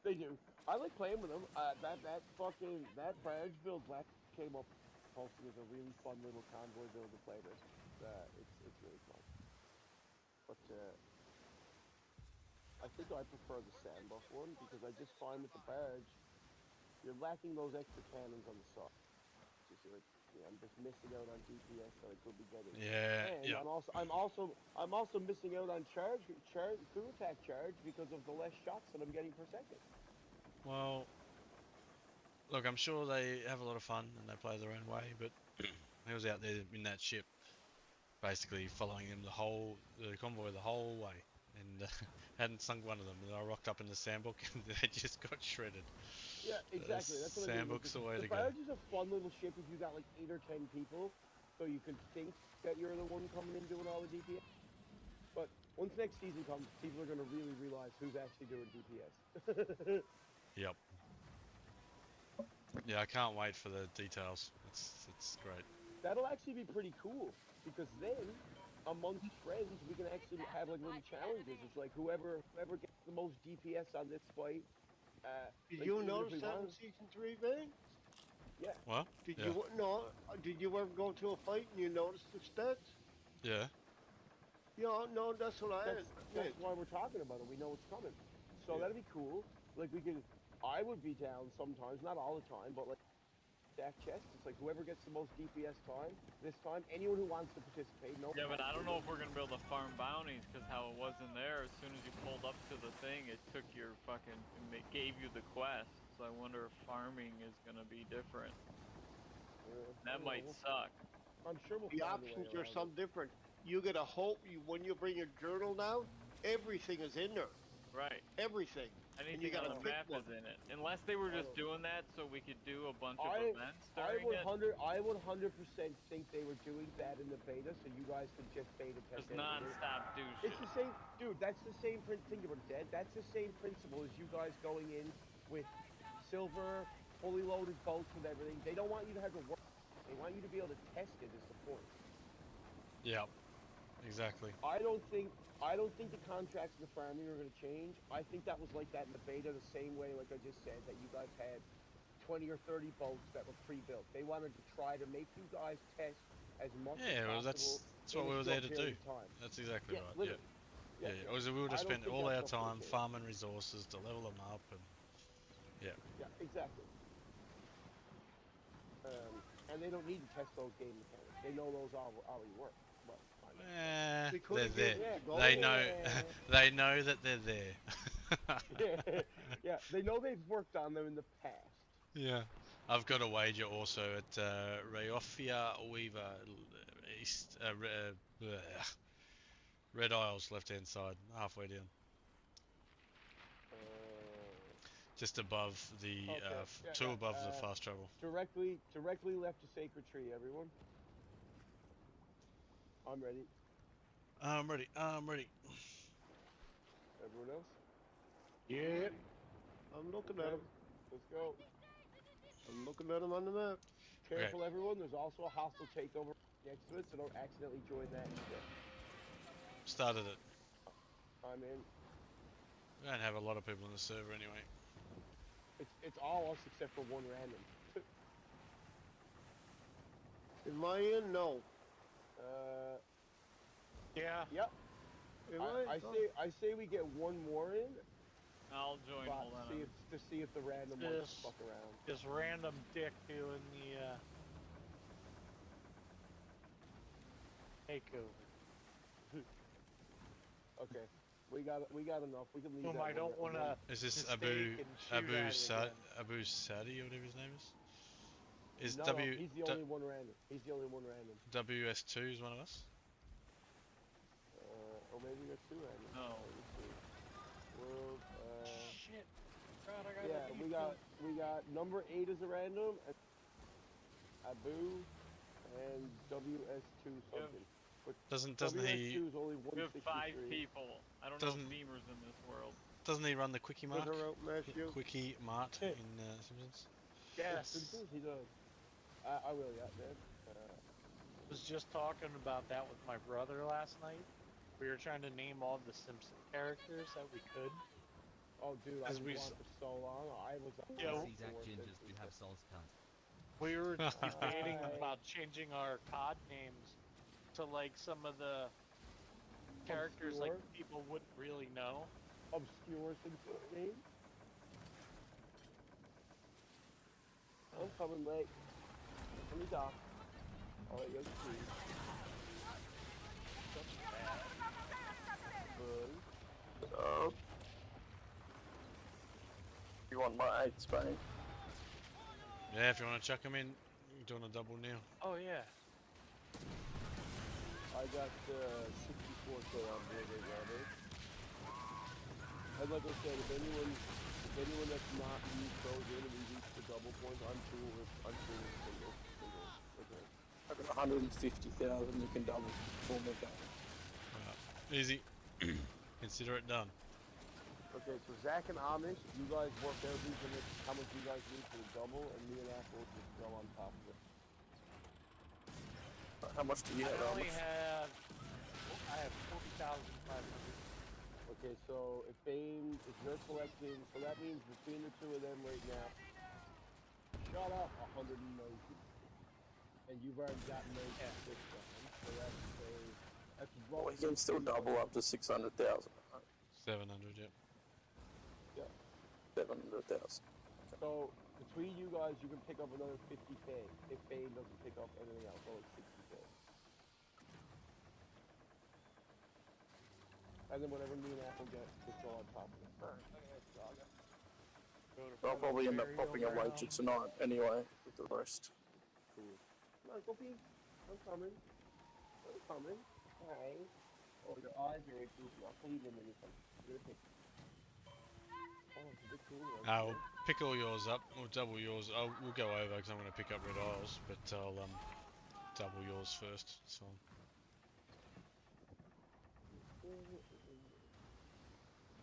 They do. I like playing with them. That barge build Black came up posting as a really fun little convoy build to play with. It's really fun. But I think I prefer the Sandbuff one because I just find with the barge, you're lacking those extra cannons on the side. Just like, I'm just missing out on DPS that I could be getting. Yeah. And I'm also missing out on crew attack charge because of the less shots that I'm getting per second. Well, look, I'm sure they have a lot of fun and they play their own way, but he was out there in that ship, basically following him the convoy the whole way, and hadn't sunk one of them. And I rocked up in the Sandbook and they just got shredded. Yeah, exactly. That's what Sandbook's the way to go. The barge is a fun little ship if you got like 8 or 10 people, so you can think that you're the one coming in doing all the DPS. But once next season comes, people are going to really realize who's actually doing DPS. Yep. Yeah, I can't wait for the details. It's great. That'll actually be pretty cool, because then amongst friends we can actually have like little challenges. It's like whoever gets the most DPS on this fight. Did you notice that in season 3, man? Yeah. What? Did you ever go to a fight and you notice the stats? Yeah. Yeah, no, that's what I. That's why we're talking about it. We know it's coming. So Yeah. that'd be cool. Like we could, I would be down sometimes, not all the time, but like stack chests. It's like whoever gets the most DPS time this time. Anyone who wants to participate. No. Yeah, but I don't know if we're gonna be able to farm bounties because how it wasn't there. As soon as you pulled up to the thing, it took your fucking, it gave you the quest. So I wonder if farming is gonna be different. That might suck. I'm sure we'll The find a way options are around some different. You get a hope. When you bring your journal down, everything is in there. Right. Everything. Anything on the map is in it. Unless they were just doing that so we could do a bunch of events during it. I would 100% think they were doing that in the beta, so you guys could just beta test Just it. non-stop do shit. It's the same, dude. That's the same. Think about it, Dad. That's the same principle as you guys going in with silver, fully loaded boats with everything. They don't want you to have to work. They want you to be able to test it. Is the point? Yeah, exactly. I don't think the contracts and the farming are going to change. I think that was like that in the beta, the same way, like I just said, that you guys had 20 or 30 boats that were pre-built. They wanted to try to make you guys test as much as Well, possible. that's what we were there to do. That's exactly right. Literally. Yeah. We would have spent all our time farming. farming resources to level them up, and yeah. Yeah, exactly. And they don't need to test those game mechanics. They know those already work. But They're there. They know. They know that they're there. yeah, they know they've worked on them in the past. Yeah. I've got a wager also at Rayofia Weaver East, Red Isles left hand side, halfway down. Just above the, above the fast travel. Directly left to Sacred Tree, everyone. I'm ready. I'm ready. Everyone else? Yeah. I'm looking at him. Let's go. I'm looking at him on the map. Careful, everyone. There's also a hostile takeover next to it, so don't accidentally join that instead. Started it. I'm in. We don't have a lot of people in the server anyway. It's all us except for one random. Am I in? No. Yeah. Yep. I say we get one more in. I'll join. Hold on. To see if the random wants to fuck around. This random dick doing the takeover. Okay. We got enough. We can leave. Whom I don't want to. Is this Abu Sadi or whatever his name is? Is no, he's the only one random. He's the only one random. WS2 is one of us. Or maybe we got two random. No. World. Shit. God, I got we got number 8 as a random, and Abu, and WS2 something. But Doesn't WS2 he? is only We have 5 163. people. I don't know Beamers in this world. Doesn't he run the Quickie Mart? Quickie Mart in Simpsons? Yes. Simpsons, he does. I will, yeah, man. Was just talking about that with my brother last night. We were trying to name all the Simpson characters that we could. Oh, dude, I was on for so long. I was. These act gingers do have souls count. We were debating about changing our COD names to like some of the characters like people wouldn't really know. Obscure Simpson name. I'm coming late. Let me dock. I'll let you guys see. You want my 8 Spain? Yeah, if you want to chuck him in, you're doing a double now. Oh yeah. I got 64K on board already. And like I said, if anyone that's not me throws in and we reach the double points, I'm cool with single. Okay. I've got 150,000 you can double for me back. Easy. Consider it done. Okay, so Zach and Amish, you guys work out how much you guys need for the double, and me and Apple will just go on top of it. How much do you have, I Amish? I have 40,500. Okay, so if they're collecting, so that means between the two of them right now, shut up, 190. And you've already got 96 rounds, so that's That's Well, roughly he can still double up to 600,000. 700, yep. Yeah. 700,000. So between you guys, you can pick up another 50k if Bane doesn't pick up anything else. So it's 60k. And then whatever me and Apple get, just go on top of it. Alright. I'll probably end up popping a wager tonight anyway with the rest. Cool. Come on, Goofy. I'm coming. I'm coming. Hi. Oh, your eyes are really goofy. I'll clean them in a second. You're gonna pick. Oh, it's a bit cool. We'll pick all yours up. We'll double yours. We'll go over because I'm going to pick up Red Isles, but I'll double yours first. So.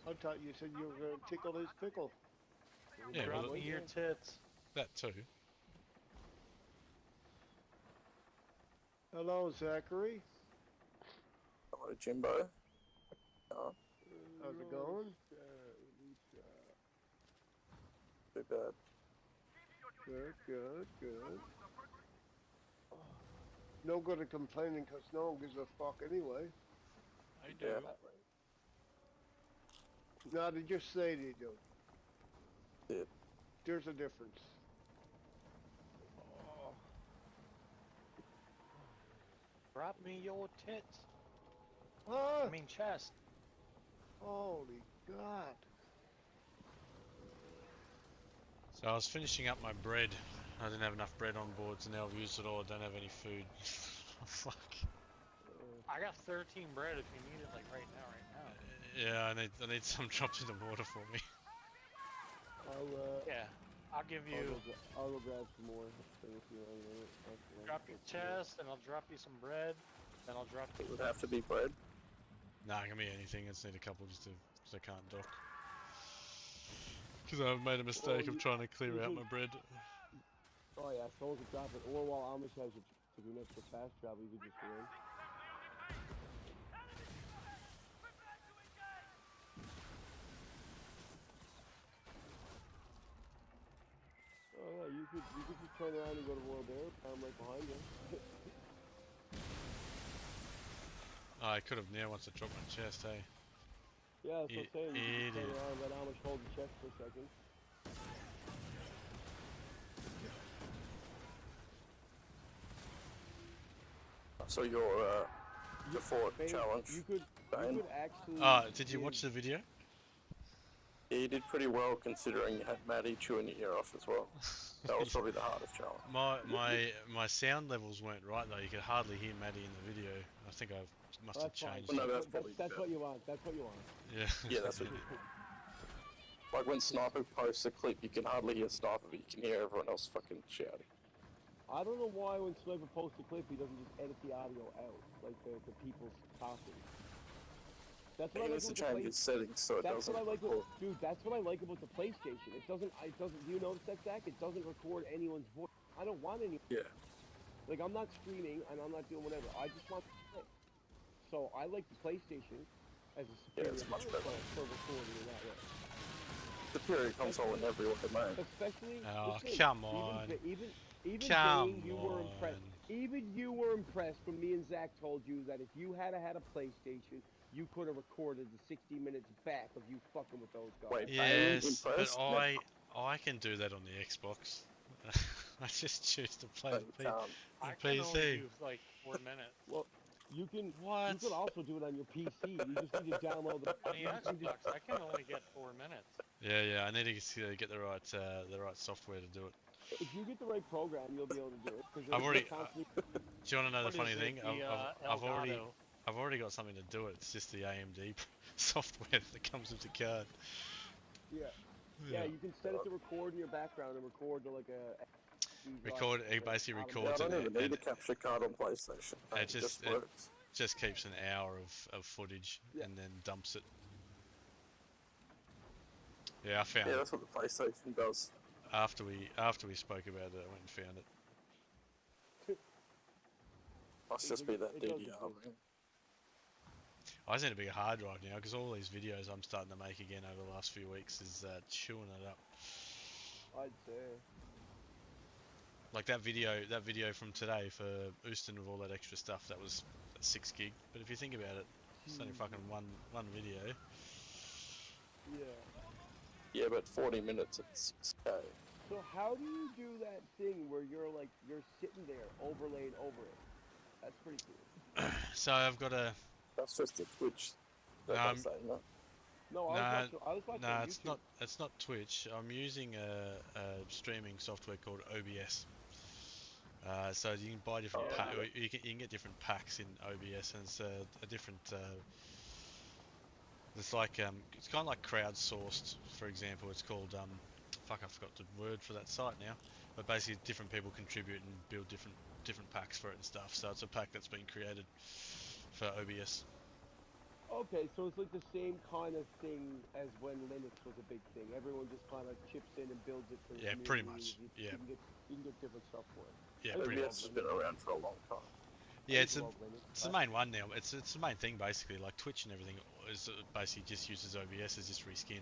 I thought you said you were going to tickle his pickle. Yeah, Drop well, me your tits. That too. Hello, Zachary. Hello, Jimbo. How's it going? Too bad. Good, good, good. No good at complaining because no one gives a fuck anyway. I do. Yeah. No, they just say they do. Yeah. There's a difference. Drop me your tits. Huh? I mean chest. Holy God. So I was finishing up my bread. I didn't have enough bread on board, so now I've used it all. I don't have any food. Fuck. I got 13 bread if you need it, like right now. Yeah, I need some dropped in the water for me. Yeah, I'll give you. I'll go grab some more. Drop your chest, and I'll drop you some bread. Then I'll drop you. It would have to be bread. Nah, it can be anything. I just need a couple just to, because I can't dock. Because I've made a mistake of trying to clear out my bread. Oh yeah, someone could drop it. Or while Amish has it, to do an extra fast travel, you could just go in. Oh yeah, you could just turn around and go to World Air, I'm right behind you. Oh, I could have now once I dropped my chest, hey. Yeah, that's what I'm saying. You can just turn Idiot. around and let Amish hold the chest for a second. So your fort challenge. You could actually. Did you watch the video? Yeah, you did pretty well considering you had Maddie chewing your ear off as well. That was probably the hardest challenge. My sound levels weren't right though. You could hardly hear Maddie in the video. I think I must have changed. Well, no, it. that's what you want. That's what you want. Yeah. Yeah, that's what you Like when Sniper posts a clip, you can hardly hear Sniper, but you can hear everyone else fucking shouting. I don't know why when Sniper posts a clip, he doesn't just edit the audio out, like the people's talking. That's what He I needs like to about change the his settings so it That's doesn't what I like record. dude, that's what I like about the PlayStation. It doesn't, do you notice that, Zach? It doesn't record anyone's voice. I don't want any. Yeah. Like, I'm not streaming, and I'm not doing whatever. I just want to play. So, I like the PlayStation as a superior it's much better. for recording in that way. Superior console in every way, man. Especially, Oh, listen, come on. Even Come Dane, you were impressed. Even you were impressed when me and Zach told you that if you had a PlayStation, you could have recorded the 60 minutes back of you fucking with those guys. Wait, Yes, but I can do that on the Xbox. I just choose to play the I can only PC. do like 4 minutes. Well, you can. What? You could also do it on your PC. You just need to download the. On the Xbox, I can only get 4 minutes. Yeah, I need to get the right software to do it. If you get the right program, you'll be able to do it. I've already. Constantly... Do you want to know the What funny is it, thing? the, I've already got something to do it. It's just the AMD software that comes with the card. Yeah, you can set it to record in your background and record to like a. It basically Yeah, I records don't it. even need a capture card on PlayStation. It just works. just keeps an hour of footage and then dumps it. Yeah, I found Yeah, it. that's what the PlayStation does. After we spoke about it, I went and found it. Must just be that DDR, man. I just need a bigger hard drive now because all these videos I'm starting to make again over the last few weeks is chewing it up. I'd say. Like that video from today for Houston with all that extra stuff, that was 6 gig. But if you think about it, it's only fucking one video. Yeah. Yeah, but 40 minutes at 6K. So how do you do that thing where you're sitting there overlaid over it? That's pretty cool. So I've got a. That's just a Twitch. No, That does that, no? No, Nah, I was watching on YouTube. it's not Twitch. I'm using a streaming software called OBS. So you can buy different you can get different packs in OBS, and it's a different. It's like it's kind of like crowdsourced. For example, it's called fuck, I forgot the word for that site now. But basically, different people contribute and build different packs for it and stuff. So it's a pack that's been created for OBS. Okay, so it's like the same kind of thing as when Linux was a big thing. Everyone just kind of chips in and builds it for the community. Pretty much. You can get different stuff for it. Yeah, pretty much. OBS has been around for a long time. Yeah, it's the main one now. It's the main thing basically. Like Twitch and everything is basically just uses OBS. It's just reskinned.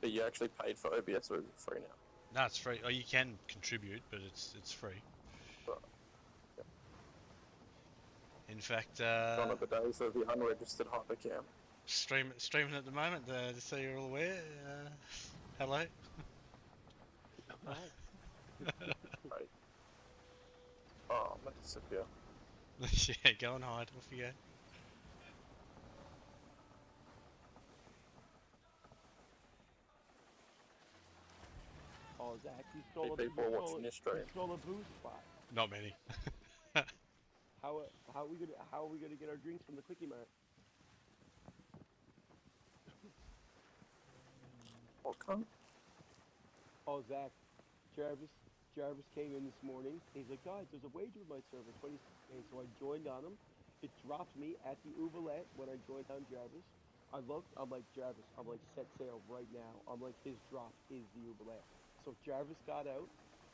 But you actually paid for OBS, or is it free now? No, it's free. Oh, you can contribute, but it's free. Right. In fact, Gone are the days of the unregistered hypercam. streaming at the moment. Just so you're all aware. Hello. Right. Oh, I'm meant to sit here. Yeah, go and hide. Off you go. Oh, Zach, you stole People watching this stream. You stole a booze spot. Not many. How are we gonna get our drinks from the Quickie Mart? What kind? Oh, Zach, Jarvis came in this morning. He's like, guys, there's a wager in my server, 26K. So I joined on him. It dropped me at the Oubliette when I joined on Jarvis. I looked, I'm like, Jarvis, I'm like, set sail right now. I'm like, his drop is the Oubliette. So Jarvis got out.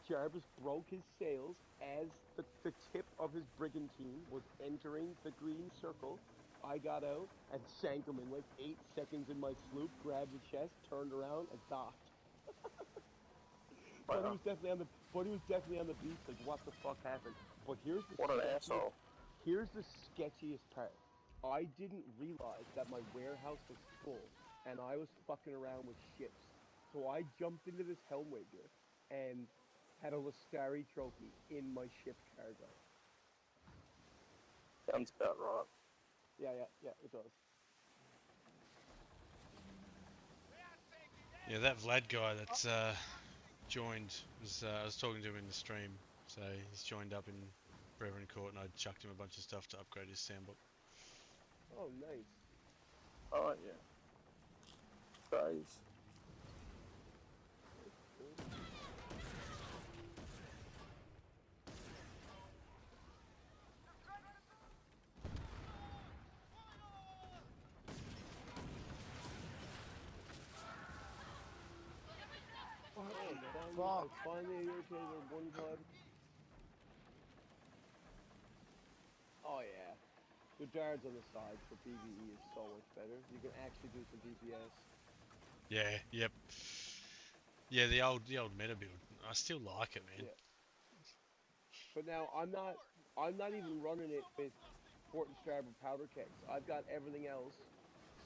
Jarvis broke his sails as the tip of his brigantine was entering the green circle. I got out and sank him in like 8 seconds in my sloop, grabbed the chest, turned around, and docked. But he was definitely on the beach, like, what the fuck happened? But here's the What an asshole. Here's the sketchiest part. I didn't realize that my warehouse was full, and I was fucking around with ships. So I jumped into this helm wager, and had a Lascari trophy in my ship cargo. Sounds about right. Yeah, it does. Yeah, that Vlad guy that's joined I was talking to him in the stream. So he's joined up in Reverend Court, and I chucked him a bunch of stuff to upgrade his soundbook. Oh, nice. Oh, yeah. Guys. I finally irritated one club. Oh yeah. The darts on the side for PvE is so much better. You can actually do some DPS. Yeah, yep. Yeah, the old meta build. I still like it, man. Yeah. But now I'm not even running it with Fort and Starboard powder kegs. I've got everything else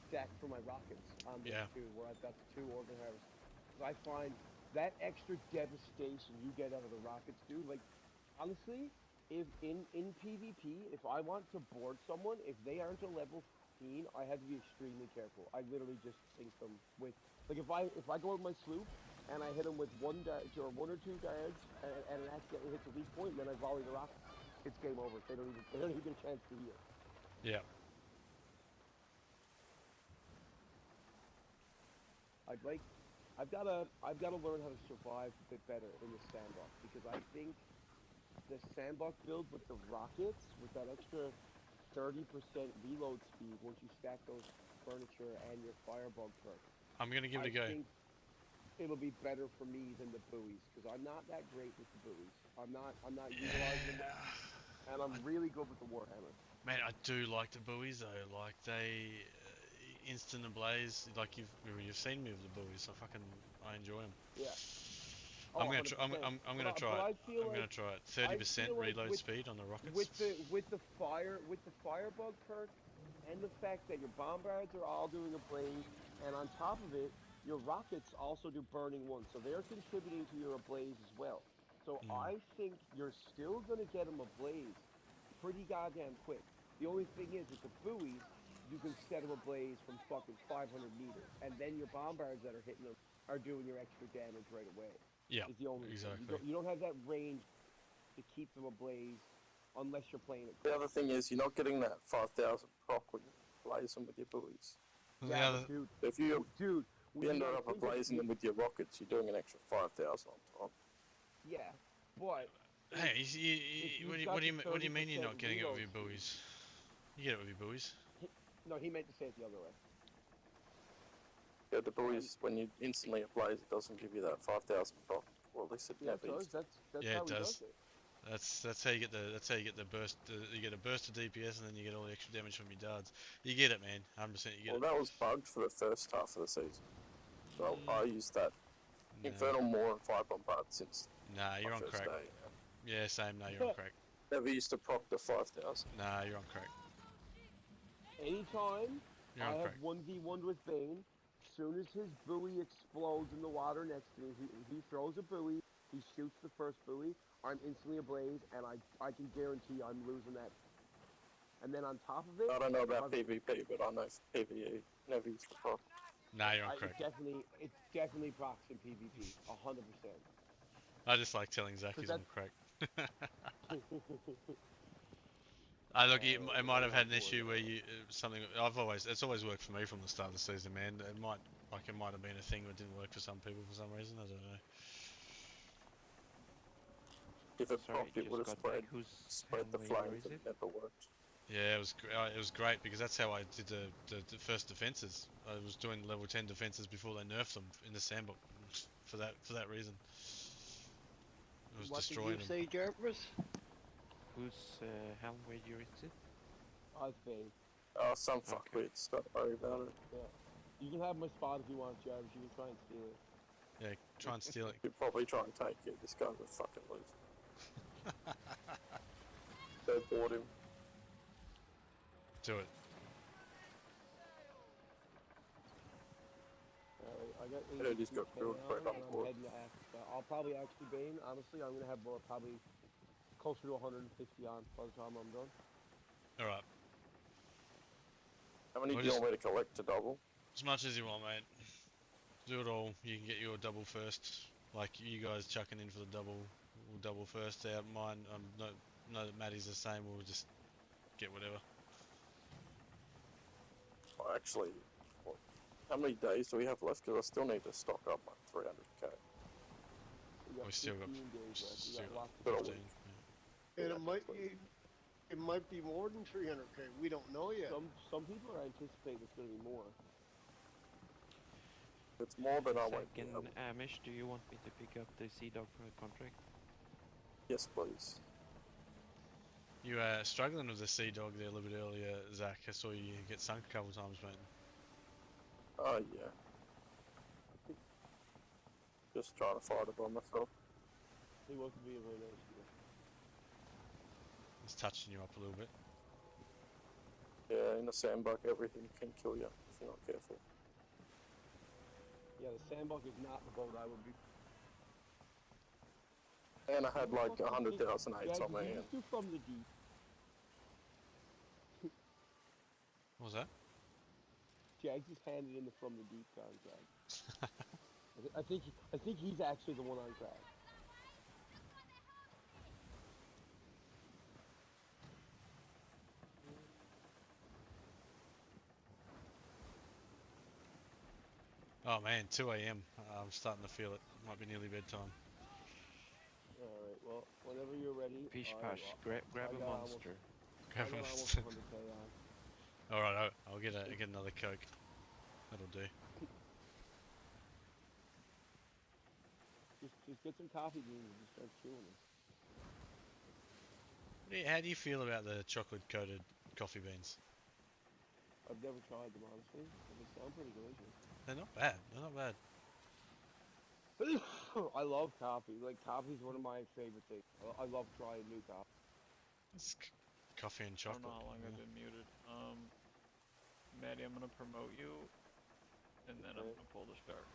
stacked for my rockets on this too, where I've got the 2 organ harvesters. I find that extra devastation you get out of the rockets, dude. Like, honestly, if in PvP, if I want to board someone, if they aren't a level 15, I have to be extremely careful. I literally just sink them with, like, if I go with my sloop and I hit them with 1 or 2 darts and it accidentally hits a weak point, and then I volley the rockets, it's game over. They don't even get a chance to heal. Yeah. I've got to learn how to survive a bit better in the sandbox, because I think the sandbox build with the rockets, with that extra 30% reload speed once you stack those furniture and your firebug perk, I'm gonna give it a go. I think it'll be better for me than the buoys, because I'm not that great with the buoys. I'm not utilizing them, and I'm really good with the Warhammer. Man, I do like the buoys though. Like they instant ablaze. Like you've seen me with the buoys. I fucking I enjoy them. Yeah. I'm Oh, gonna try. 100%. I'm gonna But try it. I feel I'm gonna like try it. I 30% feel like reload with- speed on the rockets. with the firebug perk, and the fact that your bombards are all doing a blaze, and on top of it, your rockets also do burning one, so they're contributing to your ablaze as well. So I think you're still gonna get them ablaze pretty goddamn quick. The only thing is with the buoys, you can set them ablaze from fucking 500 meters, and then your bombards that are hitting them are doing your extra damage right away. Yeah, Is the only thing. exactly. You don't have that range to keep them ablaze unless you're playing it. The other thing is you're not getting that 5,000 proc when you blaze them with your buoys. Yeah, but dude. If you dude, you end up ablazing them with your rockets, you're doing an extra 5,000 on top. Yeah, but Hey, what do you mean you're 30% not getting it with your reload buoys? You get it with your buoys. no, he meant to say it the other way. Yeah, the buoys, when you instantly ablaze, it doesn't give you that 5,000 proc. Well, at least it Yeah, never it does. used to. That's Yeah, how it he does. does it. That's how you get the burst. You get a burst of DPS and then you get all the extra damage from your darts. You get it, man. 100% you get Well, it. that was bugged for the first half of the season. So I used that Infernal Maw and Fire Bombard since Nah, you're my on first crack. day. Yeah, same. Nah, you're on crack. Never used to proc the 5,000. Nah, you're on crack. Anytime You're I on have crack. 1v1 with Bane, soon as his buoy explodes in the water next to me, he throws a buoy, he shoots the first buoy, I'm instantly ablaze, and I can guarantee I'm losing that. And then on top of it, I don't know about PvP, but I know for PvE, never used to proc. Nah, you're on it crack. definitely procs in PvP, 100%. I just like telling Zach he's on that's- crack. Look, it might have had an issue where you something. It's always worked for me from the start of the season, man. It might have been a thing that didn't work for some people for some reason. I don't know. If it Sorry, procced, it just would have got spread, back. Whose spread the hand flames, waiver is and it? it never worked. Yeah, it was great because that's how I did the first defenses. I was doing level 10 defenses before they nerfed them in the sandbox for that reason. It was What destroying did them. you say, Jarvis? Whose helm wager is it? It's Bane. Oh, some fuckwits, don't worry about it. Yeah. You can have my spot if you want, Jarvis. You can try and steal it. Yeah, try and steal it. You'd probably try and take it. This guy's a fucking loser. They bought him. Do it. I got Yeah, it just got 82K killed by on, another and I'm board. heading to Africa. I'll probably actually Bane. Honestly, I'm gonna have probably closer to 150 on by the time I'm done. All right. How many Well, do you just- want me to collect to double? As much as you want, mate. Do it all. You can get your double first. Like you guys chucking in for the double. We'll double first out. Mine. Know that Maddie's the same. We'll just get whatever. Oh, actually, how many days do we have left? Because I still need to stock up my 300k. We still got 15 days left. We still got got lots of But a 15. week. And it might be more than 300k. We don't know yet. Some people are anticipating it's gonna be more. If it's more than I won't. Second, Amish, do you want me to pick up the Sea Dog contract? Yes, please. You were struggling with the Sea Dog there a little bit earlier, Zach. I saw you get sunk a couple of times, mate. Oh, yeah. Just trying to fight it by myself. He wasn't being very nice to you. It's touching you up a little bit. Yeah, in the sandbug, everything can kill you if you're not careful. Yeah, the sandbug is not the boat I would be. And I had like 100,000 Yeah, eights on my you hand. just do from the deep. What was that? Jags just handed in the from the deep contract. I think he's actually the one on track. Oh man, 2 a.m. I'm starting to feel it. Might be nearly bedtime. Alright, well, whenever you're ready. Fish alright, Pash, well, grab I a got monster. Grab I a got monster. almost 100K on. All right, I'll get another Coke. That'll do. Just get some coffee beans and just start chewing them. How do you feel about the chocolate-coated coffee beans? I've never tried them honestly, but they sound pretty delicious. They're not bad. They're not bad. I love coffee. Like, coffee's one of my favorite things. I love trying new coffee. It's coffee and I chocolate. don't know how long I've been muted. Maddie, I'm gonna promote you, and then I'm gonna pull the shark.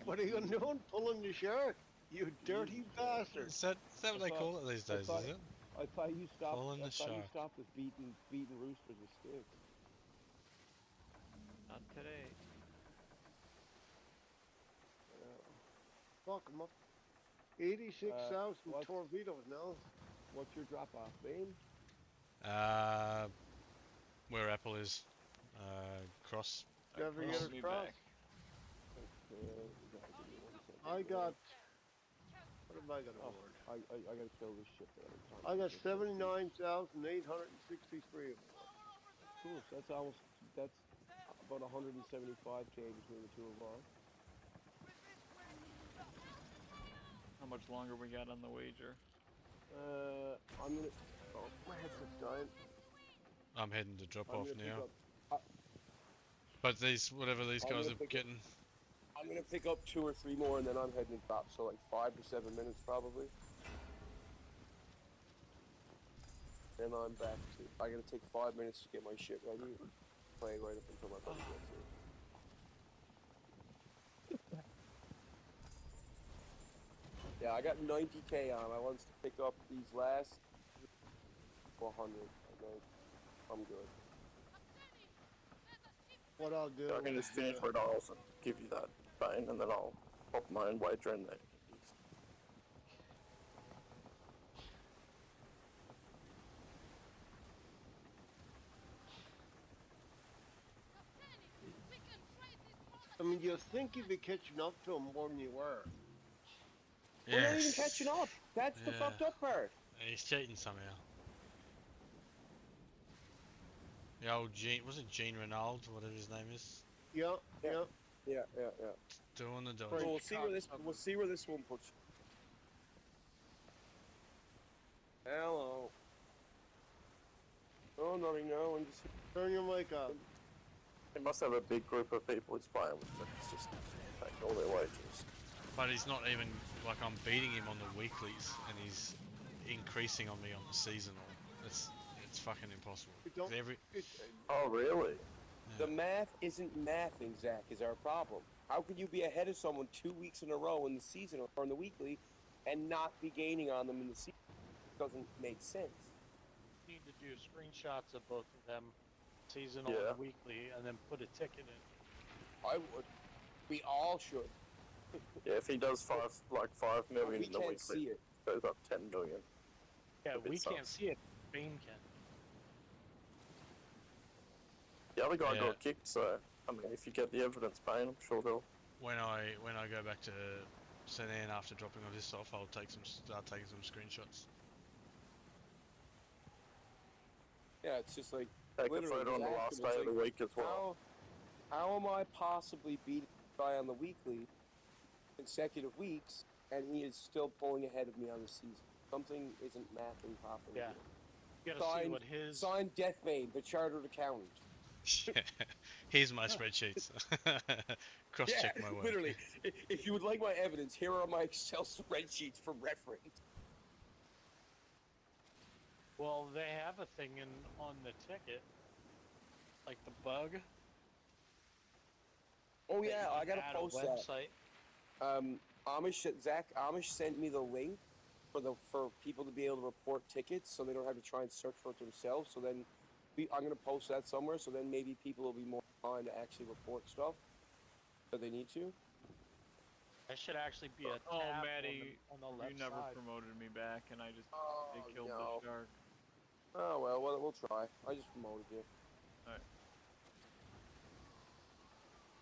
What are you doing? Pulling the shark? You dirty bastard! Is that what they call it these days? Is it? I thought you stopped. Pulling the I thought you shark. stopped with beating roosters with sticks. Not today. Fuck 'em up. 86,000 what's- torpedoes now. What's your drop off, Bane? Where Apple is, cross. Never Call get me across. back. I got. What have I got Oh, aboard? I gotta kill this shit. I got 79,863 of them. Cool. So that's about 175k between the two of us. How much longer we got on the wager? I'm gonna. Oh, my headset's dying. I'm heading to drop I'm off gonna pick now. up- But whatever these I'm guys gonna are pick up- getting. I'm gonna pick up 2 or 3 more, and then I'm heading to drop. So like 5 to 7 minutes probably. Then I'm back to. I gotta take 5 minutes to get my shit ready. Play right up until my buddy gets here. Yeah, I got 90k on. I want to pick up these last 400, and then I'm good. What I'll do. I can just finish my dolls and give you that Bane, and then I'll pop my own wager in there. I mean, you think you'd be catching up to them more than you were. We're not even catching up. That's the Yeah. fucked up part. He's cheating somehow. The old Gene, was it Gene Renault, whatever his name is? Yeah. Yeah. Doing the So dodge. we'll see where this one puts. Hello. Oh, nothing. No, I'm just. Turn your mic up. He must have a big group of people he's playing with. It's just take all their wagers. But he's not even, like, I'm beating him on the weeklies, and he's increasing on me on the seasonal. It's fucking impossible. 'Cause Oh, really? The math isn't mathing, Zach, is our problem. How can you be ahead of someone 2 weeks in a row in the season or in the weekly and not be gaining on them in the season? It doesn't make sense. You need to do screenshots of both of them, seasonal Yeah. and weekly, and then put a ticket in. I would. We all should. Yeah, if he does 5 million We in the can't weekly, see it. goes up 10 million. Yeah, A bit we can't sus. see it. Bane can. The other guy Yeah. got kicked, so I mean, if you get the evidence, Bane, I'm sure they'll. When I go back to St. Anne after dropping all this off, I'll start taking some screenshots. Yeah, it's just like Take a literally photo on the just last asking, day it's of the like, week as well. How am I possibly beating the guy on the weekly consecutive weeks, and he is still pulling ahead of me on the season? Something isn't mathing properly. Yeah. You gotta see what his. Signed Deathbane, the chartered accountant. Here's my spreadsheets. Cross-check my work. Literally. If you would like my evidence, here are my Excel spreadsheets for reference. Well, they have a thing on the ticket, like the bug. Oh that yeah, you I can gotta add a post that. website. Zach Amish sent me the link for people to be able to report tickets, so they don't have to try and search for it themselves. So then, I'm gonna post that somewhere. So then maybe people will be more inclined to actually report stuff that they need to. That should actually be a tab Oh, Maddie, on the left you never side. promoted me back, and I just they killed no. the shark. Oh well, we'll try. I just promoted you. Alright.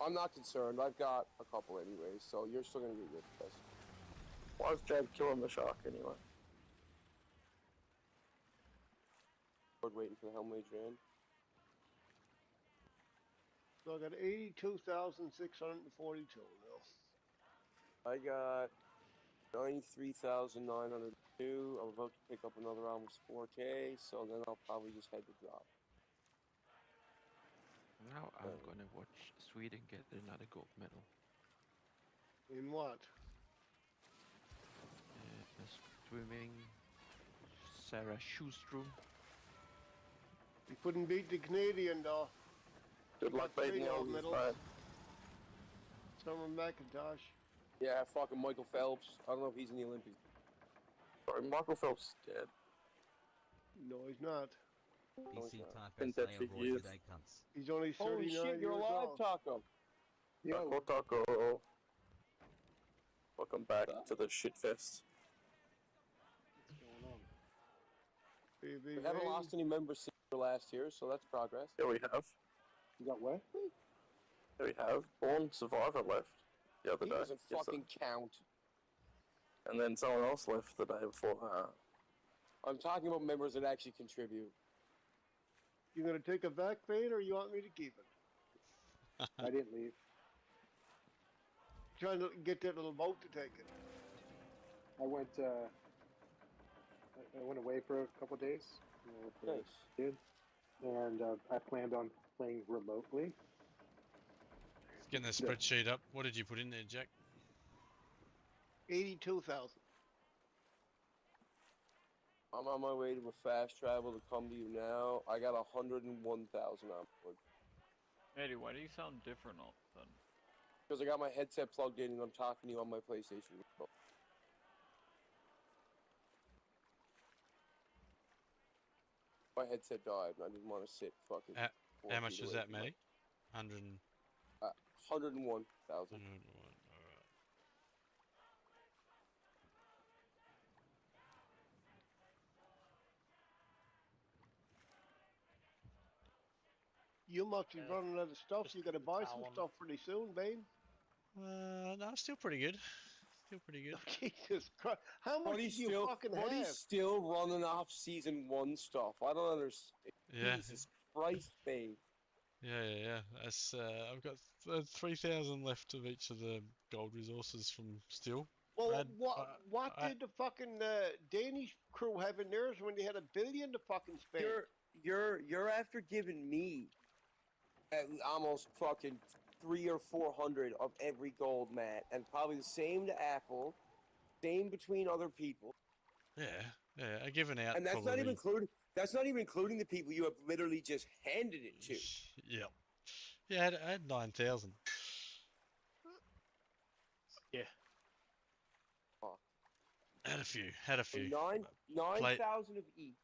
I'm not concerned. I've got a couple anyways, so you're still gonna get your best. Why is Jad killing the shark anyway? We're waiting for the helm wager in. So I got 82,642 now. I got 93,902. I'm about to pick up another almost 4K, so then I'll probably just head to drop. Now I'm gonna watch Sweden get another gold medal. In what? Swimming, Sarah Schustrom. You couldn't beat the Canadian though. Good luck Got three beating all gold these, medals. man. Summer McIntosh. Yeah, fucking Michael Phelps. I don't know if he's in the Olympics. Sorry, Michael Phelps is dead. No, he's not. PC Taco Been dead Slayer for Roy years. today, cunts. He's only 39 Holy shit, you're years alive, old. Taco. Taco, taco. Welcome back to the shit fest. What's going on? BB We haven't Wayne. lost any members since last year, so that's progress. Yeah, we have. You got what? Yeah, we have. Born Survivor left the other He day. doesn't fucking count. And then someone else left the day before that. I'm talking about members that actually contribute. You gonna take it back, Fade, or you want me to keep it? I didn't leave. Trying to get that little boat to take it. I went away for a couple days. With the kid, and I planned on playing remotely. Getting the spreadsheet up. What did you put in there, Jack? 82,000. I'm on my way to a fast travel to come to you now. I got 101,000 on board. Eddie, why do you sound different all of a sudden? Because I got my headset plugged in and I'm talking to you on my PlayStation. My headset died and I didn't want to sit fucking. How much was that, Matty? 101,000. You must be running out of stuff. You gotta buy some stuff pretty soon, babe. No, still pretty good. Still pretty good. Jesus Christ. How much do you fucking have? Buddy's still running off season 1 stuff. I don't understand. Yeah. Jesus Christ, babe. Yeah. That's I've got 3,000 left of each of the gold resources from Steel. Well, what did the fucking Danish crew have in theirs when they had $1 billion to fucking spend? You're after giving me almost fucking 300 or 400 of every gold, Matt, and probably the same to Apple, same between other people. Yeah, I've given out. And that's probably... not even including. That's not even including the people you have literally just handed it to. Yeah. Yeah, I had 9,000. Yeah. Had a few. 9,000 of each.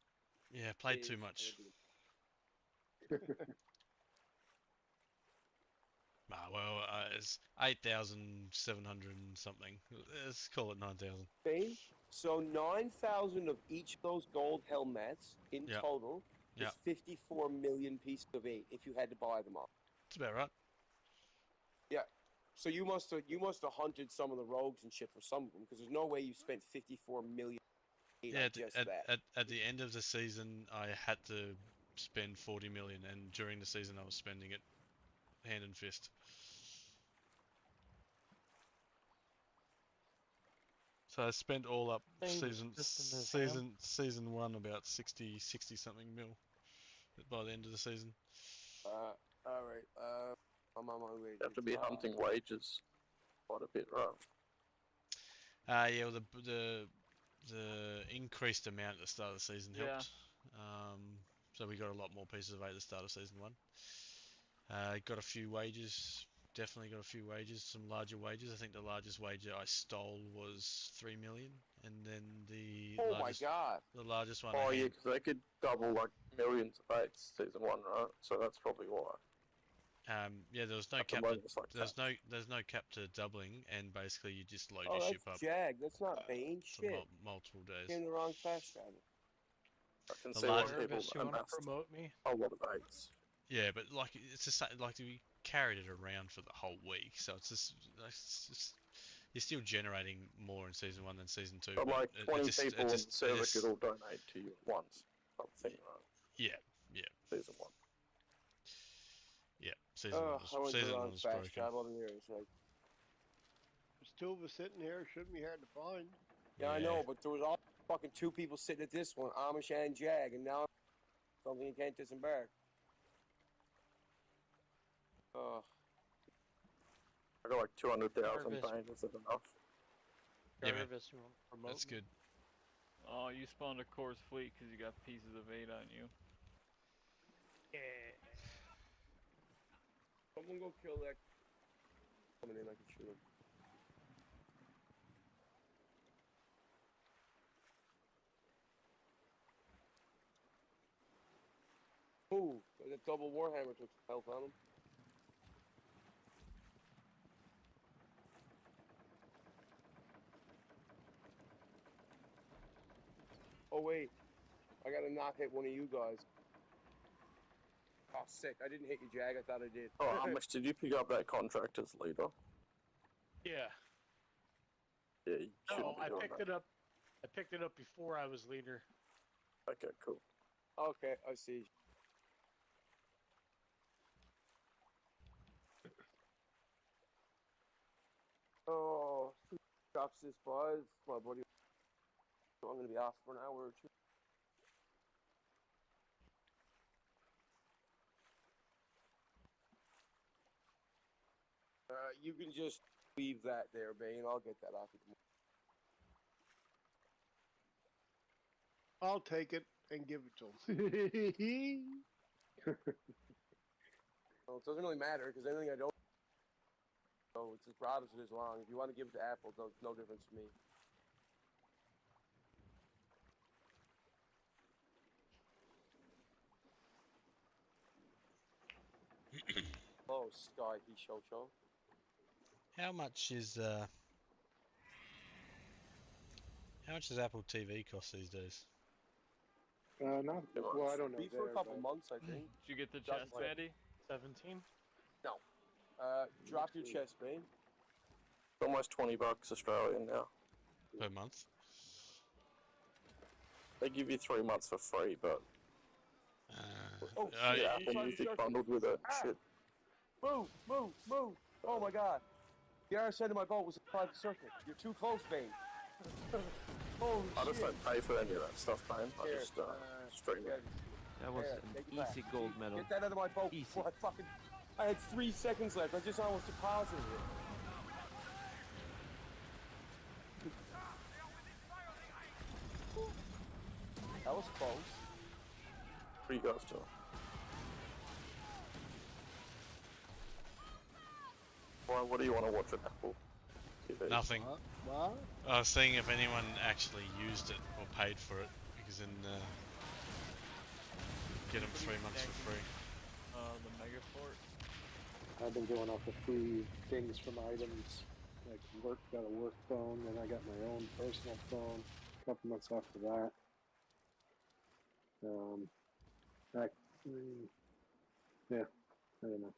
Yeah, played too much. Well, it's 8,700 and something. Let's call it 9,000. Okay, so 9,000 of each of those gold helmets in total is 54 million pieces of 8 if you had to buy them all. That's about right. Yeah. So you must have hunted some of the rogues and shit for some of them because there's no way you spent 54 million. Yeah, at the end of the season, I had to spend 40 million, and during the season, I was spending it hand and fist. So I spent all up season 1 about 60 something mil by the end of the season. All right. I'm on my way. You have to be hunting wages quite a bit, right? Yeah, well, the increased amount at the start of the season helped. So we got a lot more pieces of 8 at the start of season 1. Got a few wages. Definitely got a few wages, some larger wages. I think the largest wager I stole was 3 million, and then the the largest one. Oh yeah, because they could double like millions of 8s season 1, right? So that's probably why. Yeah, there was no cap. There's no cap to doubling, and basically you just load your ship up. Jag. That's not Bane. Shit. Multiple days. You're in the wrong fast travel. I can see why people amassed promote me? a lot of 8s. Yeah, but like it's just like we carried it around for the whole week, so it's just you're still generating more in season 1 than season 2. But like 20 people on the server could all donate to you at once. Something, right? Yeah. Season 1. Yeah, season 1 was broken. It's like, There's 2 of us sitting here. Shouldn't be hard to find. Yeah, I know, but there was all fucking 2 people sitting at this one, Amish and Jag, and now something you can't disembark. I got like 200,000 Jarvis. pain. Is that enough? Yeah, man. Jarvis, remote That's me. good. Oh, you spawned a Course Fleet because you got pieces of 8 on you. Yeah. Someone go kill that. Coming in, I can shoot him. Ooh, that double Warhammer took some health on him. Oh wait, I gotta not hit one of you guys. Oh, sick. I didn't hit you, Jag. I thought I did. Oh, how much did you pick up that contract as leader? Yeah. Yeah, you No, shouldn't be I doing picked that. it up. I picked it up before I was leader. Okay, cool. Okay, I see. Oh, drops this buzz. My buddy. So I'm gonna be off for an hour or two. You can just leave that there, Bane. I'll get that off of you. I'll take it and give it to him. Well, it doesn't really matter because anything I don't. So it's as broad as it is long. If you want to give it to Apple, no difference to me. Oh, Sky, he show. How much does Apple TV cost these days? Not well. I don't know. Be for a there, couple but months, I think. Did you get the Doesn't chest, say. Maddie? 17. No. Drop your chest, Bane. Almost $20 Australian now. Per month? They give you 3 months for free, but Oh, yeah, shit. Apple Music bundled with it. Ah. Shit. Move! Oh my god. The RSN of my boat was a private circuit. You're too close, Bane. Holy I just shit. don't pay for any of that stuff, man. I Here, just stream it. That was Here, an take it back. easy gold medal. Get that out of my boat before I had 3 seconds left. I just almost deposited it. That was close. What are you guys doing? Well, what do you want to watch on Apple TV? Nothing. What? I was seeing if anyone actually used it or paid for it, because then get them 3 months for free. The Megafort. I've been going off the free things from items. Like work, got a work phone, and I got my own personal phone. A couple months after that. Yeah, I don't know.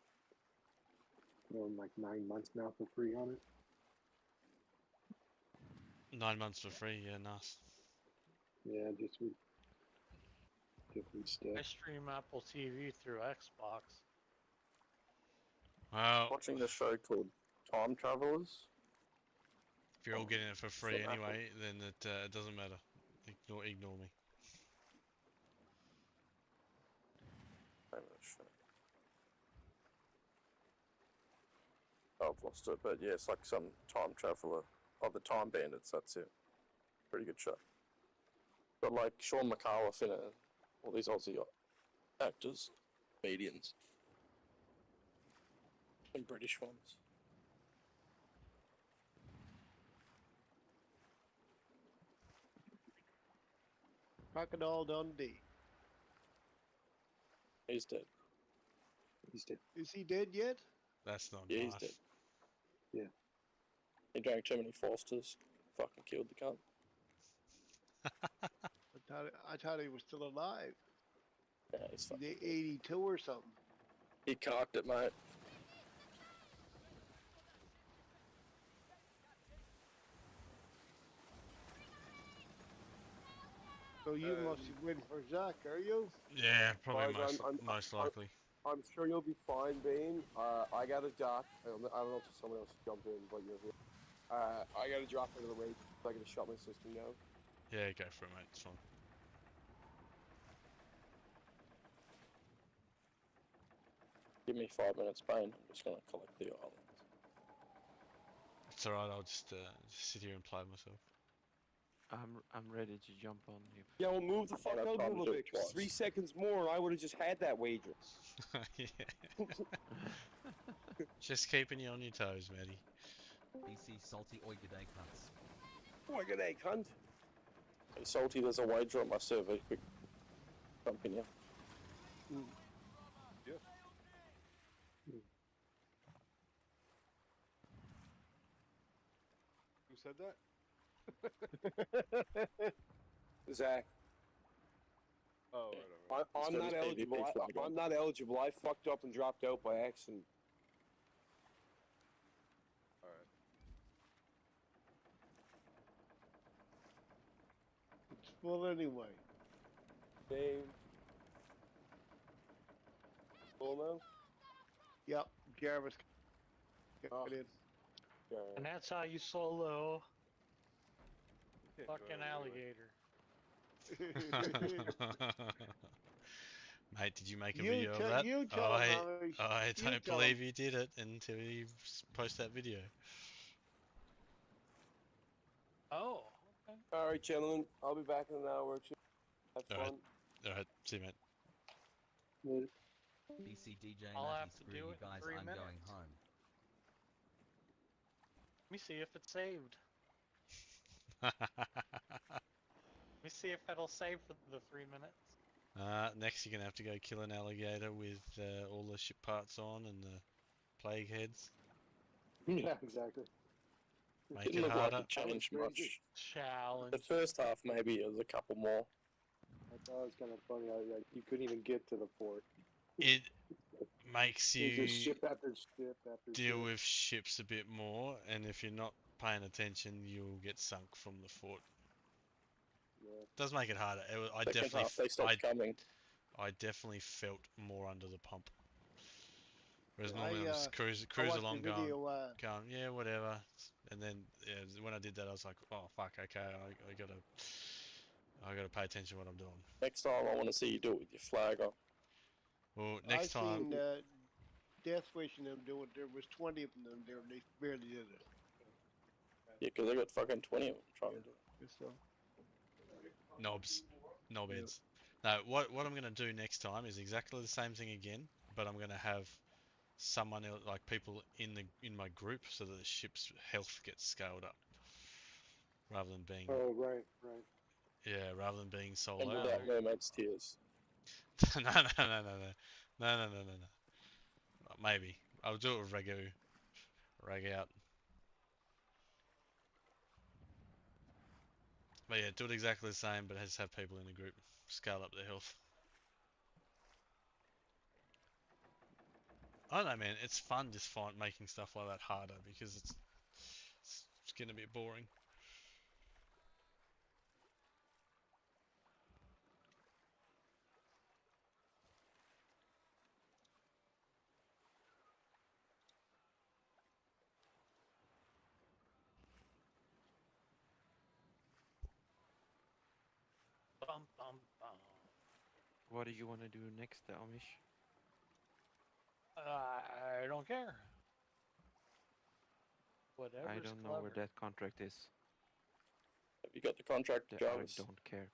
Going like 9 months now for free on it. 9 months for free, yeah, nice. Yeah, just with different I stuff. stream Apple TV through Xbox. Well, Watching the show called Time Travelers. if you're all getting it for free Some Apple. anyway, then it doesn't matter. Ignore me. I've lost it, but yeah, it's like some time traveler. Oh, the Time Bandits, that's it. Pretty good show. Got like Sean McAuliffe in it, all these Aussie actors, comedians, and British ones. Crocodile Dundee. He's dead. He's dead. Is he dead yet? That's not Yeah, nice. he's dead. Yeah. He drank too many Fosters. Fucking killed the cunt. I thought he was still alive. Yeah, he's fucking. He's 82 or something. He cocked it, mate. So you must be waiting for Zach, are you? Yeah, probably Guys, most likely. I'm sure you'll be fine, Bane. I got a dock. I don't know if someone else jumped in, but you're here. I gotta drop into the raid. So I gotta shut my system down. Yeah, go for it, mate. It's fine. Give me 5 minutes, Bane. I'm just gonna collect the islands. It's alright, I'll just sit here and play myself. I'm ready to jump on if. Yeah, well, move the fuck I've out, tried to move do a it bit. 'Cause twice. 3 seconds more, and I would have just had that wager. Yeah. Just keeping you on your toes, Matty. BC Salty or G'day Cunts. Oh, I got a cunt. Hey, Salty, there's a wager on my server. Quick, jump in here. Yeah. Who said that? Zach. Oh, right. I'm got not his eligible. PvP flag on. I'm not eligible. I fucked up and dropped out by accident. Alright. It's full anyway. Game. Full now? Yep, Jarvis. Oh. It is. And that's how you solo Yeah, fucking right. alligator. Mate, did you make a You video tell- of that? you tell him, Amish. I You don't tell believe him. you did it until you post that video. Oh, okay. Alright, gentlemen. I'll be back in an hour or two. Have Alright. fun. Alright, see you, mate. Later. BC DJ I'll Matty, have to screw do you it in guys, 3 I'm minutes. going home. Let me see if it's saved. Let me see if it'll save for the 3 minutes. Next you're gonna have to go kill an alligator with all the ship parts on and the plague heads. Yeah, exactly. Make Didn't it look harder. like it changed much. Challenge. The first half, maybe it was a couple more. I thought it was kind of funny how you couldn't even get to the port. It makes It was you just ship after ship after deal ship. with ships a bit more, and if you're not paying attention, you'll get sunk from the fort. Yeah. Does make it harder. I Second definitely, half, they stopped coming. I definitely felt more under the pump. Whereas I, normally I just cruise watched along, the video, going, yeah, whatever. And then when I did that, I was like, oh fuck, okay, I gotta pay attention to what I'm doing. Next time, I want to see you do it with your flag on. Well, next I time, seen Death Wish and them do it. There was 20 of them there, and they barely did it. Yeah, because they got fucking 20 of them trying to do it. So, knobheads. No, what I'm gonna do next time is exactly the same thing again, but I'm gonna have someone else, like people in my group, so that the ship's health gets scaled up, rather than being rather than being solo. And without mermaid's tears. no. Maybe I'll do it with Rag out. But yeah, do it exactly the same, but just have people in the group scale up their health. I don't know, man. It's fun just making stuff like that harder because it's getting a bit boring. Bum, bum, bum. What do you want to do next, Amish? I don't care. Whatever's I don't know clever. where that contract is. Have you got the contract, I Jarvis? don't care.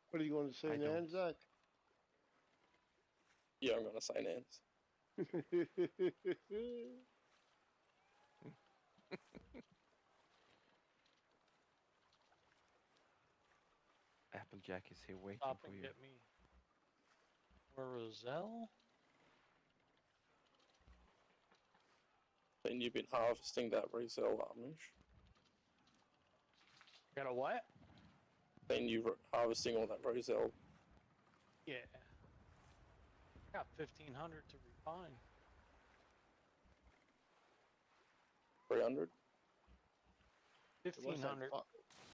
what are you going to say, I don't. Nan, Zach? Yeah, I'm going to say Nance. Applejack is here waiting Stop for and you. get me. Where Roselle? Then you've been harvesting that resale Amish. Got a what? Then you're harvesting all that roselle. Yeah. Got 1,500 to refine. 300? 1,500.